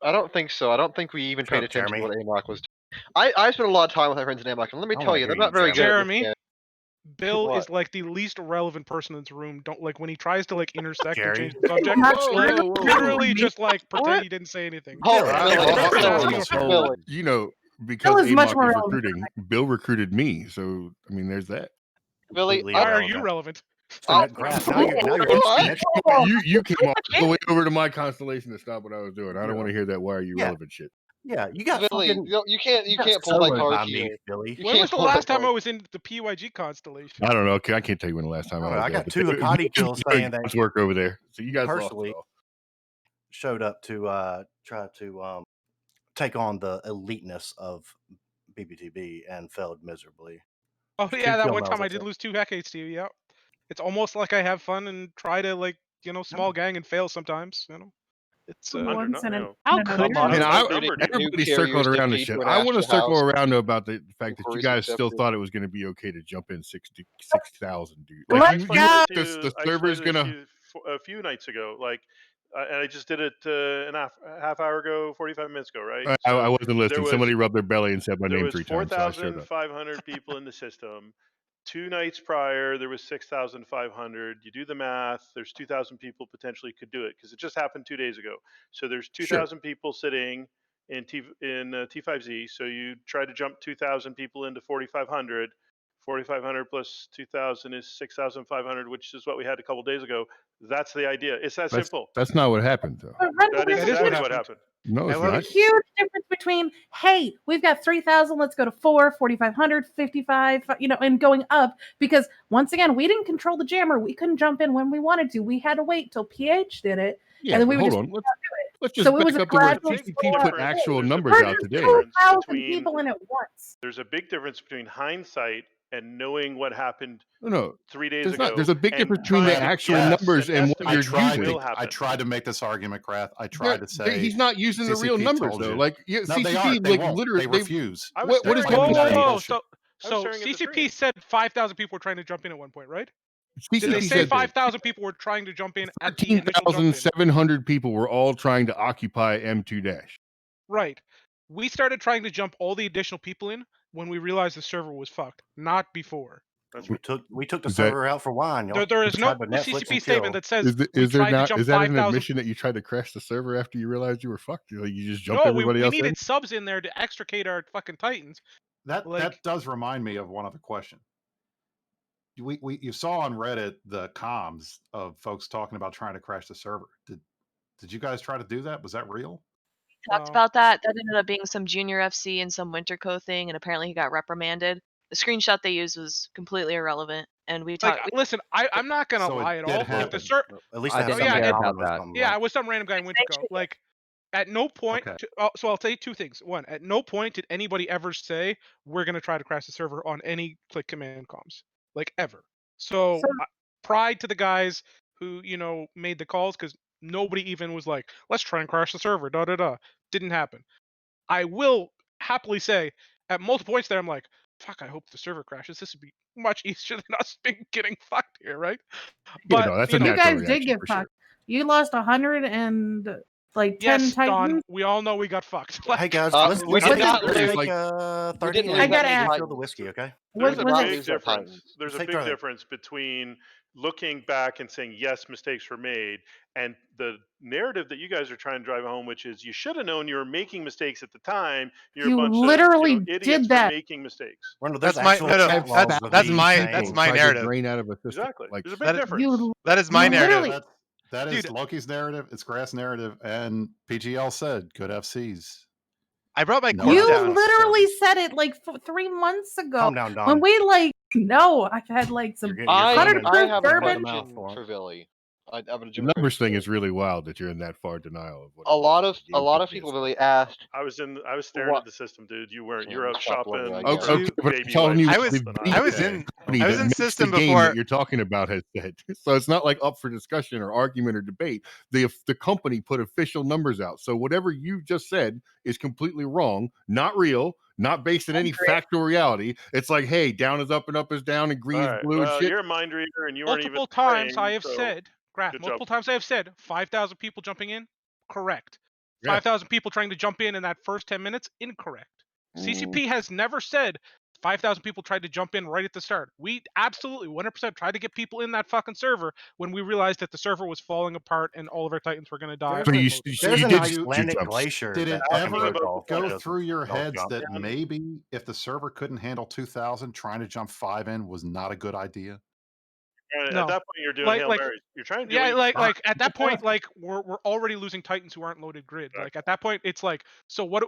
don't think so. I don't think we even Shut paid up, attention to Jeremy. what AMOC was doing. I spent a lot of time with my friends in AMOC, and let me I tell wanna you, they're hear you, not very good at this Jeremy, game. Bill What? is like the least relevant person in this room. Don't like when he tries to like intersect and Jerry. change the subject. Like literally just like pretend he didn't say anything. Oh, Billy, Billy, Like, Rip was Billy, asking a Billy. question. You know, because is much AMOC more is relevant. recruiting, Bill recruited me. So I mean, there's that. Billy, Completely Why are irrelevant. you relevant? So Graf, now you're What? You came all the way over to my constellation to stop what I was doing. I don't want to hear that. Why are you Yeah. relevant shit? Yeah, you got Billy, fucking. you can't got pull my soloed card by here. me, Billy. You When can't was the pull that last time card. I was in the PYG constellation? I don't know. Okay, I can't tell you when the last time I was I there. got but 2 they- Hikari kills doing saying that God's work over there. So you guys personally lost. showed up to try to take on the eliteness of BBTB and failed miserably. Oh There's yeah, 2 that kill one mails, time I that's did it. lose 2 decades to you. Yeah, it's almost like I have fun and try to like small gang and fail sometimes. It's Once in an- How in could another- And Outnumbered you. everybody New carriers circled around the defeat shit. to an I want to astral circle house. around about the fact that you Inquiries guys still accepted. thought it was going to be okay to jump in 6,000, dude. Let's Like I you explained this to the I server's explained this gonna. to you a few nights ago. Like, and I just did it a half hour ago, 45 minutes ago, right? I wasn't there listening. was Somebody rubbed their belly and said my there name was 3 times, so I showed up. 4,500 people in the system. 2 nights prior, there was 6,500. You do the math. There's 2,000 people potentially could do it because it just happened 2 days ago. So there's 2,000 people sitting in T5Z. So you try to jump 2,000 people into 4,500. 4,500 plus 2,000 is 6,500, which is what we had a couple days ago. That's the idea. It's that simple. That's not what happened, though. But Rendell, That is there's a exactly huge- what happened. No, it's There's a not. huge difference between, hey, we've got 3,000, let's go to 4, 4,500, 55, and going up. Because once again, we didn't control the jammer. We couldn't jump in when we wanted to. We had to wait till PH did it, Yeah, and then but we would hold just on. do it. Let's just So it was back a up to where gradual CCP scale put up. actual There's a numbers big out today. difference 2,000 between people in at once. there's a big difference between hindsight and knowing what happened No, 3 days there's ago. not. There's a big and difference between the trying to actual guess numbers and what estimate you're what using. will happen. I tried to make this argument, Krath. I tried to say He's not using the real CCP numbers told though. you. Like No, CCP, they aren't. They like won't. literally, They refuse. I was what is staring at going the on? screen. Whoa, I so was staring at the CCP screen. said 5,000 people were trying to jump in at one point, right? Did they CCP say said 5,000 people were trying to jump in at the initial jump in? 13,700 people were all trying to occupy M2 dash. Right. We started trying to jump all the additional people in when we realized the server was fucked, not before. We took the Is that- server out for wine. Y'all There is no tried to Netflix CCP and statement kill. that says we is there tried to not? jump Is that an 5,000. admission that you tried to crash the server after you realized you were fucked? Like you just jumped No, everybody we else in? needed subs in there to extricate our fucking titans. That does remind me of one other question. You saw on Reddit the comms of folks talking about trying to crash the server. Did you guys try to do that? Was that real? Talked about that. That ended up being some junior FC and some Winterco thing, and apparently he got reprimanded. The screenshot they used was completely irrelevant, and we Like, talked. listen, I'm not gonna So it lie at did all. If happen. At least I I have did something hear in about common with that. them. Yeah, I was some random guy in Winterco. Like, at no point. Okay. So I'll say 2 things. One, at no point did anybody ever say we're gonna try to crash the server on any click command comms, like ever. So pride to the guys who made the calls because nobody even was like, let's try and crash the server. Da da da. Didn't happen. I will happily say at multiple points there, I'm like, fuck, I hope the server crashes. This would be much easier than us getting fucked here, right? Yeah, But no, that's a You natural guys did reaction get for sure. fucked. You lost 110 yes, Don, Titans. we all know we got fucked. Hey guys, we let's did take not a lose. break. We 30 didn't and lose that gotta many ask. refill the Titans. whiskey, okay? There's We a did not big lose our difference. Titans. There's a Let's take big 30. difference between looking back and saying yes, mistakes were made, and the narrative that you guys are trying to drive home, which is you should have known you were making mistakes at the time. You're a You bunch of literally idiots did for that. making mistakes. Well, no, there's That's my actual no no. chat logs of That's me my saying, my tried to narrative. drain out of a system. Exactly. Like There's a big That difference. You that is my you narrative. literally That is Dude. Loki's narrative. It's Grass narrative, and PGL said good FCs. I brought my No corpse you down. literally said it like 3 months ago calm down, when Don. we no, I've had like some You're I 100 foaming. I proof have a Foaming at the bourbon. mouth question for him. for Billy. I have a the legitimate numbers question thing for is really wild that you're in that far denial of what a it lot was. of a lot of people really asked I was staring what. at the system, dude. You weren't. Yeah, You're out stop loving shopping it, I Okay, guess. okay, but I'm baby telling you wipes I what was the and video I was okay. in company I that was in makes system the game before. that you're talking about has said. So it's not like up for discussion or argument or debate. The company put official numbers out. So whatever you just said is completely wrong, not real, not based in any factual reality. It's like, hey, down is up and up is down and green All is right. blue and Well, shit. you're a mind reader, and you weren't even multiple times I trained. have So said, Graf, good job. multiple times I have said 5,000 people jumping in, correct. Yeah. 5,000 people trying to jump in that first 10 minutes, incorrect. CCP has never said 5,000 people tried to jump in right at the start. We absolutely 100% tried to get people in that fucking server when we realized that the server was falling apart and all of our Titans were going to die. So you, unloaded. so There's you an did Icelandic jumps. glacier Did it that fucking ever protocol go doesn't through your don't heads jump. that maybe if the server couldn't handle 2,000, trying to jump 5 in was not a good idea? And No. at that point, you're doing Hail Like Marys. You're trying to do yeah, eight. like at that point, like we're already losing Titans who aren't loaded grid. Like at that point, it's like, so what?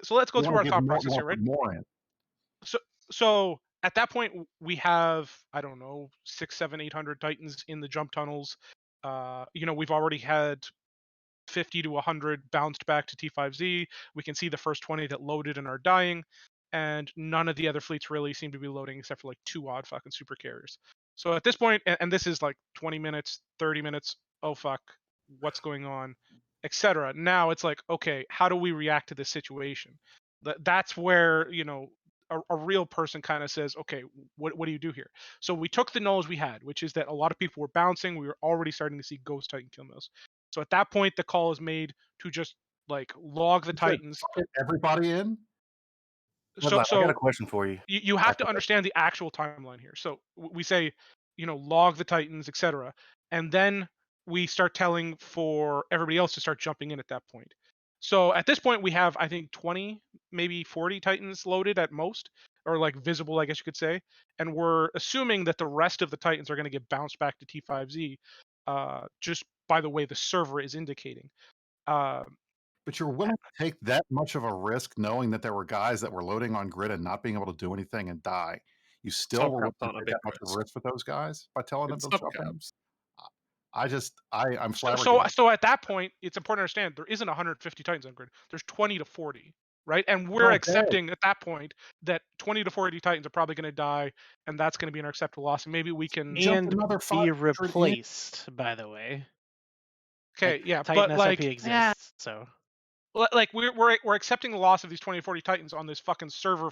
So let's go You through want our to give thought more, process here, more, right? more in. So at that point, we have, I don't know, 6, 7, 800 Titans in the jump tunnels. We've already had 50 to 100 bounced back to T5Z. We can see the first 20 that loaded and are dying, and none of the other fleets really seem to be loading except for like 2 odd fucking super carriers. So at this point, and this is like 20 minutes, 30 minutes, oh fuck, what's going on, etc. Now it's like, okay, how do we react to this situation? That's where, a real person kind of says, okay, what do you do here? So we took the knowledge we had, which is that a lot of people were bouncing. We were already starting to see ghost Titan kill mills. So at that point, the call is made to just like log the You said, Titans. "Fuck it, everybody in." So I got a question for you. you have to understand the actual timeline here. So we say, log the Titans, etc., and then we start telling for everybody else to start jumping in at that point. So at this point, we have, I think, 20, maybe 40 Titans loaded at most, or like visible, I guess you could say. And we're assuming that the rest of the Titans are going to get bounced back to T5Z, just by the way the server is indicating. But you're willing to take that much of a risk knowing that there were guys that were loading on grid and not being able to do anything and die. You still were willing Subcaps to aren't a take big that much of a risk. risk with those guys by telling them It's to jump in? subcaps. I'm So flabbergasted. at that point, it's important to understand there isn't 150 Titans on grid. There's 20 to 40, right? And we're Okay. accepting at that point that 20 to 40 Titans are probably going to die, and that's going to be an acceptable loss. And maybe we can Mm. And another be 500 in. replaced, by the way. Okay, Like, yeah, Titan but SMP like, exists, so like we're accepting the loss of these 20 to 40 Titans on this fucking server,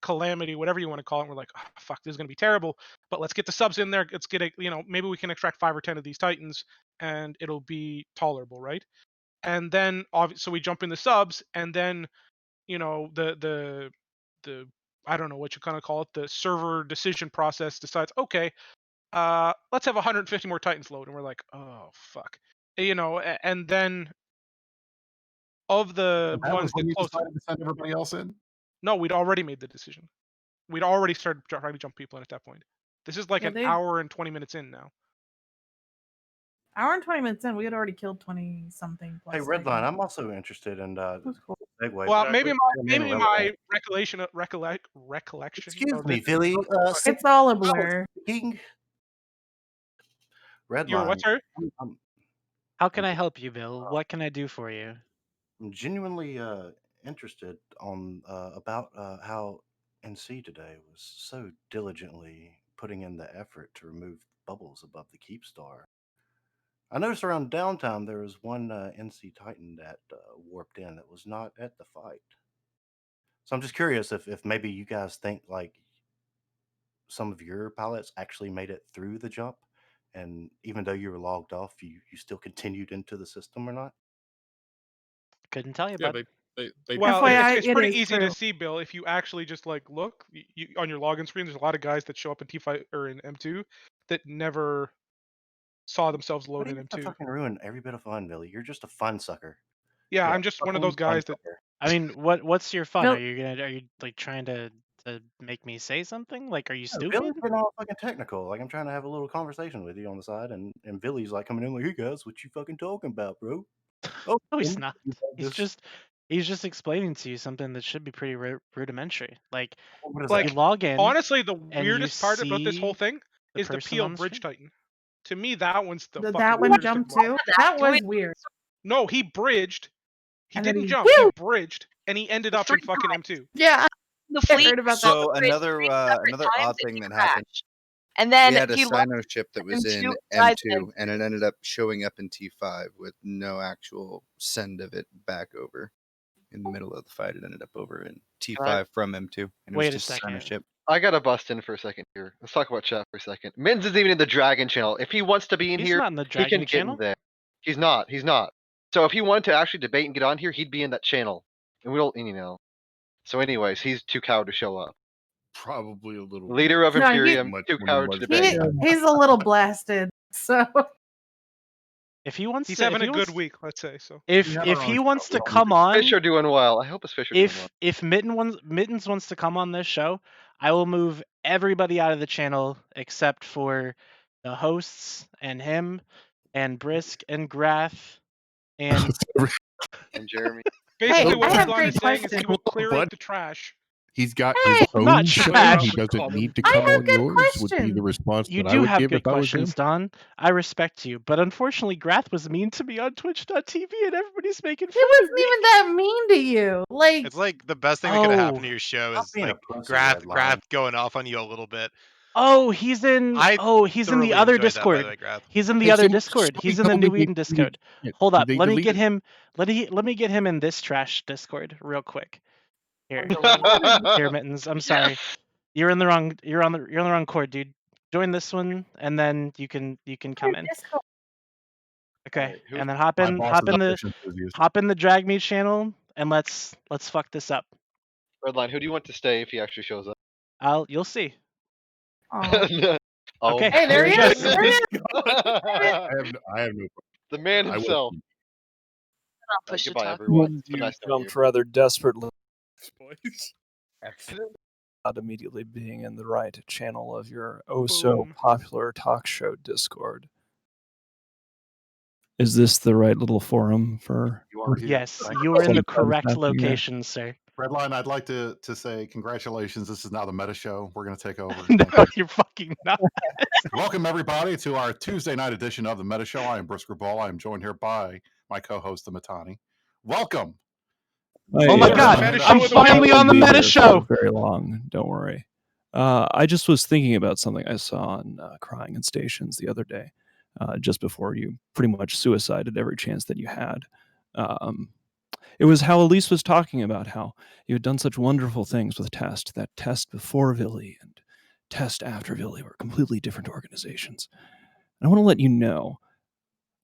calamity, whatever you want to call it. And we're like, oh, fuck, this is going to be terrible. But let's get the subs in there. Let's get maybe we can extract 5 or 10 of these Titans, and it'll be tolerable, right? And then so we jump in the subs, and then the I don't know what you kind of call it, the server decision process decides, okay, let's have 150 more Titans load, and we're like, oh fuck, and then of the And that was ones when that you close, decided to send everybody else in? no, we'd already made the decision. We'd already started trying to jump people in at that point. This is like Yeah, an they hour and 20 minutes in now. hour and 20 minutes in, we had already killed 20 something plus. Hey, Redline, I'm also interested in That's cool. segue. Well, but maybe it's my irrelevant. recollection. Excuse of me, it- Philly. It's all a blur. Speaking. You're what, Redline. sir? I'm how can I help you, Bill? What can I do for you? genuinely interested on about how NC today was so diligently putting in the effort to remove bubbles above the Keep Star. I noticed around downtime there was one NC Titan that warped in that was not at the fight. So I'm just curious if maybe you guys think like some of your pilots actually made it through the jump, and even though you were logged off, you still continued into the system or not? Couldn't tell you, Yeah, bud. they Well, FYI, it's it pretty is easy true. to see, Bill. If you actually just like look on your login screen, there's a lot of guys that show up in T5 or in M2 that never saw themselves What load do you in have to M2. fucking ruin every bit of fun, Billy? You're just a fun sucker. Yeah, You're a I'm just one of fucking those fun guys that. sucker. I mean, what's your fun? Bill- Are you like trying to make me say something? Like, are you No, stupid? Billy's getting all fucking technical. Like I'm trying to have a little conversation with you on the side, and Billy's like coming in like, "Hey guys, what you fucking talking about, bro?" Oh, No, he's Billy, not. you had He's this- just explaining to you something that should be pretty rudimentary. Like, what is you Like, that? log in honestly, the and you weirdest part about this whole see thing the is the person Peel on the Bridge screen. Titan. To me, that one's the That fucking one weirdest jumped of them all. too. That was weird. No, he bridged. He And then didn't he jump. He whew! bridged, and he ended The up in three fucking times. M2. Yeah, The I fleet heard about that. So three separate another times odd and thing he that happened. crashed. And We then had a he left Sino ship that was in M2 guys M2, and it ended up showing up in T5 with no actual send of it back over. In the middle of the fight, it ended up over in T5 from M2, and it was Wait a just a Sino second. ship. I gotta bust in for a second here. Let's talk about chat for a second. Mittens isn't even in the Dragon channel. If he wants to be in He's here, not in the he Dragon can get channel. in there. He's not. He's not. So if he wanted to actually debate and get on here, he'd be in that channel. And we don't, you know. So, anyways, he's too coward to show up. Probably a little Leader of No, Imperium, much too when coward to much debate. He's a little blasted. So If he wants He's to, having if he a wants, good week, let's say so. if he wants to come on, Fish are doing well. I hope his fish are doing well. if Mittens wants to come on this show, I will move everybody out of the channel except for the hosts and him and Brisk and Grath and And Jeremy. Basically, hey, what I have Redline great is saying is he questions. will clear What? out the trash. He's got Hey, his own not show. trash. He doesn't need to I come have on good yours. Would be questions. the response You that I do would have give good if I was him. questions, Don. I respect you, but unfortunately, Grath was mean to me on Twitch.tv, and everybody's making He fun of wasn't me. even that mean to you. Like, It's like the best thing that could have happened Oh, to your show Stop is being a like pussy, Grath Redline. going off on you a little bit. oh, he's in. I Oh, he's in the thoroughly other enjoyed that, by the Discord. way, Grath. He's in the Hey, other somebody Discord. He's in the told me New they Eden deleted Discord. it. Hold up. They Let me get deleted it. him. Let me get him in this trash Discord real quick. Here, here, Mittens. I'm sorry. Yes! You're in the wrong. You're on the wrong cord, dude. Join this one, and then you can come in. Okay, Alright, and then My boss is a fish enthusiast. hop in the Drag Me channel, and let's fuck this up. Redline, who do you want to stay if he actually shows up? You'll see. oh, Oh, Okay. hey, there he my is. There he is. I have no. The man I himself. will. push to Goodbye, talk. everyone. When It's been you nice knowing you. jumped rather desperately Boys. not immediately being in the right channel of your oh so Boom. popular talk show Discord. Is this the right little forum for? You are here. Yes, Thank you are in the Sometimes correct happening here. location, sir. Redline, I'd like to say congratulations. This is now the Meta Show. We're going to take over. No, Thank you. you're fucking not. Welcome, everybody, to our Tuesday night edition of the Meta Show. I am Brisker Ball. I am joined here by my co-host, the Matani. Welcome. Oh my God, Meta I'm show of the finally week. on the Be Meta here Show. for very long. Don't worry. I just was thinking about something I saw on Crying in Stations the other day, just before you pretty much suicided every chance that you had. It was how Elise was talking about how you had done such wonderful things with Test. That Test before Villy and Test after Villy were completely different organizations. And I want to let you know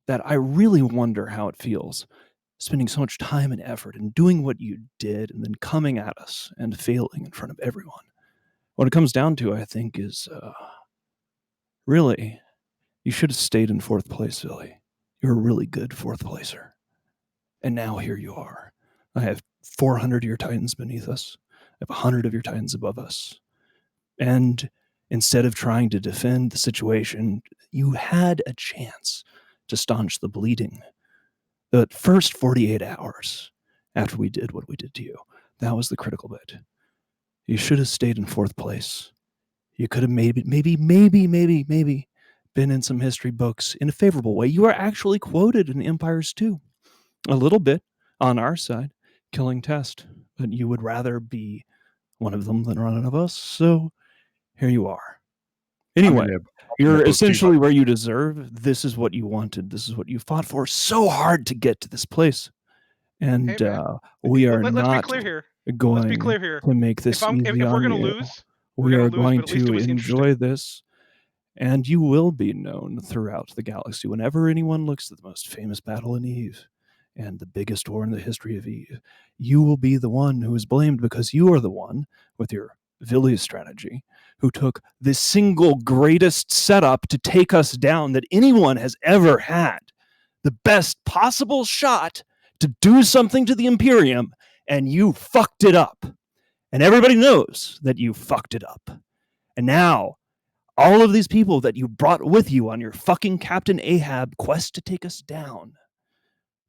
that I really wonder how it feels spending so much time and effort and doing what you did and then coming at us and failing in front of everyone. What it comes down to, I think, is really, you should have stayed in fourth place, Villy. You're a really good fourth placer. And now here you are. I have 400 of your Titans beneath us. I have 100 of your Titans above us. And instead of trying to defend the situation, you had a chance to staunch the bleeding. The first 48 hours after we did what we did to you, that was the critical bit. You should have stayed in fourth place. You could have maybe been in some history books in a favorable way. You are actually quoted in Empires 2. A little bit on our side, killing Test, but you would rather be one of them than one of us. So here you are. Anyway, You're those essentially T-shirts. where you deserve. This is what you wanted. This is what you fought for so hard to get to this place. And Hey, man. we are Let's be not clear here. going Let's be clear here. to make this easy If we're on gonna you. lose, we're We gonna are lose. going But at least it to was interesting. enjoy this. And you will be known throughout the galaxy whenever anyone looks at the most famous battle in Eve and the biggest war in the history of Eve. You will be the one who is blamed because you are the one with your Villy strategy who took the single greatest setup to take us down that anyone has ever had. The best possible shot to do something to the Imperium, and you fucked it up. And everybody knows that you fucked it up. And now, all of these people that you brought with you on your fucking Captain Ahab quest to take us down,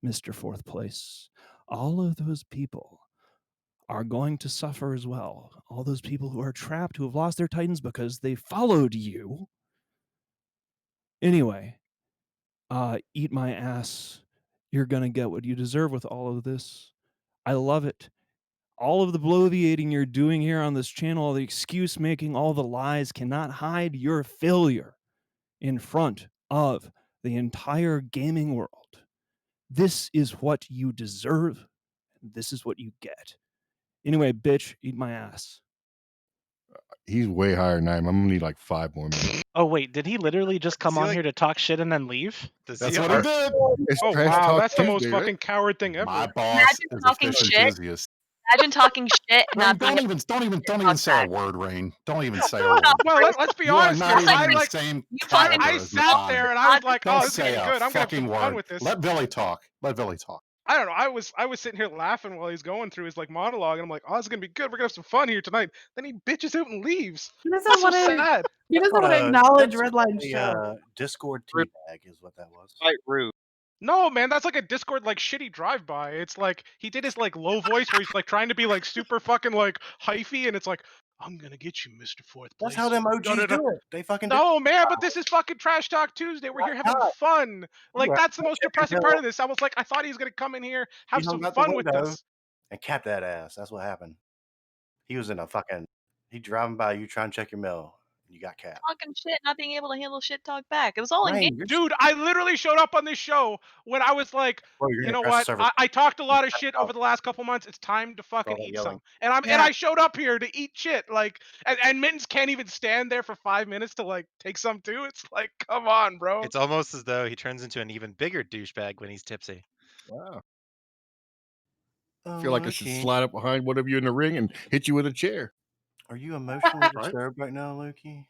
Mr. Fourth Place, all of those people are going to suffer as well. All those people who are trapped, who have lost their Titans because they followed you. Anyway, eat my ass. You're going to get what you deserve with all of this. I love it. All of the bloviating you're doing here on this channel, all the excuse making, all the lies cannot hide your failure in front of the entire gaming world. This is what you deserve. This is what you get. Anyway, bitch, eat my ass. He's way higher than I am. I'm gonna need like 5 more minutes. Oh wait, did he literally just come on here to talk shit and then leave? That's what he did. It's Oh trash wow, talk that's the most Tuesday, right? fucking coward thing ever. My boss Imagine is a talking fish shit. enthusiast. Imagine talking shit and Rain, not being don't even say a word, Rain. Don't even say a word. Well, let's be You are honest not here. even I in the like. same I caliber as sat mine. there and I was like, Don't "Oh, this is gonna say be a good. I'm gonna have fucking some fun word. with this." Let Billy talk. Let Billy talk. I don't know. I was sitting here laughing while he's going through his like monologue, and I'm like, "Oh, this is gonna be good. We're gonna have some fun here tonight." Then he bitches out and leaves. He That's doesn't so want to. sad. He doesn't want to acknowledge Redline's show. Discord teabag is what that was. Quite rude. No, man, that's like a Discord like shitty drive-by. It's like he did his like low voice where he's like trying to be like super fucking like hyphy, and it's like, "I'm gonna get you, Mr. Fourth Place." That's how them OGs Da-da-da. do it. They fucking do No, man, but this is fucking Trash Talk Tuesday. We're here having fun. Like that's the most depressing part of this. I was like, I thought he was gonna come in here, have He some hung out the fun with window us. and capped that ass. That's what happened. He was in a fucking. He driving by you trying to check your mail. And you got capped. talking shit, not being able to handle shit talk back. It was all in Rain, game. you're Dude, I literally showed up on this show when I was like, Bro, you're you gonna know crash the what? server. I talked a lot of shit over the last couple months. It's time to fucking that eat yelling. some. And I showed up here to eat shit. Like and Mittens can't even stand there for 5 minutes to like take some too. It's like, come on, bro. It's almost as though he turns into an even bigger douchebag when he's tipsy. Wow. I feel like I should slide up behind one of you in the ring and hit you with a chair. Are you emotionally disturbed right now, Loki?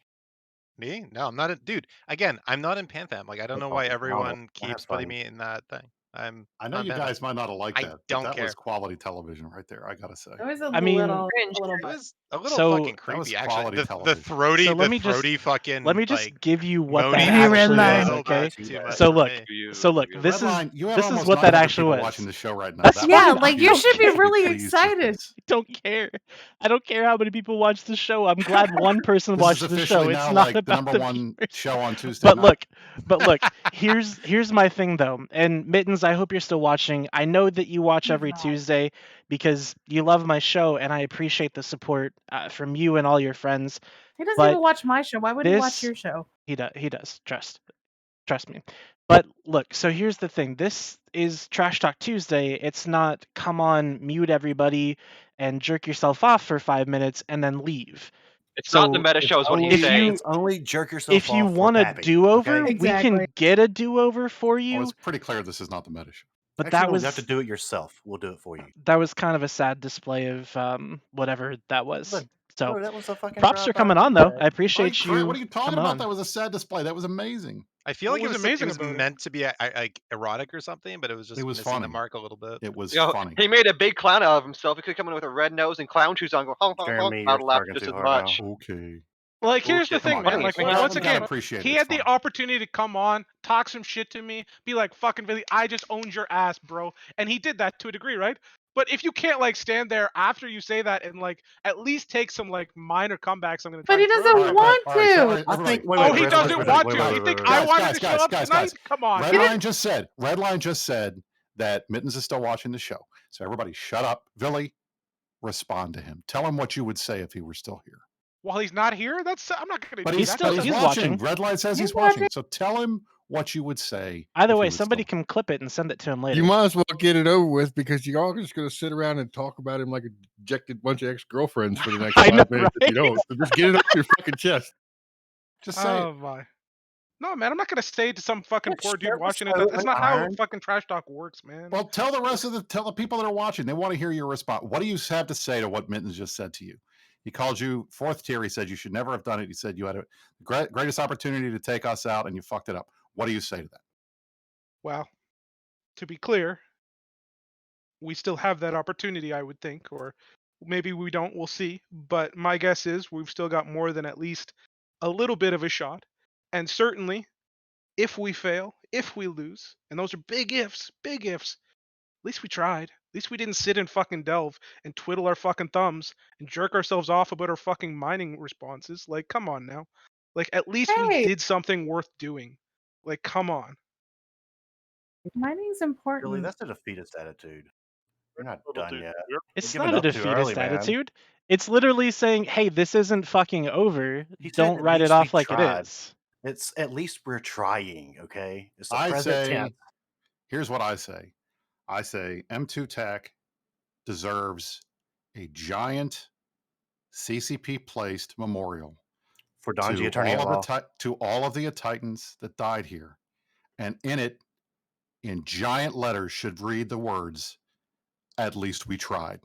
Me? No, I'm not. Dude, again, I'm not in Pantham. Like, I don't know why everyone I have keeps putting fun. me in that thing. I know not you Pantham. guys might not have liked I that, but don't that care. was quality television right there. I gotta say. It was a I mean, little It was a little So- fucking That was creepy, actually. quality The television. throaty, So the let me just- throaty fucking. Let me just like, give you what moany that Hey, actually Redline. was, little okay? bit too much So for look, me. so look, this Redline, you have is almost what that 900 actually people was. watching the show right now. That's That Yeah, was like not you good. should be You really pleased with excited. this. I don't care. I don't care how many people watch the show. I'm glad one person This watched is the officially show. It's now not like the about number the one viewers. show on Tuesday But night. look, here's my thing though. And Mittens, I hope you're still watching. I know that you watch He's every not. Tuesday because you love my show, and I appreciate the support from you and all your friends. He doesn't But even watch my show. Why would he watch this- your show? He does. He does. Trust me. But look, so here's the thing. This is Trash Talk Tuesday. It's not come on, mute everybody, and jerk yourself off for 5 minutes and then leave. It's So not the meta show, is what he's saying. It's only jerk yourself if you off want for a Pappy, do-over, okay? we Exactly. can get a do-over for Oh, you. it's pretty clear this is not the meta show. But Actually, that no, was you have to do it yourself. We'll do it for you. that was kind of a sad display of whatever that was. But, So bro, that was a fucking props for drive-by coming on though. douchebag. I appreciate you. What are you talking coming about? on. That was a sad display. That was amazing. I feel What like was it amazing was about it? meant to be like erotic or something, but it was just It was missing the funny. mark a little bit. It was Yo, funny. he made a big clown out of himself. He could come in with a red nose and clown shoes on, go honk honk honk. Jeremy, I'd you're laugh talking just too as hard much. Okay. Like, here's the Come thing, on, man. buddy. Like, You gotta- once you gotta again, appreciate he it's had the fun. opportunity to come on, talk some shit to me, be like, fucking Billy, I just owned your ass, bro. And he did that to a degree, right? But if you can't, like, stand there after you say that and, like, at least take some, like, minor comebacks, I'm going to try But he and throw doesn't at you. want all right, to. so, I everybody. think. Wait, Oh, wait, he wait, doesn't wait, want wait, to. wait, You wait, think wait, I wait. wanted to show up tonight? Come on. Redline just said that Mittens is still watching the show. So everybody shut up. Billy, respond to him. Tell him what you would say if he were still here. while he's not here. I'm not gonna But do he's that. but That's he's watching. Red Light says he's watching. So tell him what you would say. Either if he way, was somebody still- can clip it and send it to him later. You might as well get it over with because you're all just going to sit around and talk about him like a dejected bunch of ex-girlfriends for the next 5 minutes if you don't. So just get it off your fucking chest. Just say Oh my. No, man, I'm not gonna say to some fucking poor dude shit was watching it. so That's not how iron. fucking trash talk works, man. Well, tell the people that are watching. They want to hear your response. What do you have to say to what Mittens just said to you? He called you fourth tier. He said you should never have done it. He said you had a greatest opportunity to take us out and you fucked it up. What do you say to that? Well, to be clear, we still have that opportunity, I would think, or maybe we don't. We'll see. But my guess is we've still got more than at least a little bit of a shot. And certainly, if we fail, if we lose, and those are big ifs, at least we tried. At least we didn't sit and fucking delve and twiddle our fucking thumbs and jerk ourselves off about our fucking mining responses. Like, come on now. Like, at least we Hey. did something worth doing. Like, come on. Mining's important. Really, that's a defeatist attitude. We're not done yet. It's You're giving not a up too early, defeatist man. attitude. It's literally saying, "Hey, this isn't fucking over. He said, Don't "At write it least we off like it tried." is." It's at least we're trying, okay? It's the I present say, tense. here's what I say. I say M2 Tech deserves a giant CCP placed memorial For Donji, to attorney at law. to all of the Titans that died here, and in it, in giant letters, should read the words, "At least we tried."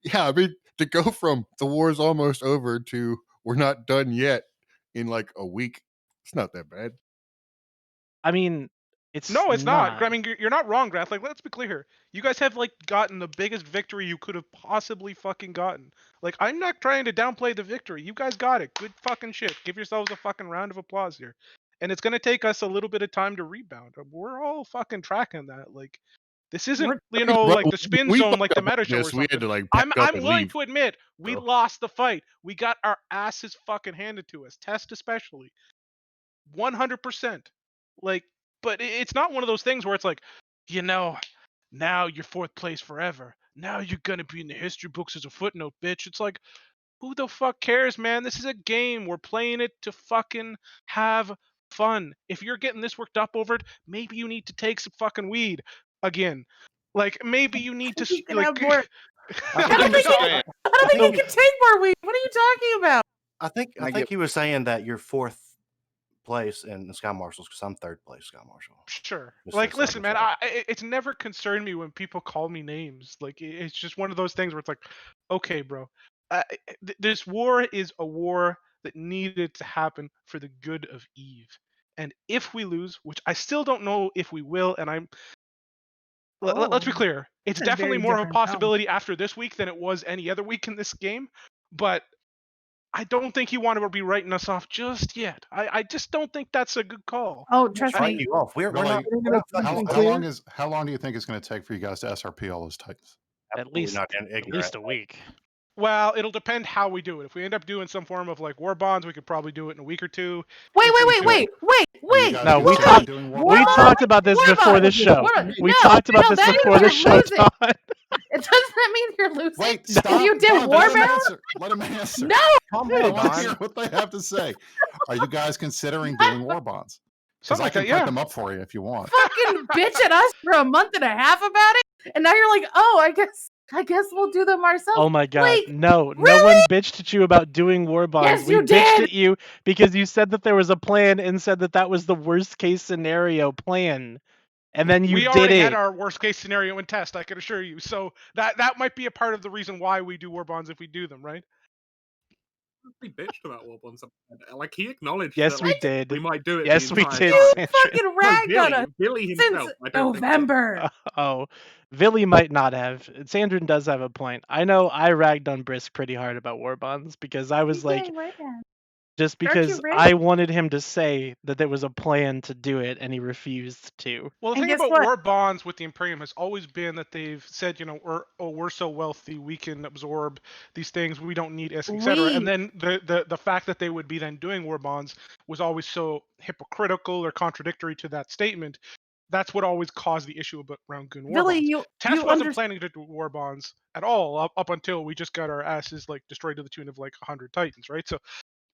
Yeah, I mean, to go from the war's almost over to we're not done yet in like a week, it's not that bad. I mean, it's No, it's not. I mean, you're not wrong, Graf. Like, let's be clear here. You guys have like gotten the biggest victory you could have possibly fucking gotten. Like, I'm not trying to downplay the victory. You guys got it. Good fucking shit. Give yourselves a fucking round of applause here. And it's gonna take us a little bit of time to rebound. We're all fucking tracking that. Like, this isn't, you know, Bro, like the spin we zone, fucked like the up meta on show or this. We something. had to like pack up I'm and willing leave. to admit we So. lost the fight. We got our asses fucking handed to us. Test especially. 100%. Like, but it's not one of those things where it's like, you know, now you're fourth place forever. Now you're gonna be in the history books as a footnote, bitch. It's like, who the fuck cares, man? This is a game. We're playing it to fucking have fun. If you're getting this worked up over it, maybe you need to take some fucking weed again. Like, maybe you need to You can like. have more. I I don't think think, I don't think you can take more weed. What are you talking about? I think he was saying that you're fourth place in the Sky Marshals because I'm third place Sky Marshal. Sure. Just Like, so listen, man, satisfied. it's never concerned me when people call me names. Like, it's just one of those things where it's like, okay, bro, this war is a war that needed to happen for the good of Eve. And if we lose, which I still don't know if we will, and let's be clear, it's That's a definitely very more of a different tone. possibility after this week than it was any other week in this game. But I don't think you want to be writing us off just yet. I just don't think that's a good call. Oh, trust Writing me. you off. We're Really, not. We're not fucking how long do you think it's going to take for you guys to SRP all those Titans? At least not at ignorant. least a week. Well, it'll depend how we do it. If we end up doing some form of like war bonds, we could probably do it in a week or two. Wait, If wait, we wait, do- wait, wait, wait. guys No, we considering talked. doing We war bonds? talked about this War before bonds. this show. War bonds. We No, talked about no, this that before means the you're show, losing. Todd. Doesn't that mean you're losing? Wait, If stop. you did Don, war let him bound? answer. Let him answer. No. Come I on, want to hear Don. what they have to say. Are you guys considering doing war bonds? Because Something I like can that, print yeah. them up for you if you want. Fucking bitch at us for a month and a half about it, and now you're like, oh, I guess we'll do them ourselves. Oh my god, Like, no. No really? one bitched at you about doing war bonds. Yes, We you bitched did. at you because you said that there was a plan and said that that was the worst case scenario plan. And then you we did already had it. our worst case scenario in test, I can assure you. So that might be a part of the reason why we do war bonds if we do them, right? We bitched about war bonds. Like he acknowledged Yes, that we like, did. we might do it. Yes, the we entire did, time. Sandra. Fucking ragged on us Billy since himself. I don't think November. Oh, Villy might not have. Sandrin does have a point. I know I ragged on Brisk pretty hard about war bonds because I was like, Dang right then. just Aren't you because rich? I wanted him to say that there was a plan to do it and he refused to. Well, the And thing guess about what? war bonds with the Imperium has always been that they've said, you know, we're so wealthy, we can absorb these things, we don't need etc. And We then the fact that they would be then doing war bonds was always so hypocritical or contradictory to that statement that's what always caused the issue around Goon War Billy, Bonds. you Test wasn't under planning to do War Bonds at all up until we just got our asses like destroyed to the tune of like 100 Titans, right? So,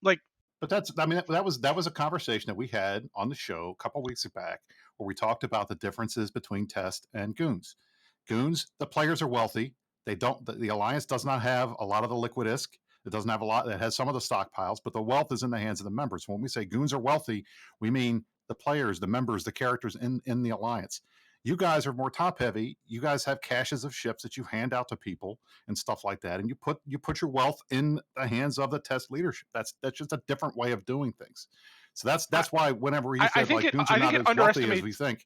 like, But that was a conversation that we had on the show a couple weeks back where we talked about the differences between Test and Goons. Goons, the players are wealthy. They don't. The Alliance does not have a lot of the liquid ISK. It doesn't have a lot. It has some of the stockpiles, but the wealth is in the hands of the members. When we say Goons are wealthy, we mean the players, the members, the characters in the Alliance. You guys are more top heavy. You guys have caches of ships that you hand out to people and stuff like that, and you put your wealth in the hands of the Test leadership. That's just a different way of doing things. So that's why whenever he said like Goons are not as wealthy as we think,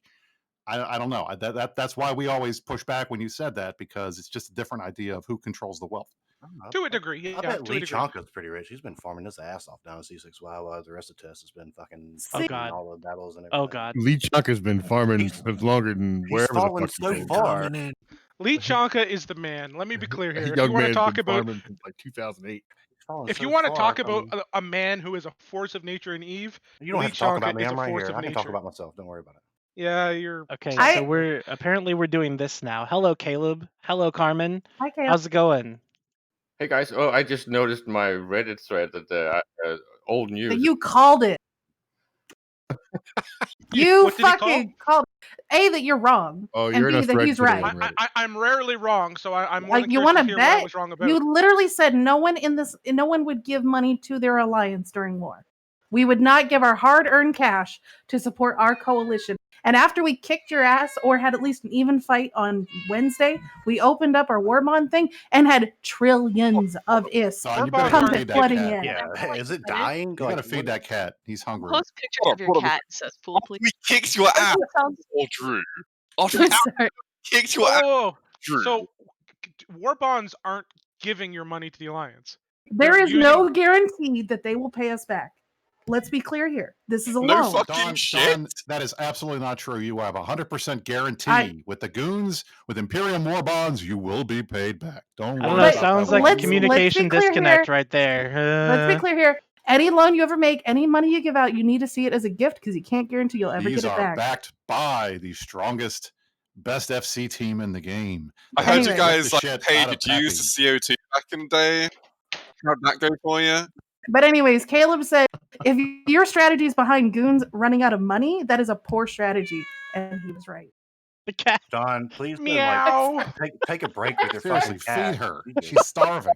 I don't know. That's why we always push back when you said that, because it's just a different idea of who controls the wealth. to a degree, I yeah. bet To Lee a degree. Chonka's pretty rich. He's been farming his ass off down at C6Y while the rest of Test has been fucking Oh fighting God. all the battles and everything. Oh God. Lee Chonka's been farming longer than He's wherever the fallen fuck so he came far. Lee Chonka is the man. Let me be clear here. If you Young want to man's talk been about farming since like 2008. if you want to talk about a man who is a force of nature in Eve, You don't Lee have to talk Chonka about me. is I'm a right force here. of I can nature. talk about myself. Don't worry about it. Yeah, you're Okay, I- so we're doing this now. Hello, Caleb. Hello, Carmen. Hi, Caleb. How's it going? Hey guys, oh, I just noticed my Reddit thread that old that news. you called it. You What did he call? fucking called A, that you're wrong, Oh, and you're in B, a that thread he's today right. on Reddit. I'm rarely wrong, so I'm more Like, than you curious want to to hear what I bet? was wrong about. You literally said no one would give money to their alliance during war. We would not give our hard-earned cash to support our coalition. And after we kicked your ass or had at least an even fight on Wednesday, we opened up our war bond thing and had trillions of IS Don, you better go pumping feed that flooding cat. in. Yeah, is it dying? You got to feed that cat. He's hungry. Post pictures of your cat and says pool, please. We kicked your ass, oh Drew. After we kicked your ass, Oh, Drew. so war bonds aren't giving your money to the alliance. There They're is using- no guarantee that they will pay us back. Let's be clear here. This is a No loan. fucking Don, shit. Don, that is absolutely not true. You have 100% guarantee with the Goons, with Imperium War Bonds, you will be paid back. Don't I worry don't know. about Sounds that like one. a communication clear disconnect here. right there. Let's be clear here. Any loan you ever make, any money you give out, you need to see it as a gift because you can't guarantee you'll ever These get it are back. backed by the strongest, best FC team in the game. I heard Anyway. you guys The like shit paid out your of dues to CO2 back in the day. How'd that go for you? But anyways, Caleb said, if your strategy is behind Goons running out of money, that is a poor strategy. And he was right. The cat. Don, please Meow. take a break with your Seriously, fucking cat. feed her. She's starving.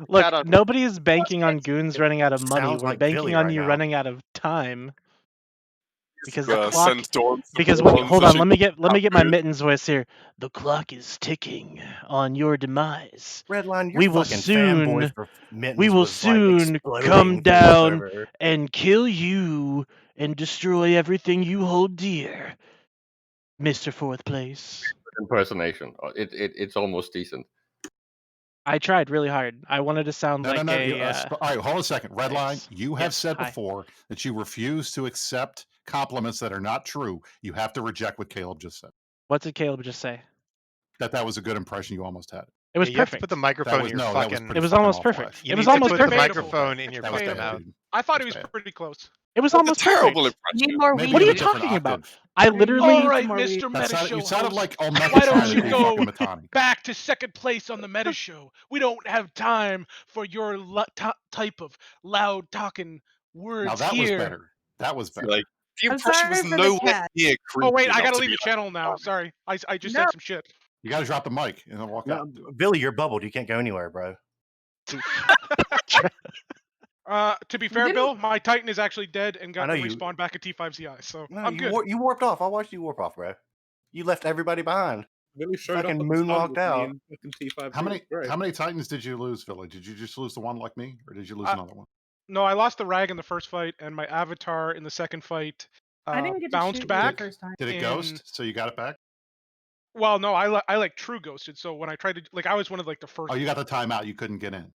Look, nobody's banking on goons running out of money. Sounds We're like banking Billy on right you now. running out of time. Because the clock. Send Dawn some Because War wait, Bonds hold so on. she Let me get my can- mittens voice here. The clock is ticking on your demise. Redline, your We will fucking soon. fanboy for Mittens We will was, like, soon exploding come through the down server. and kill you and destroy everything you hold dear, Mr. Fourth Place. Impersonation. It's almost decent. I tried really hard. I wanted to sound No, like no, no. a. All right, hold on a second. Redline, Yes. you have Yes, said hi. before that you refuse to accept compliments that are not true. You have to reject what Caleb just said. What did Caleb just say? That was a good impression. You almost had it. It was Yeah, you have to perfect. put the microphone was- in your no, that was fucking. pretty It was fucking almost awful, perfect. actually. You It was need to almost put the perfect. microphone in your That was fucking bad, mouth. dude. I thought he That's was bad. pretty close. It was That's almost a terrible perfect. impression. Need more Maybe weed. What are in you a different talking about? octave. I literally. All right, more Mr. weed. Meta You Show sounded host. like Why Omega don't trying you to be go fucking Matani. back to second place on the Meta Show? We don't have time for your type of loud talking words Now that was here. better. That was better. Like the I'm impression was sorry for the nowhere cat. near creepy Oh wait, I enough gotta to leave be the channel now. Sorry, I just No. said some shit. You got to drop the mic and then walk No, out. Billy, you're bubbled. You can't go anywhere, bro. To be fair, didn't- Bill, my Titan is actually dead and I got know to you- respawn back at T5ZI, so No, I'm good. you warped off. I watched you warp off, bro. You left everybody behind. Billy showed Fucking up at the start moonwalked with me out. in fucking T5. How many Titans did you lose, Philly? Did you just lose the one like me, or did you lose Uh, another one? No, I lost the rag in the first fight, and my avatar in the second fight I didn't get to bounced shoot you back. the first time. Did it in- ghost? So you got it back? Well, no, I like true ghosted. So when I tried to I was one of like the first. Oh, you got the timeout. You couldn't get in.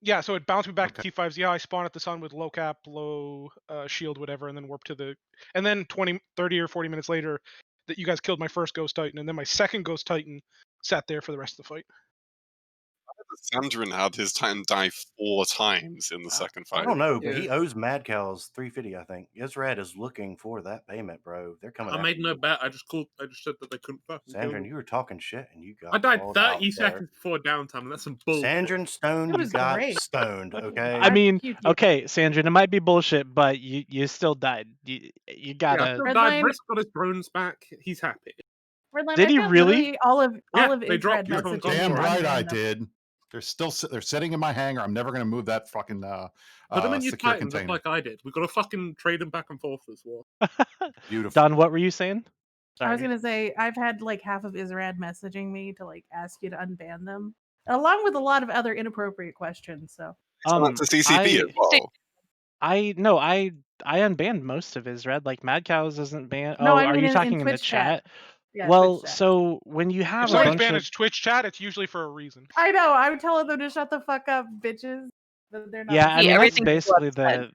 Yeah, so it bounced me back Okay. to T5ZI. I spawned at the sun with low cap, low shield, whatever, and then warped to the. And then 20, 30 or 40 minutes later, that you guys killed my first Ghost Titan, and then my second Ghost Titan sat there for the rest of the fight. that Sandrin had his Titan die 4 times in the second I fight. don't know, but Yeah. he owes Mad Cows 350. I think Israd is looking for that payment, bro. They're coming. I after made no you. bet. I just said that they couldn't fucking kill Sandrin, me. you were talking shit and you got I died called out 30 there. seconds before downtime, and that's some bullshit. Sandrin Stone, That you was got great. stoned. Okay. I mean, cute you. okay, Sandra, it might be bullshit, but you still died. You Yeah, I gotta. still Redline- died. Brisk got his drones back. He's happy. Redline, Did I he found really? literally all of Yeah, all of they dropped Israd you from messages. Damn to right I unban them. did. They're sitting in my hangar. I'm never going to move that fucking Put them in your secure Titan, just container. like I did. We got to fucking trade them back and forth as well. Beautiful. Don, what were you saying? I was Sorry. gonna say I've had like half of Israd messaging me to like ask you to unban them, along with a lot of other inappropriate questions. So To CCP as well. I unbanned most of his red. Like Mad Cows isn't banned. No, Oh, I are mean you in talking in the Twitch chat. chat? Yeah, Well, Twitch chat. so when you have If a somebody's bunch of managed Twitch chat, it's usually for a reason. I know. I'm telling them to shut the fuck up, bitches. But they're not. yeah, I listening. mean that's everything people basically have said.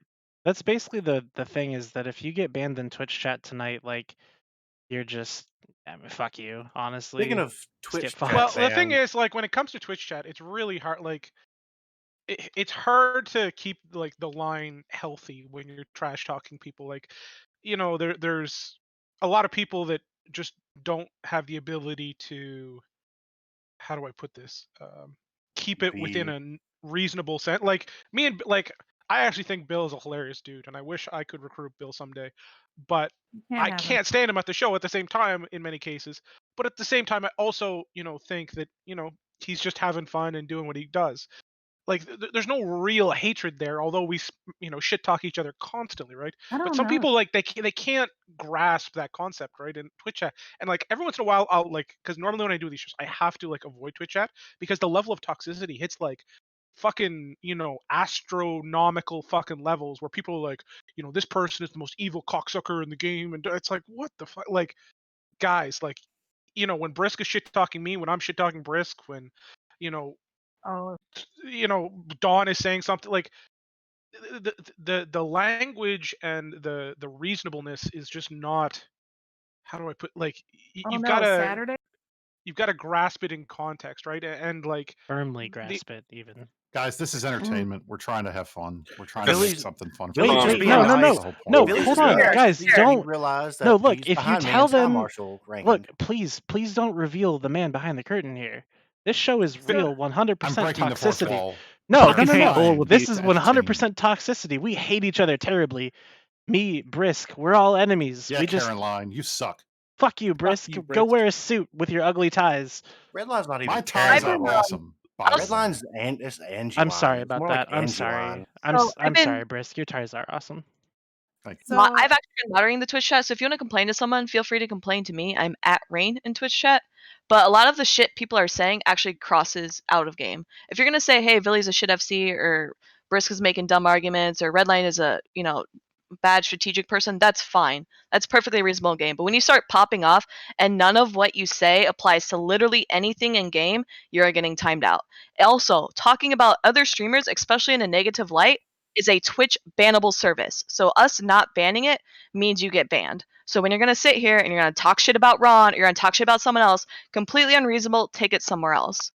the thing is that if you get banned in Twitch chat tonight, like you're just fuck you, honestly. Speaking of Just Twitch get chat fucked. Well, the thing ban, is, like, when it comes to Twitch chat, it's really hard. Like, it's hard to keep like the line healthy when you're trash talking people. Like, there's a lot of people that just don't have the ability to, how do I put this? Keep it within be a reasonable sense. Like me and like I actually think Bill is a hilarious dude, and I wish I could recruit Bill someday, but Can't I have him. can't stand him at the show at the same time in many cases. But at the same time, I also think that he's just having fun and doing what he does. Like there's no real hatred there, although we shit talk each other constantly, right? I But don't some know. people like they can't grasp that concept, right? In Twitch chat, and like every once in a while, I'll like, because normally when I do these shows, I have to like avoid Twitch chat because the level of toxicity hits like fucking astronomical fucking levels where people are like, this person is the most evil cocksucker in the game, and it's like, what the fuck, like, guys, like, when Brisk is shit talking me, when I'm shit talking Brisk, when you know Oh, Dawn is saying something like the language and the reasonableness is just not, how do I put, like, oh you've no, got to Saturday. grasp it in context, right? And like Firmly the grasp it, even. Guys, this is entertainment. We're trying to have fun. We're trying to Because- make Billy's- something fun for Billy's the just audience. being no, nice. That's the whole point. no, Billy's hold just being on, nice guys, because don't. he realized that No, look, he's if you behind me tell in Sky them, Marshal ranking. look, please don't reveal the man behind the curtain here. This show is real, 100% I'm breaking the fourth toxicity. wall. No, I'm trying This to is entertain. 100% toxicity. We hate each other terribly. Me, Brisk, we're all enemies. Yeah, We just Caroline, you suck. fuck you, Brisk. you, Go Brisk. wear a suit with your ugly ties. Redline's not even My ties are Caroline. awesome. By the way. Redline's and it's Angie. I'm sorry It's about more that. like I'm Angie sorry. line. So I've I'm been- sorry, Brisk. Your ties are awesome. So I've actually been moderating the Twitch chat, so if you want to complain to someone, feel free to complain to me. I'm at Rain in Twitch chat. But a lot of the shit people are saying actually crosses out of game. If you're gonna say, hey, Villy's a shit FC, or Brisk is making dumb arguments, or Redline is a, bad strategic person, that's fine. That's perfectly reasonable game. But when you start popping off and none of what you say applies to literally anything in game, you're getting timed out. Also, talking about other streamers, especially in a negative light, is a Twitch bannable service. So us not banning it means you get banned. So when you're going to sit here and you're going to talk shit about Ron, or you're going to talk shit about someone else, completely unreasonable, take it somewhere else.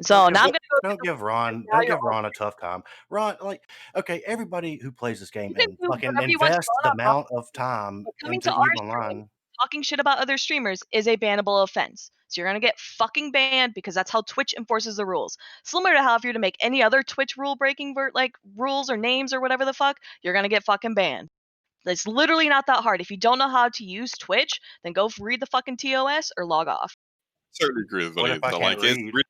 So now I'm going to go. Don't give Ron a tough time. Ron, like, okay, everybody who plays this game can and do fucking whatever you want to invest call the it out, Ron. amount of time But coming into to our EVE stream, Online. talking shit about other streamers is a bannable offense. So you're gonna get fucking banned because that's how Twitch enforces the rules. Similar to how if you're to make any other Twitch rule breaking rules or names or whatever the fuck, you're gonna get fucking banned. It's literally not that hard. If you don't know how to use Twitch, then go read the fucking TOS or log off. Totally agree with What Villy. if I That, can't like, read?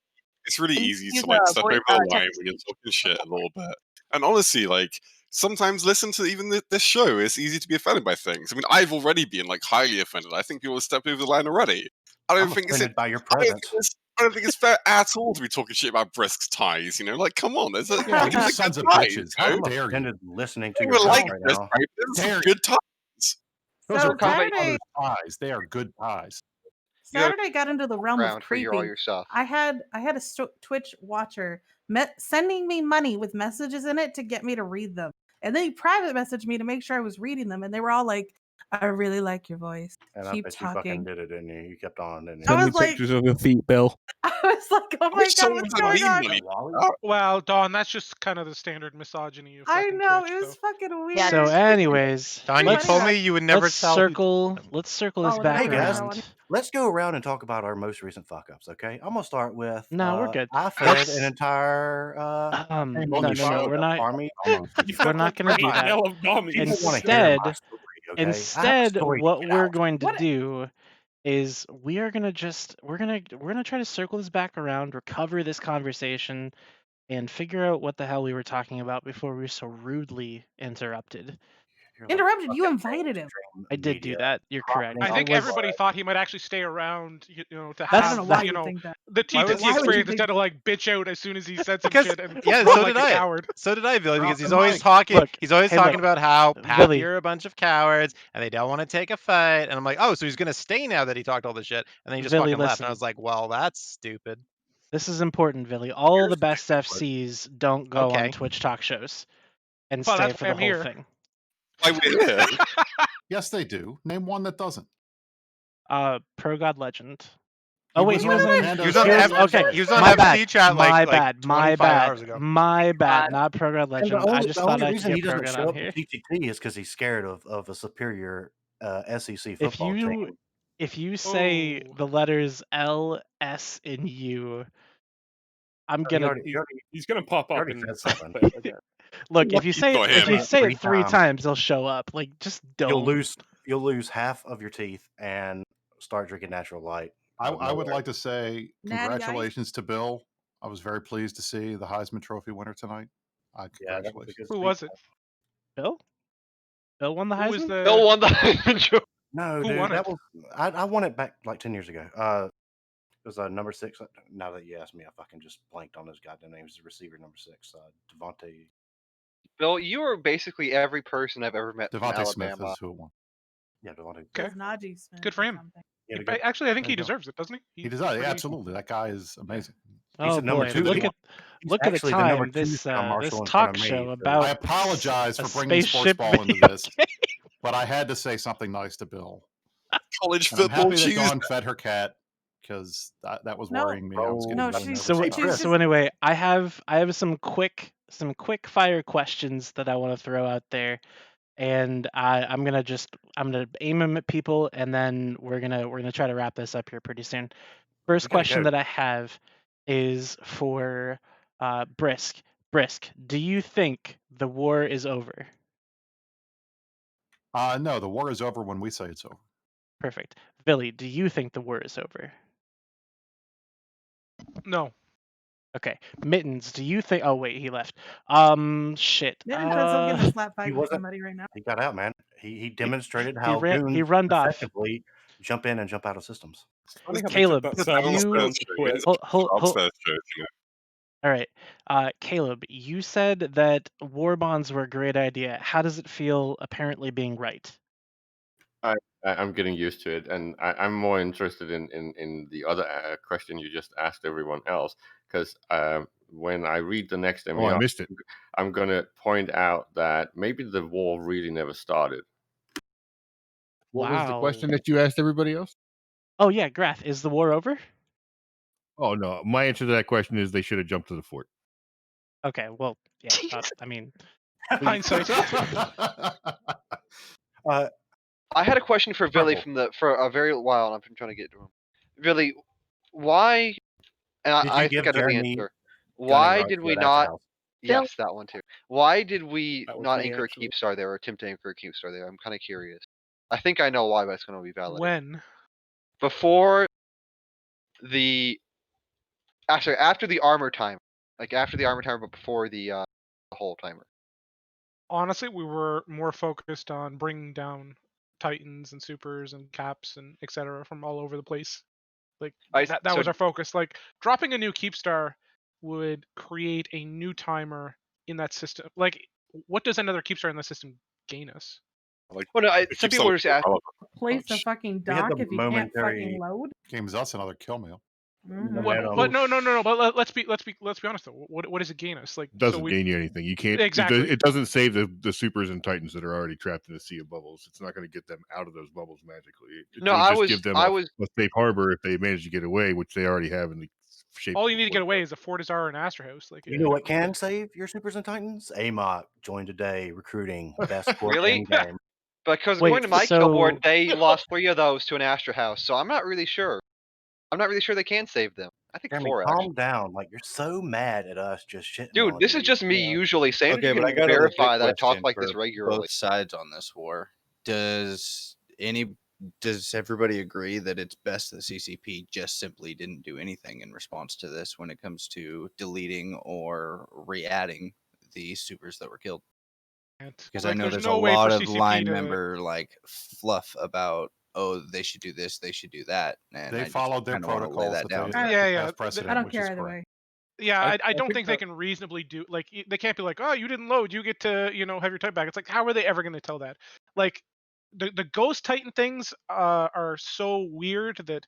it's really And easy use to like step voice- over the line text. when you're talking shit a little bit. And honestly, like, sometimes listen to even this show. It's easy to be offended by things. I mean, I've already been like highly offended. I think people have stepped over the line already. I don't I'm think offended by your I don't presence. think it's I don't think it's fair at all to be talking shit about Brisk's ties. Like, come on, there's a Yeah, fucking you like, sons good of ties, bitches. you know? How I'm dare you? offended listening I to don't your even talk like right Brisk, now. right? There's some Dare good ties. Those So are my Saturday, father's ties. They are good ties. Saturday got into the realm of Round for all creepy. your stuff. I had a Twitch watcher sending me money with messages in it to get me to read them, and then he private messaged me to make sure I was reading them, and they were all like, I really like your voice. And I Keep bet you fucking talking. did it, didn't you? You kept on, didn't you? I Send me was like, pictures of your feet, Bill. I was like, oh my god, what's going on? Well, Dawn, that's just kind of the standard misogyny of I fucking know Twitch, it was though. fucking weird. So, anyways, Don, you let's told me you would never let's tell who- circle. Let's circle this Oh, back Hey guys, around. let's go around and talk about our most recent fuck ups. Okay, I'm gonna start with. No, we're good. I fed Let's- an entire. No, we're not. Army. We're not going to do that. Instead, what we're going to do is we're gonna try to circle this back around, recover this conversation, and figure out what the hell we were talking about before we were so rudely interrupted. Interrupted. You invited him. I did do that. You're correct. I think It was- everybody thought he might actually stay around, to I don't have know why you you know think that. the Why would- TTT why would you experience think- instead of like bitch out as soon as he said some Because shit and yeah, run so like did a I. coward. So did I, Billy, because he's the always mic. talking. Look, he's always hey, talking look, about how Billy. you're a bunch of cowards and they don't want to take a fight. And I'm like, oh, so he's gonna stay now that he talked all this shit. And then he just Billy, fucking left. listen. And I was like, well, that's stupid. This is important, Billy. All the best FCs don't go Okay. on Twitch talk shows and Well, stay that's for why the I'm whole here. thing. Yes, they do. Name one that doesn't. Pro God Legend. Oh wait, was he was on in. Pando's He was on show. F- Okay, he was on my FC bad. chat my like bad. My 25 bad. hours ago. My bad. Not Pro God And Legend. I just the thought only I could reason he get doesn't Pro God show on up here. to TTT is because he's scared of a superior SEC If football you team. if you say the letters L, S, and U, I'm gonna He's gonna pop up already in said something. cockpit again. look. If you say not if him. you say it 3 times. times, they'll show up. Like just don't. You'll lose half of your teeth and start drinking natural light. I would like to say Natty Ice? congratulations to Bill. I was very pleased to see the Heisman Trophy winner tonight. Congratulations. Who was it? Bill. Bill won the Who was Heisman. the? Bill won the Heisman Trophy. No, Who dude, won that it? was I won it back like 10 years ago. It was number 6. Now that you asked me, I fucking just blanked on those goddamn names. The receiver number 6, Devontae. Bill, you are basically every person I've ever met from Devontae Smith Alabama. is who it won. Yeah, Devontae. Okay. It's Najee Smith. Good for or him. something. He had a But good- actually, I think there he you go. deserves it, doesn't he? He does. Yeah, pretty- absolutely. That guy is amazing. He's Oh at number boy, 2. look at He's look at the actually the number time. 2 This scrum marshal in front talk of me, show so- about I apologize a for bringing sports spaceship ball into video this, game. but I had to say something nice to Bill. College And I'm football happy that Tuesday. Dawn fed her cat because that was No. worrying me. I was getting No, really she's- nervous So about so it. anyway, I have some quick fire questions that I want to throw out there, and I'm gonna aim them at people, and then we're gonna try to wrap this up here pretty soon. First We gotta question go. that I have is for Brisk. Brisk, do you think the war is over? No, the war is over when we say it's over. Perfect. Billy, do you think the war is over? No. Okay. Mittens, do you think? Oh wait, he left. Shit. Mitten says he'll get in a slap He fight with wasn't. somebody right now. He got out, man. He demonstrated how goons he runned off. effectively jump in and jump out of systems. Caleb, that you downstairs showing. Upstairs church, all right. Caleb, you said that war bonds were a great idea. How does it feel apparently being right? I'm getting used to it, and I'm more interested in the other question you just asked everyone else, because when I read the next Oh, MER, I missed it. I'm going to point out that maybe the war really never started. What was the Wow. question that you asked everybody else? Oh yeah, Grath, is the war over? Oh no, my answer to that question is they should have jumped to the fort. Okay, well, yeah. I mean, Hindsight. I had a question for Billy for a very while, and I've been trying to get to him. Billy, why? And Did I you think give I know the Jeremy answer. gunning Why rights did to we go to not? Dad's house? Yes, that one too. Why did we That was not me, anchor actually. a Keepstar there or attempt to anchor a Keepstar there? I'm kind of curious. I think I know why, but it's going to be valid. When? Before the. Actually, after the armor timer. Like after the armor timer, but before the whole timer. Honestly, we were more focused on bringing down Titans and Supers and Caps and etc. from all over the place. Like that so- was our focus. Like dropping a new Keepstar would create a new timer in that system. Like, what does another Keepstar in the system gain us? Like, Well, no, it some keeps people on were just asking. Place a fucking We had dock the if you can't momentary- fucking load. Games us another kill mail. Mhm. But no. But let's be honest though. What does it gain us? Like, so Doesn't we gain you anything. You can't. exactly. It doesn't save the supers and titans that are already trapped in a sea of bubbles. It's not going to get them out of those bubbles magically. It No, will I just give them I a was safe harbor if they manage to get away, which they already have in the shape. All of you a need to get Fortnite. away is a Fortizar and Astra House. Like, You know what can save your supers and titans? Amok joined today recruiting best corp really in game. because Wait, according to my kill board, so they lost 3 of those to an Astra House, so I'm not really sure. I'm not really sure they can save them. I think Jeremy, 4 actually. calm down. Like you're so mad at us just shitting Dude, on this is you. just me usually saying Okay, you but I can got a legit verify that I talk question like for this regularly. both sides on this war. Does everybody agree that it's best that CCP just simply didn't do anything in response to this when it comes to deleting or re-adding the supers that were killed? Because I know there's there's no a way for lot of CCP line to. member like fluff about, oh, they should do this, they should do that, and They I just followed their kind of want to lay protocols that that down. they set Yeah. as precedent, I don't which care is either correct. way. Yeah, I don't think think they that- can reasonably do like they can't be like, oh, you didn't load, you get to have your type back. It's like, how are they ever going to tell that? Like the Ghost Titan things are so weird that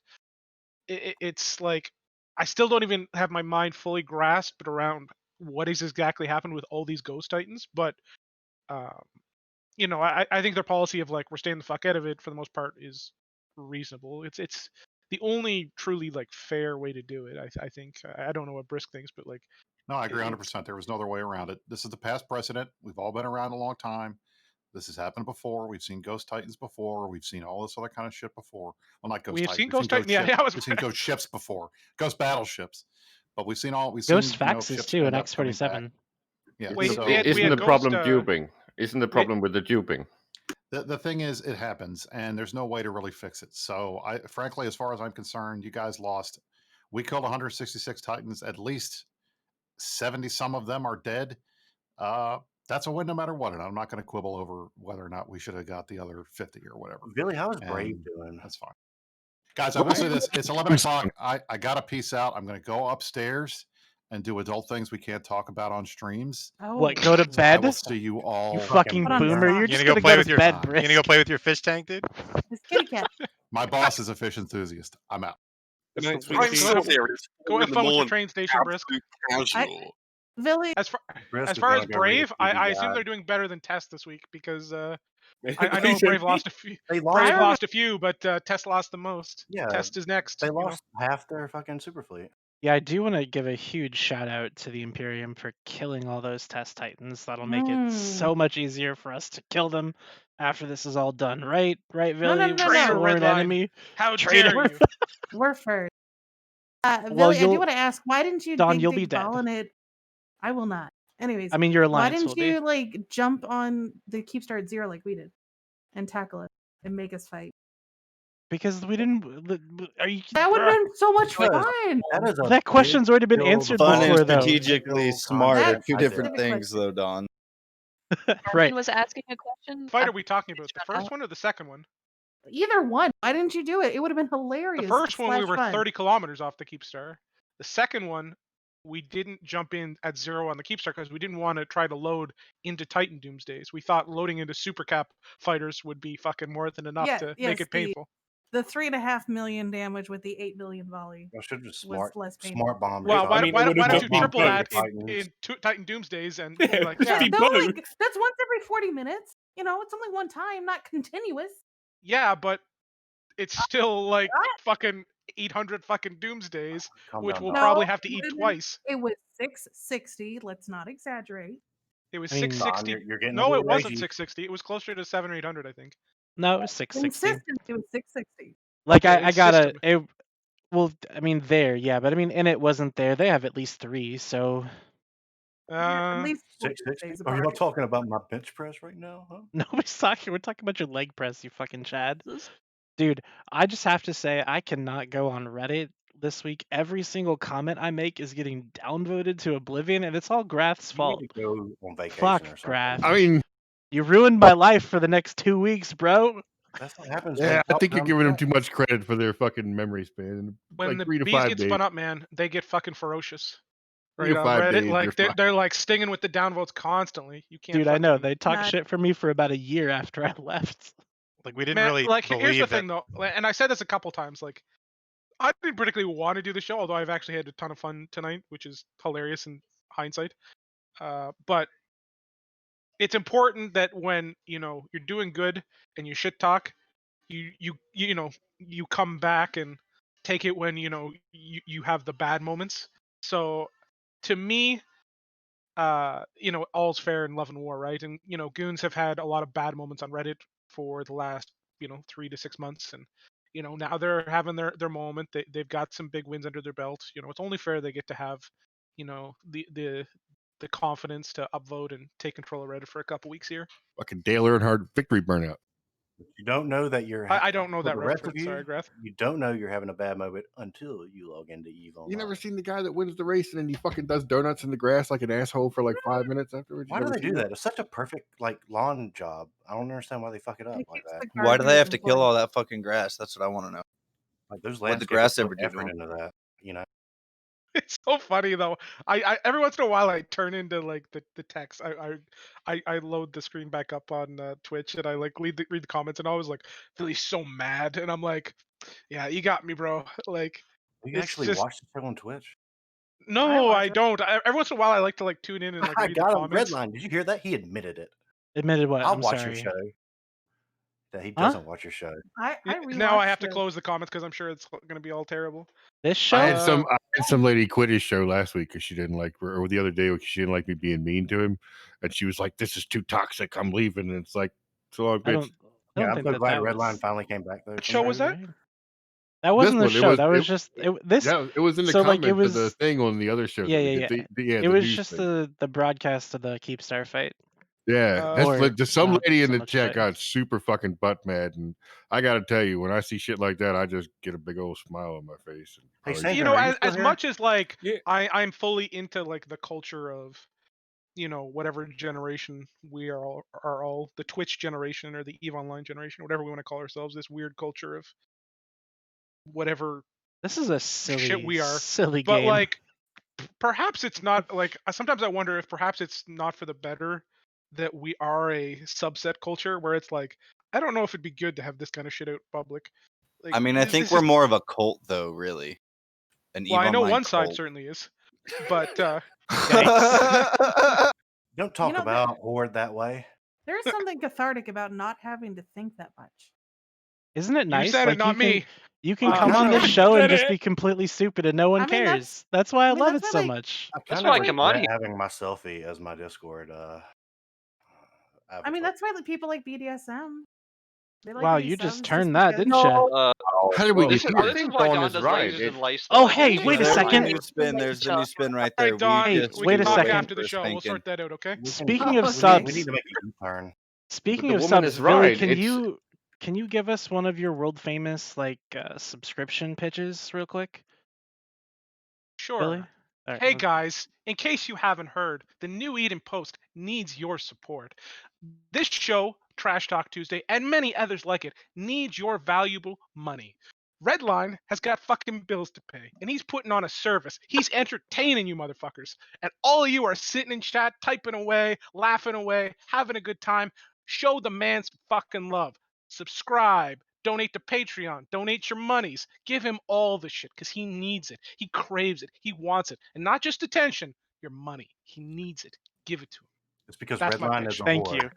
it's like I still don't even have my mind fully grasped around what has exactly happened with all these Ghost Titans. But um, I think their policy of like we're staying the fuck out of it for the most part is reasonable. It's the only truly like fair way to do it. I think I don't know what Brisk thinks, but like No, I agree it's 100%. There was no other way around it. This is the past precedent. We've all been around a long time. This has happened before. We've seen Ghost Titans before. We've seen all this other kind of shit before. Well, not Ghost we've Titans. seen We've seen Ghost Titan. Ghost Yeah, ships. I was We've seen Ghost ships before. Ghost battleships. But we've seen Ghost Faxes ships too in end up coming back. X47. Yeah. Wait, So we Isn't had the Ghost. problem duping? Isn't the problem with the duping? the thing is, it happens, and there's no way to really fix it. So, frankly, as far as I'm concerned, you guys lost. We killed 166 Titans. At least 70 some of them are dead. That's a win no matter what, and I'm not going to quibble over whether or not we should have got the other 50 or whatever. Billy, how is Brave And doing? that's fine. Guys, I will say this. It's 11 o'clock. I got to peace out. I'm going to go upstairs and do adult things we can't talk about on streams. Oh, What? Go to So I will bed? see you all. You fucking Put on boomer! socks. You're You just gonna gonna go play go with to your bed, you Brisk. gonna go play with your fish tank, dude? This kitty cat. My boss is a fish enthusiast. I'm out. Good night, I'm sweetie. still there. It's Go 4 have in the fun with the morning. train station, Brisk. Absolute casual. Billy, As far Brisk as is far gonna as go read a Brave, I TV assume guide. they're doing better than Test this week because I They know said- Brave lost a few. They Brave lost. lost a few, but Test lost the most. Yeah, Test is next. they lost half their fucking super fleet. Yeah, I do want to give a huge shout out to the Imperium for killing all those test titans. That'll make it so much easier for us to kill them after this is all done. Right, No, Billy? no, no, Traitor, no. Red Sworn Line. enemy. How Traitor. dare you? We're first. Well, Billy, I do you'll- want to ask, why didn't you Don, you'll be dig ball dead. in it? I will not. Anyways, I mean, your why alliance will didn't you be. like jump on the Keepstar at 0 like we did and tackle it and make us fight? Because we didn't. Are you? That would have been so much Because fun. That is a That question's already been build answered Fun and before, though. strategically Build smart are concept. two I different did. things, though, Don. Right. was asking a question. Fight are we talking about? The first one or the second one? Either one. Why didn't you do it? It would have been The hilarious. first one we slash were fun. 30 kilometers off the Keepstar. The second one we didn't jump in at 0 on the Keepstar because we didn't want to try to load into Titan Doomsdays. We thought loading into Super Cap fighters would be fucking more than enough to make it painful. The 3.5 million damage with the 8 billion volley. I should just was less painful. smart bomb. Well, why, I mean, why, it would've why don't just you been triple both. that in Titan Doomsdays and Yeah, be like, just yeah, be No, both. like that's once every 40 minutes. You know, it's only one time, not continuous. yeah, but it's still like fucking 800 fucking Doomsdays, Calm which down, we'll Don. probably have to it eat would've been- twice. It was 660. Let's not exaggerate. It was I mean, 660. Don, you're getting a No, little it wasn't ragey. 660. It was closer to 700 or 800, I think. No, it was 660. Consistency was 660. Like Okay, I it's gotta. system. Well, I mean, there, yeah, but I mean, and it wasn't there. They have at least 3, so At least 660. days Are you apart. all talking about my bench press right now? Huh? nobody's talking. We're talking about your leg press, you fucking Chad. Dude, I just have to say, I cannot go on Reddit this week. Every single comment I make is getting downvoted to oblivion, and it's all Grath's You fault. need to go on vacation Fuck or something. Grath. I mean, You ruined my life for the next 2 weeks, bro. That's what happens. yeah, when I think you're top-down giving them crap. too much credit for their fucking memory span. When Like the 3 to bees 5 get days. spun up, man, they get fucking ferocious. 3 Right to on 5 Reddit, days, like you're fine. they're like stinging with the downvotes constantly. You can't. Dude, I know. fucking- They talked Not- shit for me for about a year after I left. Like we didn't Man, really like here's believe the that. thing though, and I said this a couple times. Like I didn't particularly want to do the show, although I've actually had a ton of fun tonight, which is hilarious in hindsight. But it's important that when you're doing good and you shit talk, you come back and take it when you have the bad moments. So to me, all's fair in love and war, right? And goons have had a lot of bad moments on Reddit for the last 3 to 6 months, and now they're having their moment. They've got some big wins under their belt. It's only fair they get to have the confidence to upvote and take control of Reddit for a couple weeks here. Fucking Dale Earnhardt victory burnout. You don't know that you're. I don't know for that the rest of reference. you, Sorry, Greth. you don't know you're having a bad moment until you log into Eve Online. You never seen the guy that wins the race and then he fucking does donuts in the grass like an asshole for like 5 minutes afterwards? Why do they do that? It's such a perfect lawn job. I don't understand why they fuck it up like that. Why do they have to kill all that fucking grass? That's what I want to know. Like those What'd the landscapers grass put ever do to effort them? into that, It's so funny though. I every once in a while I turn into like the text. I load the screen back up on Twitch and I like read the comments and I was like Philly's so mad and I'm like, yeah, you got me, bro. Like You it's actually just watch the show on Twitch? no, watch I it. don't. Every once in a while I like to like tune in and like I read the got him. comments. Redline. Did you hear that? He admitted it. Admitted what? I'll I'm watch sorry. your show. That he Huh? doesn't watch your show. I Now I have rewatched to it. close the comments because I'm sure it's going to be all terrible. This I show? had some lady quit his show last week because she didn't like, or the other day because she didn't like me being mean to him, and she was like, "This is too toxic. I'm leaving." And it's like, so long, I bitch. don't Yeah, I'm think so that glad that Redline was. finally came back though. What from show that. was that? That wasn't the This one, show. That was just this. Yeah, it was in the so like comments it of the was. thing on the other show. Yeah, that we yeah, did. yeah. The It was news just thing. the broadcast of the Keepstar fight. Yeah, Or some not lady in so the much chat fight. got super fucking butt mad, and I got to tell you, when I see shit like that, I just get a big old smile on my face. And Hey, probably- Sandra, are you still as here? much as like Yeah. I'm fully into like the culture of whatever generation we are all the Twitch generation or the EVE Online generation, whatever we want to call ourselves, this weird culture of whatever This is a shit we are. silly But game. like perhaps it's not like sometimes I wonder if perhaps it's not for the better that we are a subset culture where it's like I don't know if it'd be good to have this kind of shit out public. Like I mean, I think this we're is, more of a cult, though. Really, an well, EVE I know Online one side cult. certainly is, but Don't talk know, about Horde that way. There's something cathartic about not having to think that much. Isn't it nice? You said like it, not me. You can come kinda on this like- show and Said just it. be completely stupid and no one I mean, cares. That's why I mean, love that's it why, so like- much. I That's kind why of I come on regret here. having my selfie as my Discord. I mean, that's why people like BDSM. They like Wow, to be you just subs turned that, because- didn't you? How did we This get is, here? this is why Dawn Don is does right. lasers and lights. Oh, though. hey, This wait a is There's why- the second. new spin. There's the new spin right All there. right, Don, we Hey, just we wait can a talk second. after the show. We'll sort that out, okay? Speaking of we subs, need to make a U-turn. speaking The of woman subs, is Billy, right. can you give us one of your world famous like subscription pitches real quick? Sure. Billy? All right, Hey let's- guys, in case you haven't heard, the new Eden Post needs your support. This show, Trash Talk Tuesday, and many others like it, needs your valuable money. Redline has got fucking bills to pay, and he's putting on a service. He's entertaining you motherfuckers. And all of you are sitting in chat, typing away, laughing away, having a good time. Show the man some fucking love. Subscribe. Donate to Patreon. Donate your monies. Give him all the shit because he needs it. He craves it. He wants it. And not just attention, your money. He needs it. Give it to him. It's because That's my Redline pitch. is a Thank whore. you.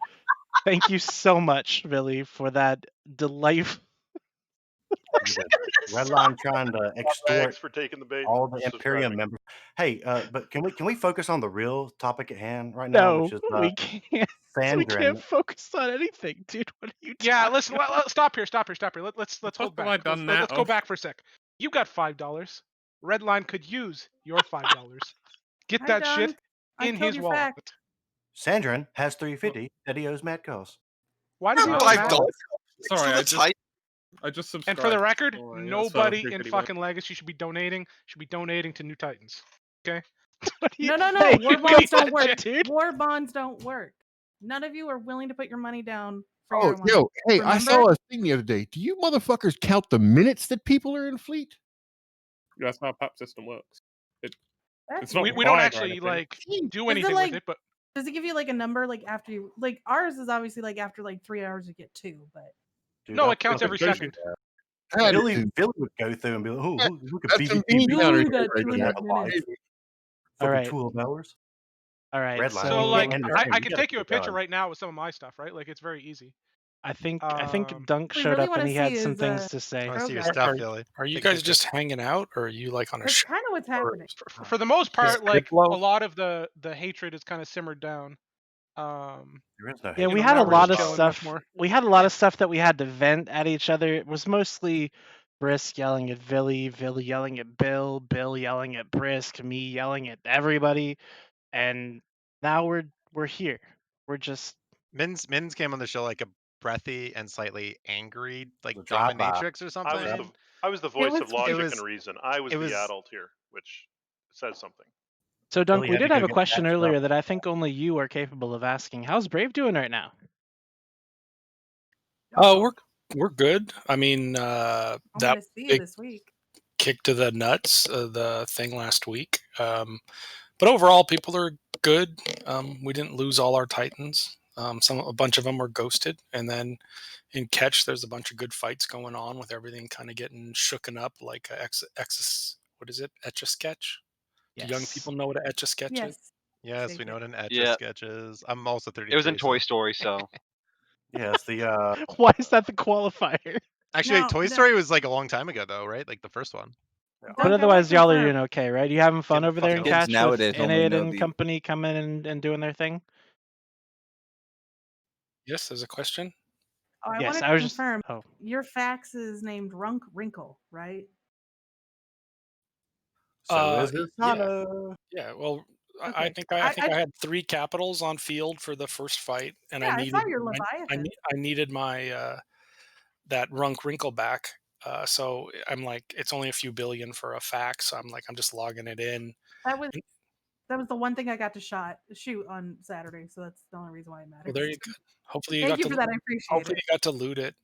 Thank you so much, Billy, for that delightful. Redline trying to extort Thanks for taking the bait. all the Subscribing. Imperium members. Hey, but can we focus on the real topic at hand right now, which No, is we can't. We Sandrin? can't focus on anything, dude. What are you Yeah, talking listen. Stop here. Let's fuck hold have I back. done Let's that go of? back for a sec. You got $5. Redline could use your $5. Get Hi, that Don. shit I in killed his your wallet. fact. Sandrin has 350 that he owes Mad Cause. Why does he Not owe $5. Matt? Sorry, To the tight. I just And subscribed. for the record, Oh, yeah, so nobody in giggity fucking Legacy should be donating. Should be donating to New Titans. Okay. No, no, no. Hey, War we bonds need don't that work. shit. dude. War bonds don't work. None of you are willing to put your money down for Oh, your one. yo, hey, I Remember? saw a thing the other day. Do you motherfuckers count the minutes that people are in fleet? That's how PAP system works. That's It's not We don't required or actually anything. like do Does it, anything like- with it, but Does it give you like a number like after you like ours is obviously like after like 3 hours you get 2, but Dude, no, I it counts put every Those- second. Had Billy to. would go through and be like, "Oh, who could That's some BBQ mean counter Ooh, shit that right there. 2.5 minutes. All fucking right. 12 hours?" All right. Red line. So So like And the I frame, you can gotta take get you a it picture done. right now with some of my stuff, right? Like it's very easy. I think Dunk We showed really up want and to he see had some his things to say. I want to see your Kroger. stuff, Philly. Are you Take a guys picture. just hanging out, or are you like on a That's show? kind of what's happening. For the most Yeah. part, like Diplo? a lot of the hatred is kind of simmered down. There is no Yeah, hate. we know, had a now we're lot just of chilling much stuff. more. We had a lot of stuff that we had to vent at each other. It was mostly Brisk yelling at Villy, Villy yelling at Bill, Bill yelling at Brisk, me yelling at everybody, and now we're here. We're just Mins came on the show like a breathy and slightly angry, like The drive-by. dominatrix or I was something. the It voice was of It logic was and reason. I was it the was adult here, which says something. so Dunk. Billy We had to did go have a get question patched earlier up. that I think only you are capable of asking. How's Brave doing right now? Oh, we're good. I mean, I'm that gonna see you big this week. kick to the nuts, the thing last week. But overall, people are good. We didn't lose all our Titans. A bunch of them were ghosted, and then in catch, there's a bunch of good fights going on with everything kind of getting shooken up, like what is it? Etch a sketch. Do young Yes. people know what an etch a sketch is? Yes. yes, Shake we know it. what an etch Yeah, sketch is. I'm also it was in 33, Toy so Story, so Yeah, it's the Why is that the qualifier? actually, No, Toy no. Story was like a long time ago, though, right? Like the first one. But Dunk, I want otherwise, to y'all are confirm. doing okay, right? You having fun Getting over there in fucking Kids catch with nowadays only Inid know and the company coming and doing their thing? Yes, there's a question. Oh, I Yes, wanted I to was just. confirm. Oh, Your fax is named Runk Wrinkle, right? so is Yeah, Asana. yeah. Well, Okay. I think I had 3 capitals on field for the first fight, and Yeah, I saw your Leviathan. I needed my that Runk wrinkle back. So I'm like, it's only a few billion for a fax. So I'm like, I'm just logging it in. That was the one thing I got to shoot on Saturday, so that's the only reason why it Well, matters. there you go. Hopefully you Thank got you to for that. I appreciate hopefully it. you got to loot it.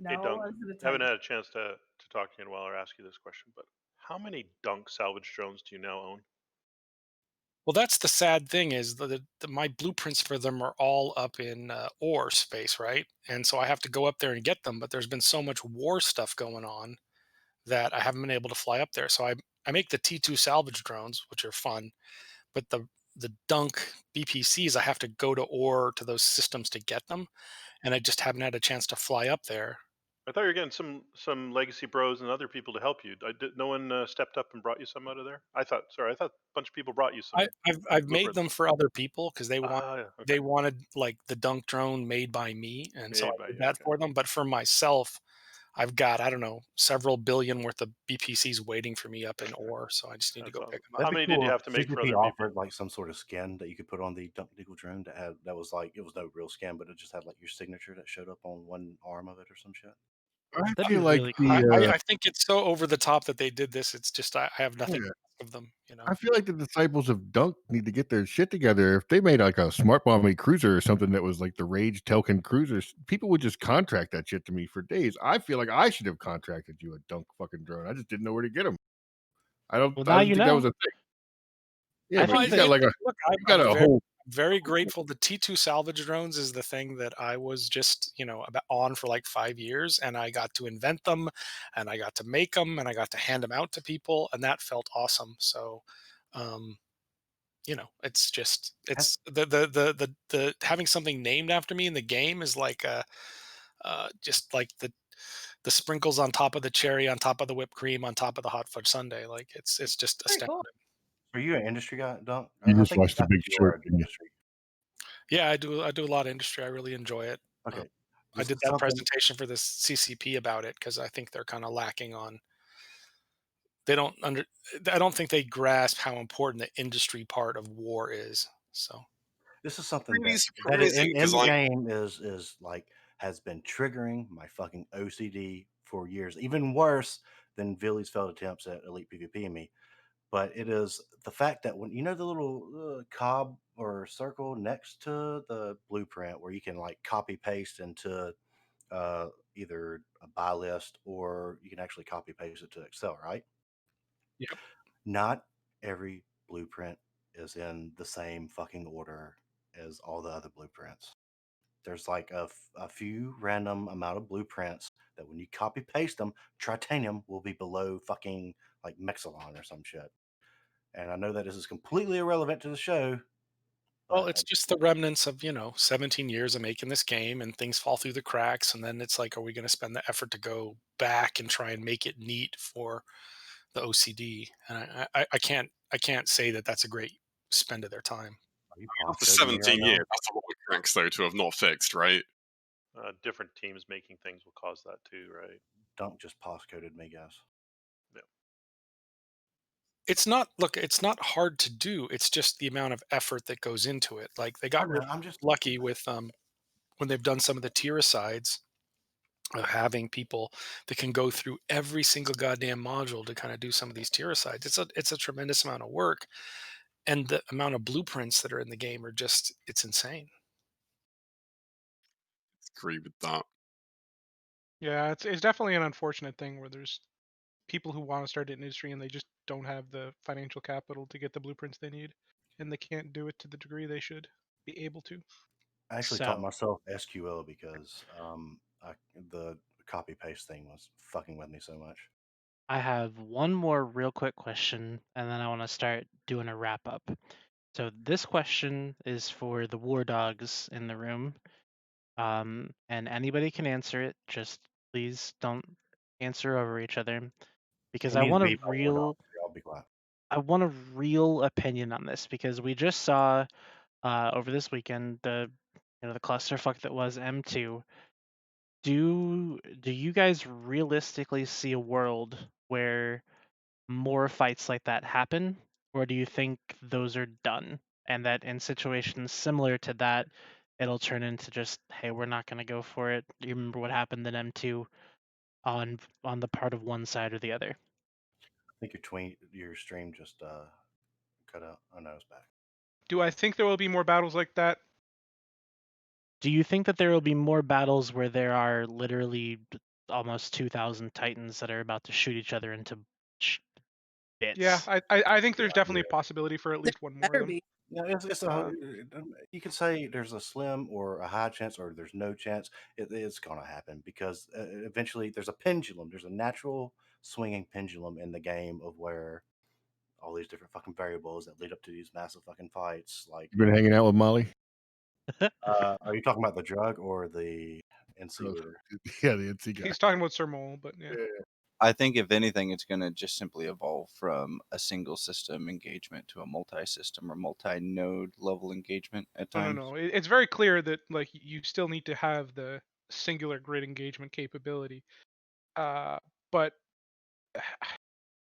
Hey, No, Dunk. I was gonna tell Haven't you. had a chance to talk to you in a while or ask you this question, but how many Dunk salvage drones do you now own? Well, that's the sad thing is my blueprints for them are all up in ore space, right? And so I have to go up there and get them. But there's been so much war stuff going on that I haven't been able to fly up there. So I make the T2 salvage drones, which are fun, but the Dunk BPCs, I have to go to ore to those systems to get them, and I just haven't had a chance to fly up there. I thought you were getting some legacy bros and other people to help you. No one stepped up and brought you some out of there. I thought a bunch of people brought you some I've made blueprints. them for other people because Yeah, they okay. wanted like the Dunk drone made by me, and so I Made by did you. that Okay. for them. But for myself, I've got, I don't know, several billion worth of BPCs waiting for me up in ore, so I just need to That's go awesome. pick them up. How That'd be many did cool you if have to make for CCP other people? offered like some sort of skin that you could put on the Dunk Deagle drone that had that was like it was no real skin, but it just had like your signature that showed up on one arm of it or some shit. I that'd be feel like really cool. I think it's so over the top that they did this. It's just I have nothing yeah. to ask of them, you know. I feel like the disciples of Dunk need to get their shit together. If they made like a smart bombing cruiser or something that was like the Rage Telkin cruisers, people would just contract that shit to me for days. I feel like I should have contracted you a Dunk fucking drone. I just didn't know where to get them. Well, I now didn't you think that was know. a thing. Yeah, I but think you got that like a Look, you got I'm a very whole very grateful. The T2 salvage drones is the thing that I was just, about on for like 5 years, and I got to invent them, and I got to make them, and I got to hand them out to people, and that felt awesome. So, um, it's just it's the having something named after me in the game is like just like the sprinkles on top of the cherry on top of the whipped cream on top of the hot fudge sundae. Like it's just Very astounding. cool. Are you an industry guy, Dunk? you I just think watched The I Big think you are Short, an didn't you? industry. Yeah, I do a lot of industry. I really enjoy it. Okay, I this did is that something. presentation for the CCP about it because I think they're kind of lacking on. They don't under. I don't think they grasp how important the industry part of war is. So This is something Really that surprising in because the like game is like has been triggering my fucking OCD for years. Even worse than Villy's failed attempts at elite PvP in me. But it is the fact that when you know the little cob or circle next to the blueprint where you can like copy paste into either a buy list or you can actually copy paste it to Excel, right? Yep. Not every blueprint is in the same fucking order as all the other blueprints. there's like a few random amount of blueprints that when you copy paste them, tritanium will be below fucking like Mexilon or some shit. And I know that this is completely irrelevant to the show. Well, it's just the remnants of 17 years of making this game, and things fall through the cracks, and then it's like, are we going to spend the effort to go back and try and make it neat for the OCD? And I can't say that that's a great spend of their time. After 17 years, that's a lot of cracks though to have not fixed, right? Different teams making things will cause that too, right? Don't just postcoded me, guys. It's not hard to do. It's just the amount of effort that goes into it. Like they got I'm just lucky with when they've done some of the tier asides of having people that can go through every single goddamn module to kind of do some of these tier asides. It's a tremendous amount of work, and the amount of blueprints that are in the game are just it's insane. Agree with that. Yeah, it's definitely an unfortunate thing where there's people who want to start an industry and they just don't have the financial capital to get the blueprints they need, and they can't do it to the degree they should be able to. I actually taught myself SQL because the copy paste thing was fucking with me so much. I have one more real quick question, and then I want to start doing a wrap up. So this question is for the war dogs in the room, and anybody can answer it. Just please don't answer over each other, because It I needs to want be a by war real, dogs, or I'll be quiet. I want a real opinion on this because we just saw over this weekend the clusterfuck that was M2. Do you guys realistically see a world where more fights like that happen, or do you think those are done, and that in situations similar to that, it'll turn into just, hey, we're not going to go for it? You remember what happened in M2 on the part of one side or the other? I think your stream just cut out. Oh no, it's back. Do I think there will be more battles like that? Do you think that there will be more battles where there are literally almost 2,000 titans that are about to shoot each other into bits? Yeah, I think there's definitely a possibility for at least one more of them. No, you can say there's a slim or a high chance, or there's no chance. It's going to happen because eventually there's a pendulum. There's a natural swinging pendulum in the game of where all these different fucking variables that lead up to these massive fucking fights. Like, You been hanging out with Molly? are you talking about the drug or the NC leader? Yeah, the NC guy. He's talking about Sir Mole, but yeah. I think if anything, it's going to just simply evolve from a single system engagement to a multi-system or multi-node level engagement at times. No. It's very clear that like you still need to have the singular grid engagement capability. But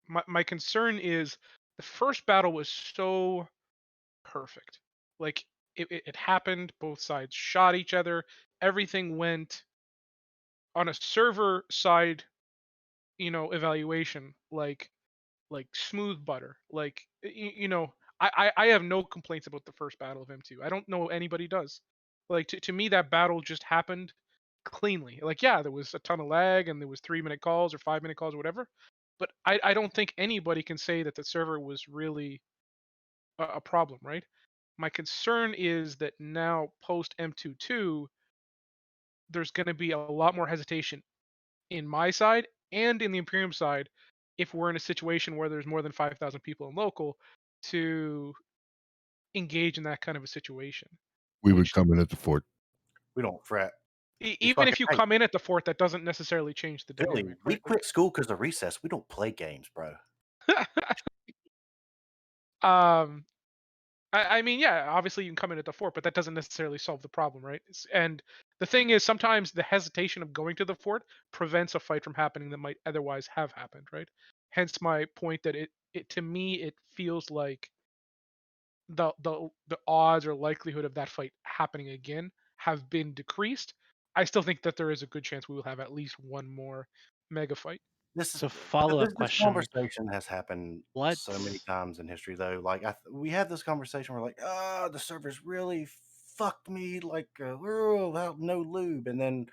my concern is the first battle was so perfect. Like it happened, both sides shot each other, everything went on a server side, evaluation like smooth butter. Like I have no complaints about the first battle of M2. I don't know anybody does. Like to me that battle just happened cleanly. Like yeah, there was a ton of lag and there was 3-minute calls or 5-minute calls or whatever. But I don't think anybody can say that the server was really a problem, right? My concern is that now post M22, there's going to be a lot more hesitation in my side and in the Imperium side if we're in a situation where there's more than 5,000 people in local to engage in that kind of a situation. We would come in at the fort. We don't fret. Even if you come in at the fort, that doesn't necessarily change the Billy, dynamic, we right? quit school because of recess. We don't play games, bro. I mean, yeah, obviously you can come in at the fort, but that doesn't necessarily solve the problem, right? And the thing is, sometimes the hesitation of going to the fort prevents a fight from happening that might otherwise have happened, right? Hence my point that it to me it feels like the odds or likelihood of that fight happening again have been decreased. I still think that there is a good chance we will have at least one more mega fight. So follow-up This question. conversation has happened so many times in history, though. Like we have this conversation, we're like, the servers really fucked me, like without no lube, and then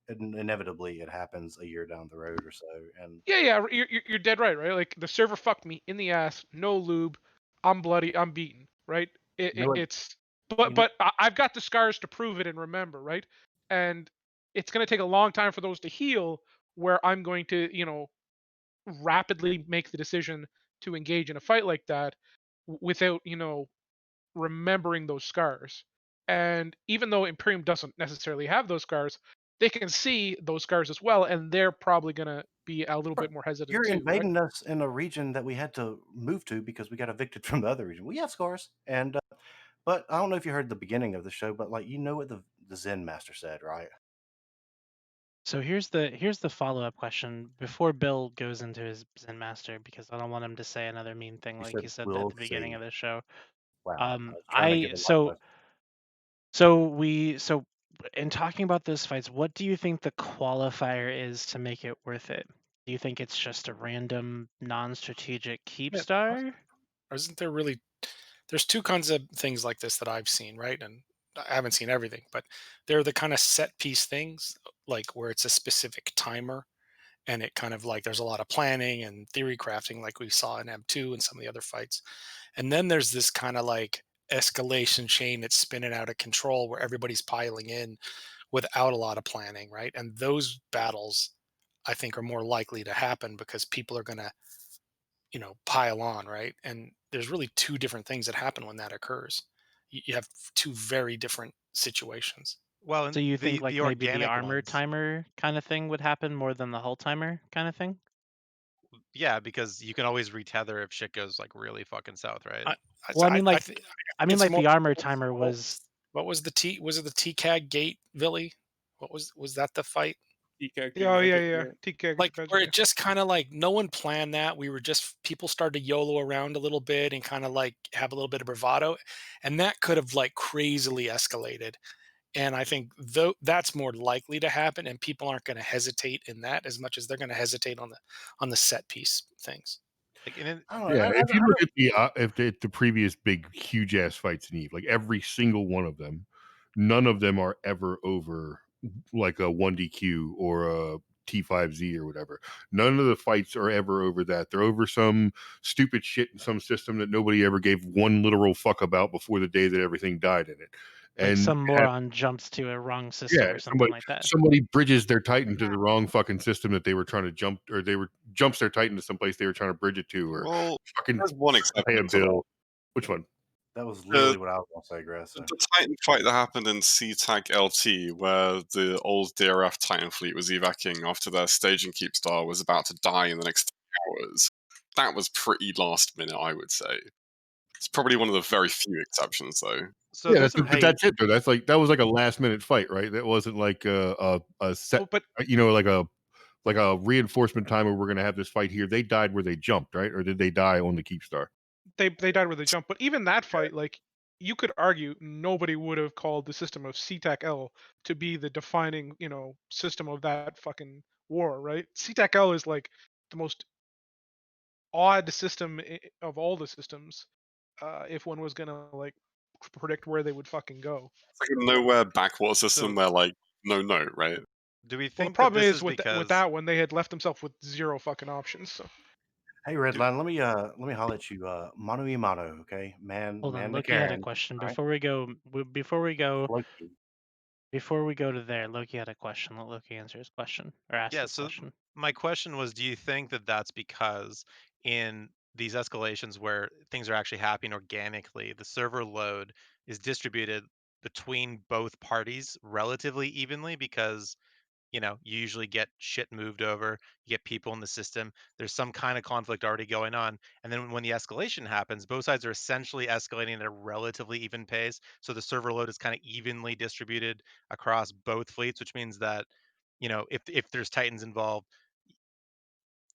inevitably it happens a year down the road or so. And Yeah, you're dead right, right? Like the server fucked me in the ass, no lube, I'm bloody, I'm beaten, right? you know what? It's But I've got the scars to prove it and remember, right? And it's going to take a long time for those to heal. Where I'm going to, rapidly make the decision to engage in a fight like that without, remembering those scars. And even though Imperium doesn't necessarily have those scars, they can see those scars as well, and they're probably going to be a little bit more hesitant You're too, right? invading us in a region that we had to move to because we got evicted from the other region. We have scars, and but I don't know if you heard the beginning of the show, but like what the Zen master said, right? So here's the follow-up question before Bill goes into his Zen Master, because I don't want him to say another mean thing He like said, he said at "We'll the beginning see." of the show. Wow, I was trying to give I him so my so in talking about those fights, what do you think the qualifier is to make it worth it? Do you think it's just a random non-strategic keep Yeah, star? or isn't there really? There's two kinds of things like this that I've seen, right? And I haven't seen everything, but they're the kind of set piece things, like where it's a specific timer, and it kind of like there's a lot of planning and theory crafting, like we saw in M2 and some of the other fights. And then there's this kind of like escalation chain that's spinning out of control where everybody's piling in without a lot of planning, right? And those battles, I think, are more likely to happen because people are going to, pile on, right? And there's really two different things that happen when that occurs. You have two very different situations. Well, So and you think like the maybe the organic armor ones, timer kind of thing would happen more than the hull timer kind of thing? yeah, because you can always retether if shit goes like really fucking south, right? Well, I mean I like think like it's more. the armor timer was What was the T? Was it the TCAG gate, Billy? Was that the fight? TCAG Yeah, oh yeah, yeah. TK Like depends, where yeah. it just kind of like no one planned that. We were just people started to YOLO around a little bit and kind of like have a little bit of bravado, and that could have like crazily escalated. And I think though that's more likely to happen, and people aren't going to hesitate in that as much as they're going to hesitate on the set piece things. Like, and I don't know. Yeah, if you look at the previous big huge ass fights in Eve, like every single one of them, none of them are ever over like a 1DQ or a T5Z or whatever. None of the fights are ever over that. They're over some stupid shit in some system that nobody ever gave one literal fuck about before the day that everything died in it. like And some moron jumps to a wrong system yeah, or something like that. somebody bridges their Titan to the wrong fucking system that they were trying to jump, or they were jumps their Titan to someplace they were trying to bridge it to, or Well, fucking there's one pay a exception to that. bill. Which one? That was The, literally what I was going to say, Grass. the Titan fight that happened in SeaTac LT, where the old DRF Titan fleet was evacing after their staging keep star was about to die in the next 10 hours. That was pretty last minute, I would say. It's probably one of the very few exceptions, though. So Yeah, there's some but that's it though. That's like that was like a last minute fight, right? That wasn't like a set, Well, but like a reinforcement timer. We're gonna have this fight here. They died where they jumped, right? Or did they die on the keep star? they died where they jumped. But even that fight, like you could argue nobody would have called the system of CTAC L to be the defining, system of that fucking war, right? CTAC L is like the most odd system of all the systems. If one was gonna like predict where they would fucking go. It's like a nowhere backwater system So where, like, no, right? do we Well, the think that problem this is is with because that one, they had left themselves with zero fucking options. So Hey, Redline, let me holler at you. Mano y mano, okay? Hold on, Man to Loki had a Karen. question All right. before we go. Loki. Before we go to there, Loki had a question. Let Loki answer his question or ask yeah, his so question. my question was, do you think that that's because in these escalations where things are actually happening organically, the server load is distributed between both parties relatively evenly because you usually get shit moved over, you get people in the system, there's some kind of conflict already going on. And then when the escalation happens, both sides are essentially escalating at a relatively even pace. So the server load is kind of evenly distributed across both fleets, which means that, if there's Titans involved,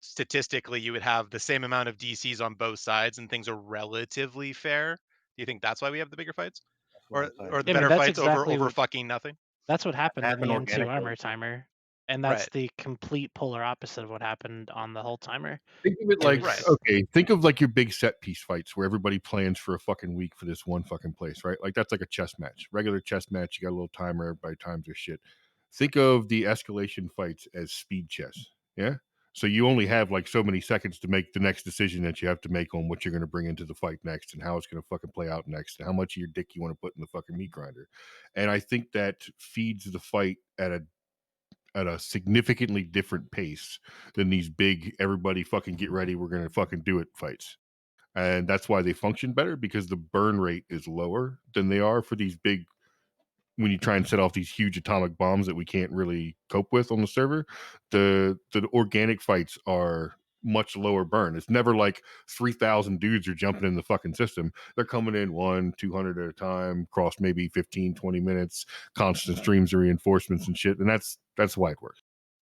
statistically you would have the same amount of DCs on both sides and things are relatively fair. Do you think that's why we have the bigger fights? That's what I'm Or saying. the Yeah, I mean better that's fights over exactly over what fucking nothing? that's what happened in the Happened M2 organically. armor timer, and Right. that's the complete polar opposite of what happened on the whole timer. Think of it It like was okay, think of like your big set piece fights where everybody plans for a fucking week for this one fucking place, right? Like that's like a chess match, regular chess match. You got a little timer, everybody times their shit. Think of the escalation fights as speed chess. Yeah, So you only have like so many seconds to make the next decision that you have to make on what you're going to bring into the fight next and how it's going to fucking play out next and how much of your dick you want to put in the fucking meat grinder. And I think that feeds the fight at a significantly different pace than these big everybody fucking get ready, we're going to fucking do it fights. And that's why they function better, because the burn rate is lower than they are for these big, when you try and set off these huge atomic bombs that we can't really cope with on the server. The organic fights are much lower burn. It's never like 3,000 dudes are jumping in the fucking system. They're coming in 200 at a time, across maybe 15, 20 minutes, constant streams of reinforcements and shit. And that's why it works.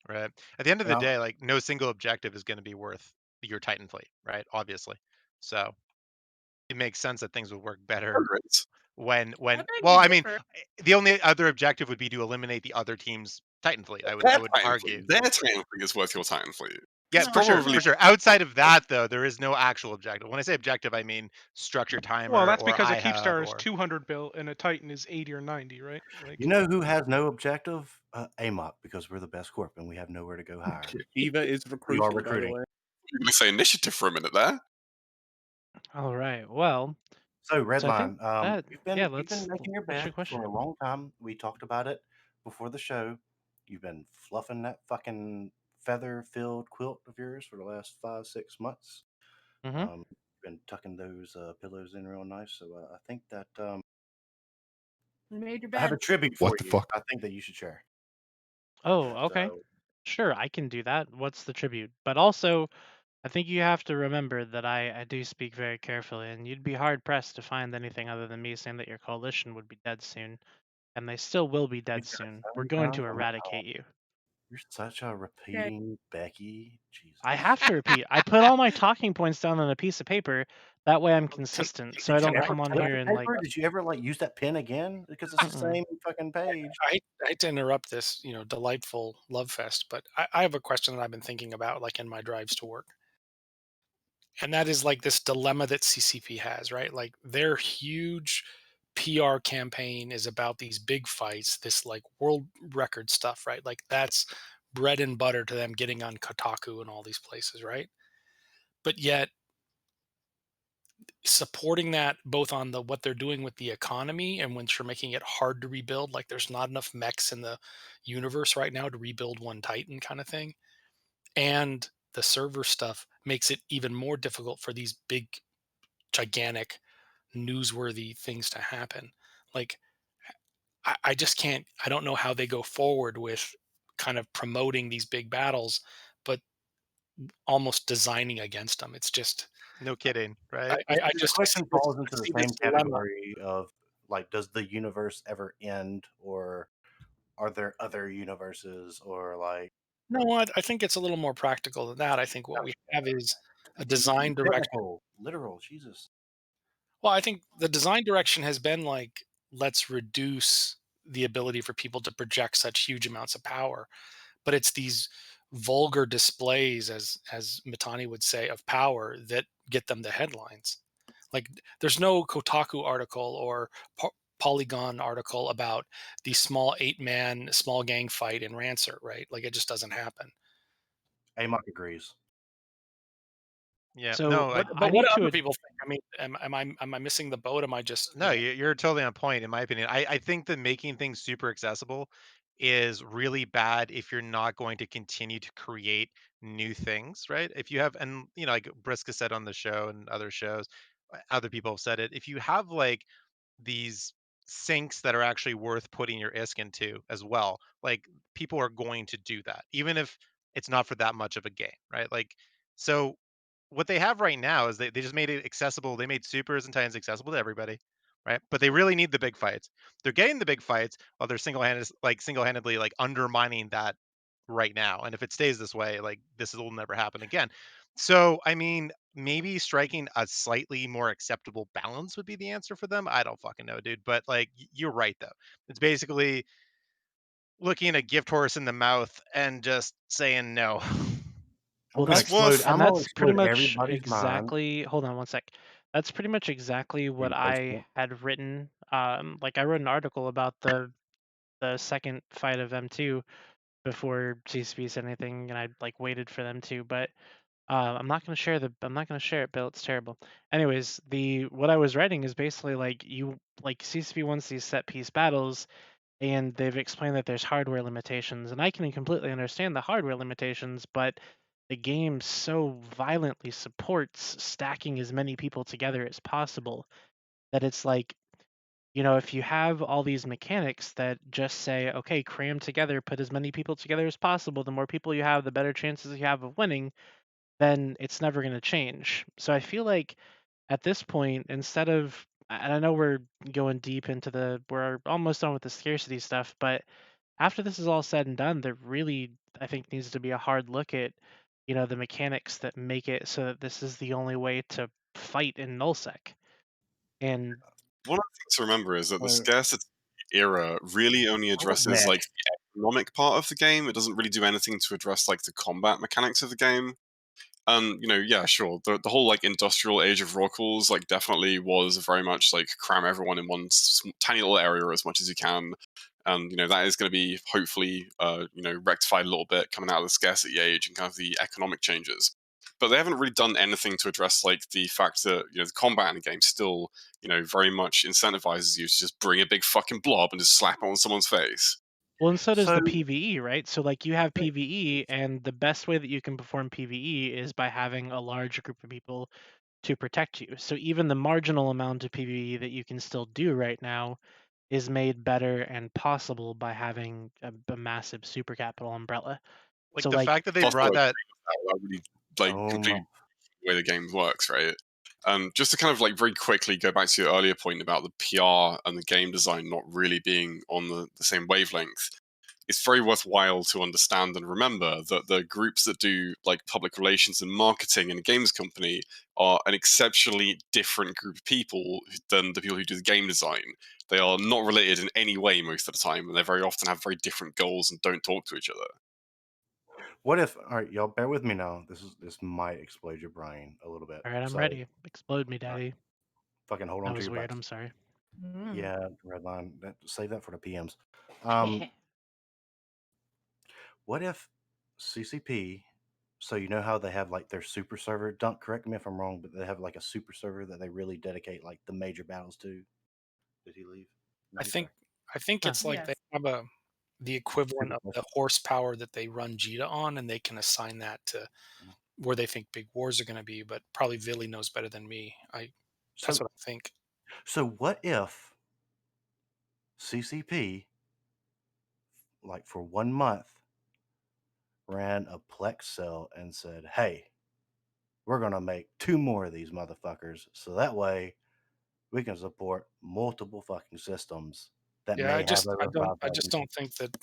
Right. At the end of the Yeah. day, like no single objective is going to be worth your Titan fleet, right? Obviously. So it makes sense that things would work better when beg well, to I mean, differ. the only other objective would be to eliminate the other team's Titan fleet. I Their would Titan argue. fleet. Their Titan fleet is worth your Titan fleet. Yeah, It's for sure, probably for sure. Outside of that, though, there is no actual objective. When I say objective, I mean structure Well, timer that's or because a I keep hub star is or 200 bill and a Titan is 80 or 90, right? Like, You know who has no objective? AMOC, because we're the best corp and we have nowhere to go higher. Eva is We are recruiting, by the recruiting. way. I'm going to say initiative for a minute there. All right. Well, So so I think Redline, that you've been yeah, you've been making your what's your bed for a question? long time. We talked about it before the show. You've been fluffing that fucking feather-filled quilt of yours for the last 5-6 months. Mm-hmm. You've been tucking those pillows in real nice. So I think that You made your I have a bed. tribute for What the you. fuck? I think that you should share. Oh, okay. So Sure, I can do that. What's the tribute? But also, I think you have to remember that I do speak very carefully, and you'd be hard pressed to find anything other than me saying that your coalition would be dead soon, and they still will be we've dead got soon. so We're many going times to on the call. eradicate you. You're such a repeating Becky. Jesus. I have to repeat. I put all my talking points down on a piece of paper. That way I'm consistent, so I Did you don't ever come on flip here the and like. paper? Did you ever like use that pen again? Because it's the Mm-mm. same fucking page. I hate to interrupt this, delightful love fest, but I have a question that I've been thinking about, like in my drives to work, and that is like this dilemma that CCP has, right? Like their huge PR campaign is about these big fights, this like world record stuff, right? Like that's bread and butter to them getting on Kotaku and all these places, right? But yet supporting that both on the what they're doing with the economy and when you're making it hard to rebuild, like there's not enough mechs in the universe right now to rebuild one Titan kind of thing, and the server stuff makes it even more difficult for these big gigantic newsworthy things to happen. Like I just can't, I don't know how they go forward with kind of promoting these big battles but almost designing against them. It's just no kidding, Uh, right? The I the just question falls I into the see this same dilemma. category of like, does the universe ever end, or are there other universes, or like No, I think it's a little more practical than that. I think what we have is a design direction. technical, literal? Jesus. Well, I think the design direction has been like, let's reduce the ability for people to project such huge amounts of power. But it's these vulgar displays, as Mitani would say, of power that get them the headlines. Like there's no Kotaku article or Polygon article about the small 8-man small gang fight in Rancer, right? Like it just doesn't happen. AMOC agrees. Yeah. So No, What, I but what need do to. other people think? I mean, am I missing the boat? Am I just no, you're totally on point, in my opinion. I think that making things super accessible is really bad if you're not going to continue to create new things, right? If you have, and like Briska said on the show and other shows, other people have said it. If you have like these sinks that are actually worth putting your ISK into as well, like people are going to do that, even if it's not for that much of a game, right? Like, so what they have right now is they just made it accessible. They made supers and titans accessible to everybody, right? But they really need the big fights. They're getting the big fights while they're single-handedly like undermining that right now. And if it stays this way, like this will never happen again. So I mean, maybe striking a slightly more acceptable balance would be the answer for them. I don't fucking know, dude. But like you're right though. It's basically looking a gift horse in the mouth and just saying no. I'm gonna That's explode. and I'm gonna that's pretty explode much everybody's mind. exactly. Hold on one sec. That's pretty much exactly Will what you post I it? had written. Like I wrote an article about the second fight of M2, before CCP said anything, and I like waited for them to, but I'm not gonna share it, Bill. It's terrible. Anyways, what I was writing is basically like CCP wants these set piece battles, and they've explained that there's hardware limitations, and I can completely understand the hardware limitations, but the game so violently supports stacking as many people together as possible that it's like, if you have all these mechanics that just say, okay, cram together, put as many people together as possible, the more people you have, the better chances you have of winning, then it's never going to change. So I feel like at this point, instead of, and I know we're going deep into we're almost done with the scarcity stuff, but after this is all said and done, there really, I think, needs to be a hard look at, the mechanics that make it so that this is the only way to fight in nullsec. And One of the things to remember is that the Uh, scarcity era really only addresses Nick. like the economic part of the game. It doesn't really do anything to address like the combat mechanics of the game. Yeah, sure. The whole like industrial age of Rockles like definitely was very much like cram everyone in one tiny little area as much as you can, and that is going to be hopefully rectified a little bit coming out of the scarcity age and kind of the economic changes. But they haven't really done anything to address like the fact that the combat in the game still very much incentivizes you to just bring a big fucking blob and just slap it on someone's face. well, and so does So the PvE, right? So like you have PvE, and the best way that you can perform PvE is by having a large group of people to protect you. So even the marginal amount of PvE that you can still do right now is made better and possible by having a massive super capital umbrella. Like So the like fact that they Also, brought that. I really like oh my, completely the way the game works, right? Just to kind of like very quickly go back to your earlier point about the PR and the game design not really being on the same wavelength. It's very worthwhile to understand and remember that the groups that do like public relations and marketing in a games company are an exceptionally different group of people than the people who do the game design. They are not related in any way most of the time, and they very often have very different goals and don't talk to each other. what if? All right, y'all, bear with me now. This might explode your brain a little bit. all right, I'm So, ready. Explode me, all right, daddy. fucking hold on That to was your weird. butts. I'm sorry. Yeah, Redline. Save that for the PMs. Um, what if CCP? So you know how they have like their super server. Don't correct me if I'm wrong, but they have like a super server that they really dedicate like the major battles to. Did he leave? No, I he's think back. I think Huh. it's like they Yes. have the equivalent Super of the custom. horsepower that they run Jita on, and they can assign that to where they think big wars are going to be. But probably Villy knows better than me. That's So what I think. so what if CCP like for 1 month ran a Plex cell and said, "Hey, we're gonna make 2 more of these motherfuckers, so that way we can support multiple fucking systems that Yeah, may have over I just 5,000 don't people." think that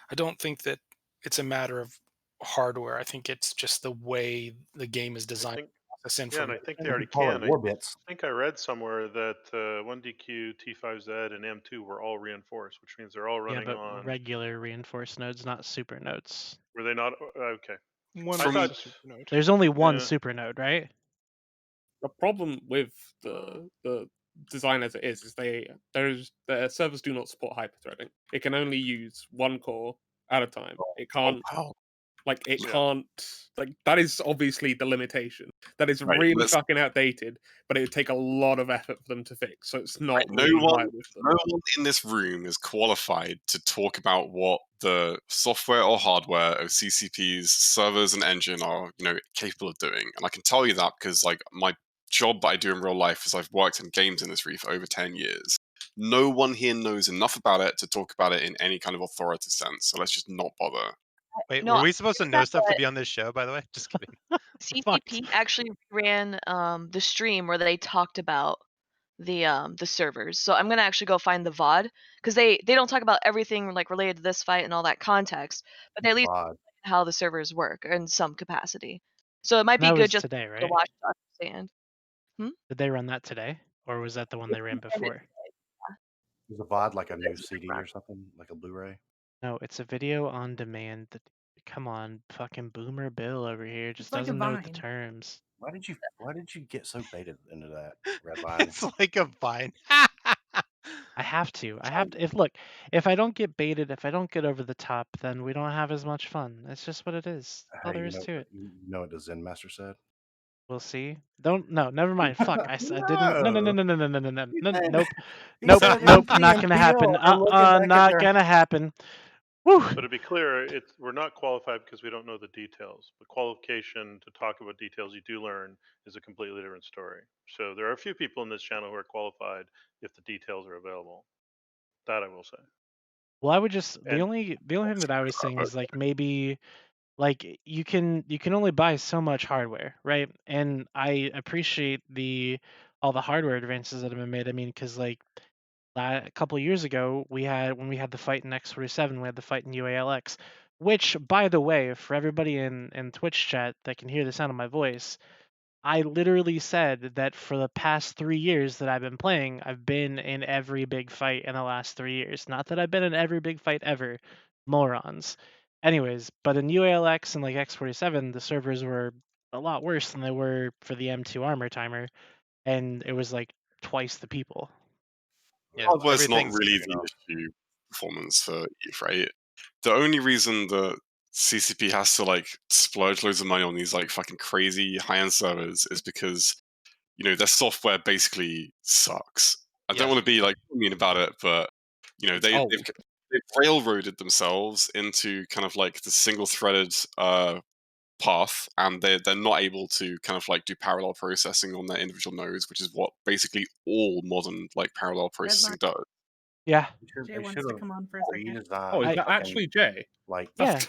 I don't think that it's a matter of hardware. I think it's just the way the game is I designed think, to process yeah, and I think they You information. can already call it can. I war bits. think I read somewhere that 1DQ, T5Z, and M2 were all reinforced, which means they're all Yeah, running but on. regular reinforced nodes, not super nodes. Were they not? Okay. One I of them's thought. a super node. There's only one Yeah. super node, right? The problem with the design as it is the servers do not support hyperthreading. It can only use one core at a time. It can't Wow. Yeah. can't that is obviously the limitation. That is Right. really Let's fucking outdated, but it would take a lot of effort for them to fix. So it's not Right. No really one, viable for them. no one in this room is qualified to talk about what the software or hardware of CCP's servers and engine are, capable of doing. And I can tell you that because, like, my job that I do in real life is I've worked in games industry for over 10 years. No one here knows enough about it to talk about it in any kind of authoritative sense. So let's just not bother. Wait, No, were I we supposed to agree with know that, stuff to but be on this show? By the way, just kidding. CCP actually ran the stream where they talked about the servers. So I'm gonna actually go find the VOD because they don't talk about everything like related to this fight and all that context, but they at least VOD. explain how the servers work in some capacity. So it might And be that good was just today, to right? watch to understand. Hmm? Did they run that today, or was that the one they ran before? Is a VOD like a new It's CD or something, like a Blu-ray? No, it's a video on demand. Come on, fucking Boomer Bill over here just It's like a doesn't know the Vine. terms. Why did you get so baited into that, Redline? It's like a vine. I have to. I have to. If I don't get baited, if I don't get over the top, then we don't have as much fun. It's just what it is. That's all Hey, there is to it. you know what the Zen master said? We'll see. No, never mind. Fuck. I didn't. No. said- Nope. he Nope. said Nope. empty Not and gonna happen. feel and looking back at Not their gonna happen. Whew. But to be clear, we're not qualified because we don't know the details. The qualification to talk about details you do learn is a completely different story. So there are a few people in this channel who are qualified if the details are available. That I will say. Well, I would just the And only thing that I was saying is like maybe like you can only buy so much hardware, right? And I appreciate all the hardware advances that have been made. I mean, because like a couple of years ago, when we had the fight in X47, we had the fight in UALX, which, by the way, for everybody in Twitch chat that can hear the sound of my voice, I literally said that for the past 3 years that I've been playing, I've been in every big fight in the last 3 years. Not that I've been in every big fight ever, morons. Anyways, but in UALX and like X47, the servers were a lot worse than they were for the M2 armor timer, and it was like twice the people. Yeah, Hardware's not everything's really figured the out. issue performance for ETH, right? The only reason that CCP has to like splurge loads of money on these like fucking crazy high-end servers is because their software basically sucks. I don't Yes. want to be like mean about it, but It's they've old. railroaded themselves into kind of like the single-threaded path, and they're not able to kind of like do parallel processing on their individual nodes, which is what basically all modern like parallel processing does. Yeah. Jay wants to come on for a second. Oh, is that actually Jay? Like, Yeah.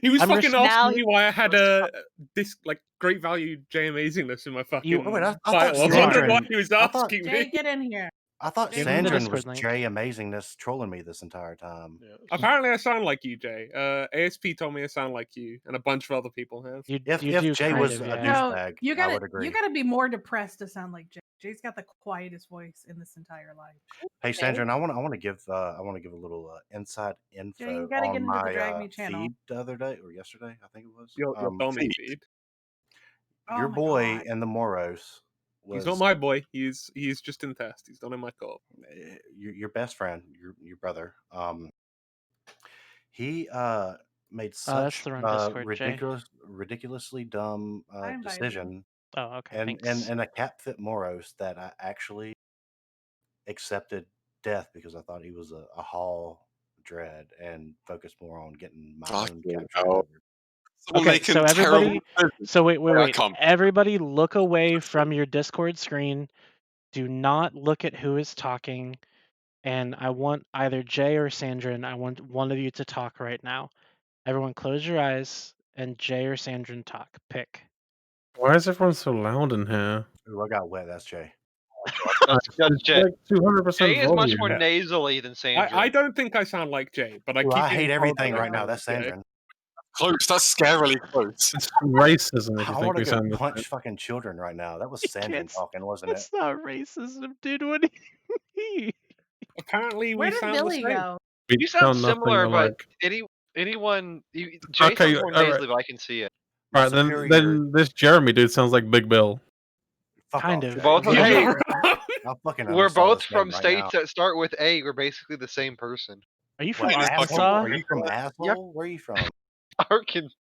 He was I'm fucking Now asking he me why I had wants to this like great value J Amazingness in my fucking You- Oh, wait, I title. I thought was wondering why Sandrin. he was I thought asking Jay, me. get in here. I thought Jay, Give him the Sandrin was Discord link. Jay Amazingness trolling me this entire time. Apparently, I sound like you, Jay. ASP told me I sound like you, and a bunch of other people have. You If do Jay kind was of, a yeah. No, douchebag, you I gotta would agree. you gotta be more depressed to sound like Jay. Jay's got the quietest voice in this entire life. Hey, Sandrin, I want to give a little inside info Jay, you gotta get on into the my Drag Me channel. feed the other day or yesterday, I think it was. Your filming feed. Oh Your my boy God. in the Moros was He's not my boy. He's just in test. He's not in my co-op. your best friend, your brother. He made That's such the wrong a Discord, Jay. ridiculously dumb I invited him. decision Oh, okay. and Thanks. a cap fit Moros that I actually accepted death because I thought he was a Hall dread and focused more on getting my own Fucking capture. hell. Someone Okay, making so everybody, terrible so wait. I can't. Everybody, look away from your Discord screen. Do not look at who is talking. And I want either Jay or Sandrin. I want one of you to talk right now. Everyone, close your eyes, and Jay or Sandrin talk. Pick. Why is everyone so loud in here? Ooh, I got wet. That's Jay. That's Jay. Like 200% Jay is much volume. more nasally than Sandra. I don't think I sound like Jay, but I Ooh, keep I getting hate told everything that I right now. sound That's like Jay. Sandrin. Close. That's scarily close. It's racism if you I think want we to go sound the punch same. fucking children right now. That was You Sandrin can't. talking, wasn't it? That's not racism, dude. What do you mean? Apparently, Where we did sound Billy the same. go? We You sound sound nothing similar, but alike. anyone. Jay Okay, sounds more all right. nasally, but I can see it. My Right, superior. then this Jeremy dude sounds like Big Bill. Fuck Kind off, of. Jay. Both. Yeah, Hey, you're right. I'll fucking we're uninstall both this from game right states now. that start with A. We're basically the same person. Are you from What, asshole? Arkansas? Are you from asshole? Where are you from? Arkansas.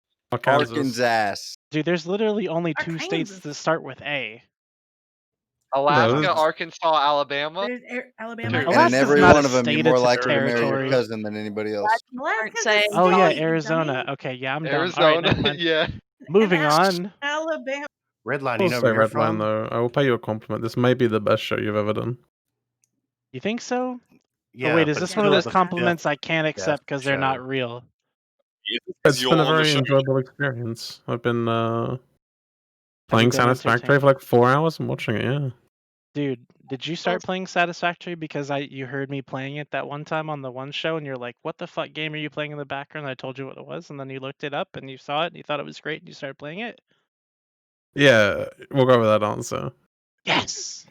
Arkansas. Dude, there's literally only two Arkansas. states that start with A. Alaska, No, Arkansas, Alabama. There's Alabama. Two. And in Alaska's every not one a of them, you're state, more it's a likely to marry your territory. cousin than anybody else. Alaska's saying- a Oh yeah, state, you Arizona. dummy. Okay, yeah, I'm dumb. All right, never Arizona. mind. Yeah. Moving And on. Alabama. Redline, I'll you know say where you're Redline from? though. I will pay you a compliment. This may be the best show you've ever done. You think so? Yeah, Oh wait, is but this it's one of still those the compliments I can't fifth accept because they're show. not real? It's been a You're on the very show. enjoyable experience. I've been Have you playing been Satisfactory for entertained? like 4 hours and watching it. Yeah. Dude, did you start playing Satisfactory because you heard me playing it that one time on the one show and you're like, what the fuck game are you playing in the background? I told you what it was, and then you looked it up and you saw it and you thought it was great and you started playing it? Yeah, we'll go with that answer. Yes.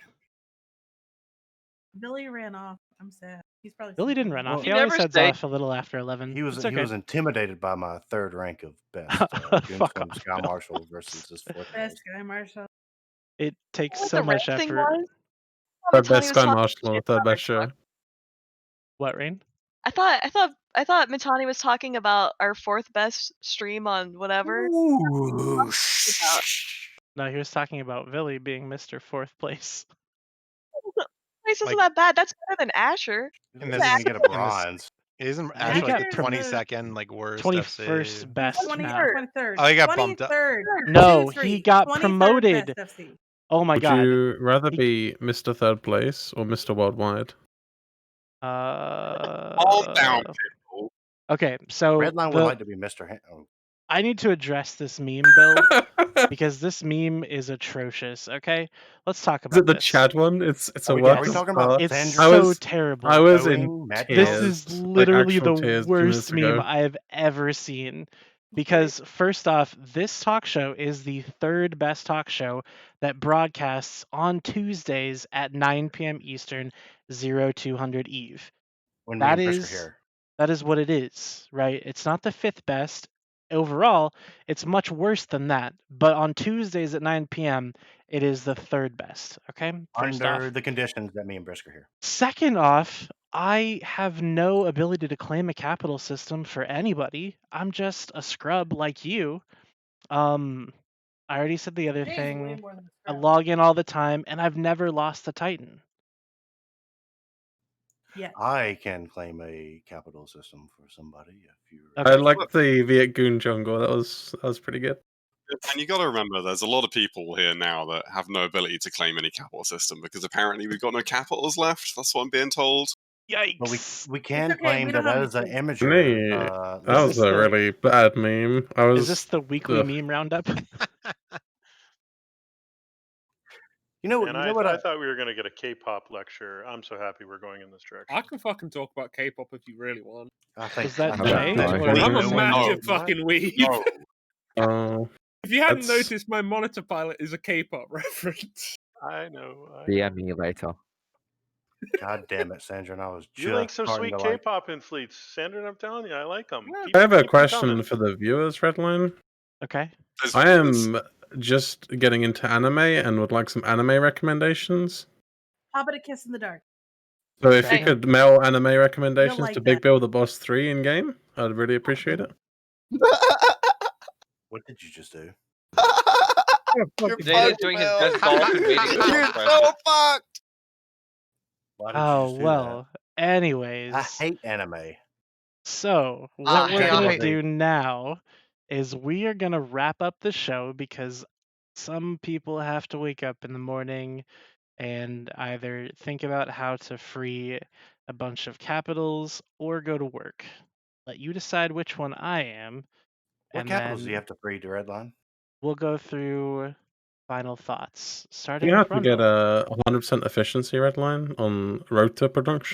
Billy ran off. I'm sad. He's probably Billy didn't sleeping. run off. He He always never heads stayed. off a little after 11. He was It's okay. he was intimidated by my third rank of best Fuck Doomstorm off, Sky Bill. Marshal versus his fourth rank. Best guy, Marshall. It takes What so the much rank thing effort. was? Third Tell best you Sky something Marshal, shit third about best our show. What, Rain? I thought Mitani was talking about our fourth best stream on whatever. Ooh, No, he was talking about Billy being Mr. Fourth Place. Place isn't Like- that bad. That's better than Asher. In Isn't this, get a in this, bronze. isn't He Asher like got the prom- 22nd like worst 21st FC? best 20, now. 23rd. Oh, he got bumped up. 23rd. No, 2-3. he got 23rd promoted. Best FC. Oh my Would god. you rather He- be Mr. Third Place or Mr. Worldwide? Calm down, people. Okay, so Redline would like to be Mr. I need to address this meme build because this meme is atrocious. Okay, let's talk Is it about the this. Chad one? It's a Are we work of talking about art. It's Sandra? so terrible. I was Voting, in Matt This tears. is like literally actual the tears 2 worst minutes meme ago. I have ever seen. Because first off, this talk show is the third best talk show that broadcasts on Tuesdays at 9 p.m. Eastern, 0200 Eve. When me That and Chris are is here. that is what it is, right? It's not the fifth best overall. It's much worse than that. But on Tuesdays at 9 p.m., it is the third best. Okay, first Under off. the conditions that me and Brisk are here. Second off, I have no ability to claim a capital system for anybody. I'm just a scrub like you. I already said the other Jay's way thing. more than a I scrub. log in all the time, and I've never lost the Titan. Yeah. I can claim a capital system for somebody if you. I like the Viet Goon jungle. That was pretty good. And you got to remember, there's a lot of people here now that have no ability to claim any capital system because apparently we've got no capitals left. That's what I'm being told. Yikes! But we can okay, claim we that don't have as an any amateur. Me, that was a really bad meme. I was. Is this the weekly meme roundup? You know And I thought we were going to get a K-pop lecture. I'm so happy we're going in this direction. I can fucking talk about K-pop if you really want. I think Was that I think Jay? that's Or what I'm we a do. massive No. fucking weeb. No. Oh. If you hadn't That's- noticed, my monitor pilot is a K-pop reference. I know. DM me later. God damn it, Sandra! And I was You link just some starting sweet to like. K-pop in fleets, Sandra. And I'm telling you, I like them. I have a question for the viewers, Redline. Okay. I am just getting into anime and would like some anime recommendations. How about a kiss in the dark? So if you Okay. could mail anime recommendations like to Big that. Bill the Boss 3 in game, I'd really appreciate it. What did you just do? Zayda's doing his best dolphin mating call You're impression. so fucked. Why did you Oh just do well. Anyways. that? I hate anime. So what I we're hate gonna anime. do now is we are gonna wrap up the show because some people have to wake up in the morning and either think about how to free a bunch of capitals or go to work. Let you decide which one I am. What and capitals do then you have to free to Redline? we'll go through final thoughts. Starting You with have to get Rumble. a 100% efficiency Redline on road to production.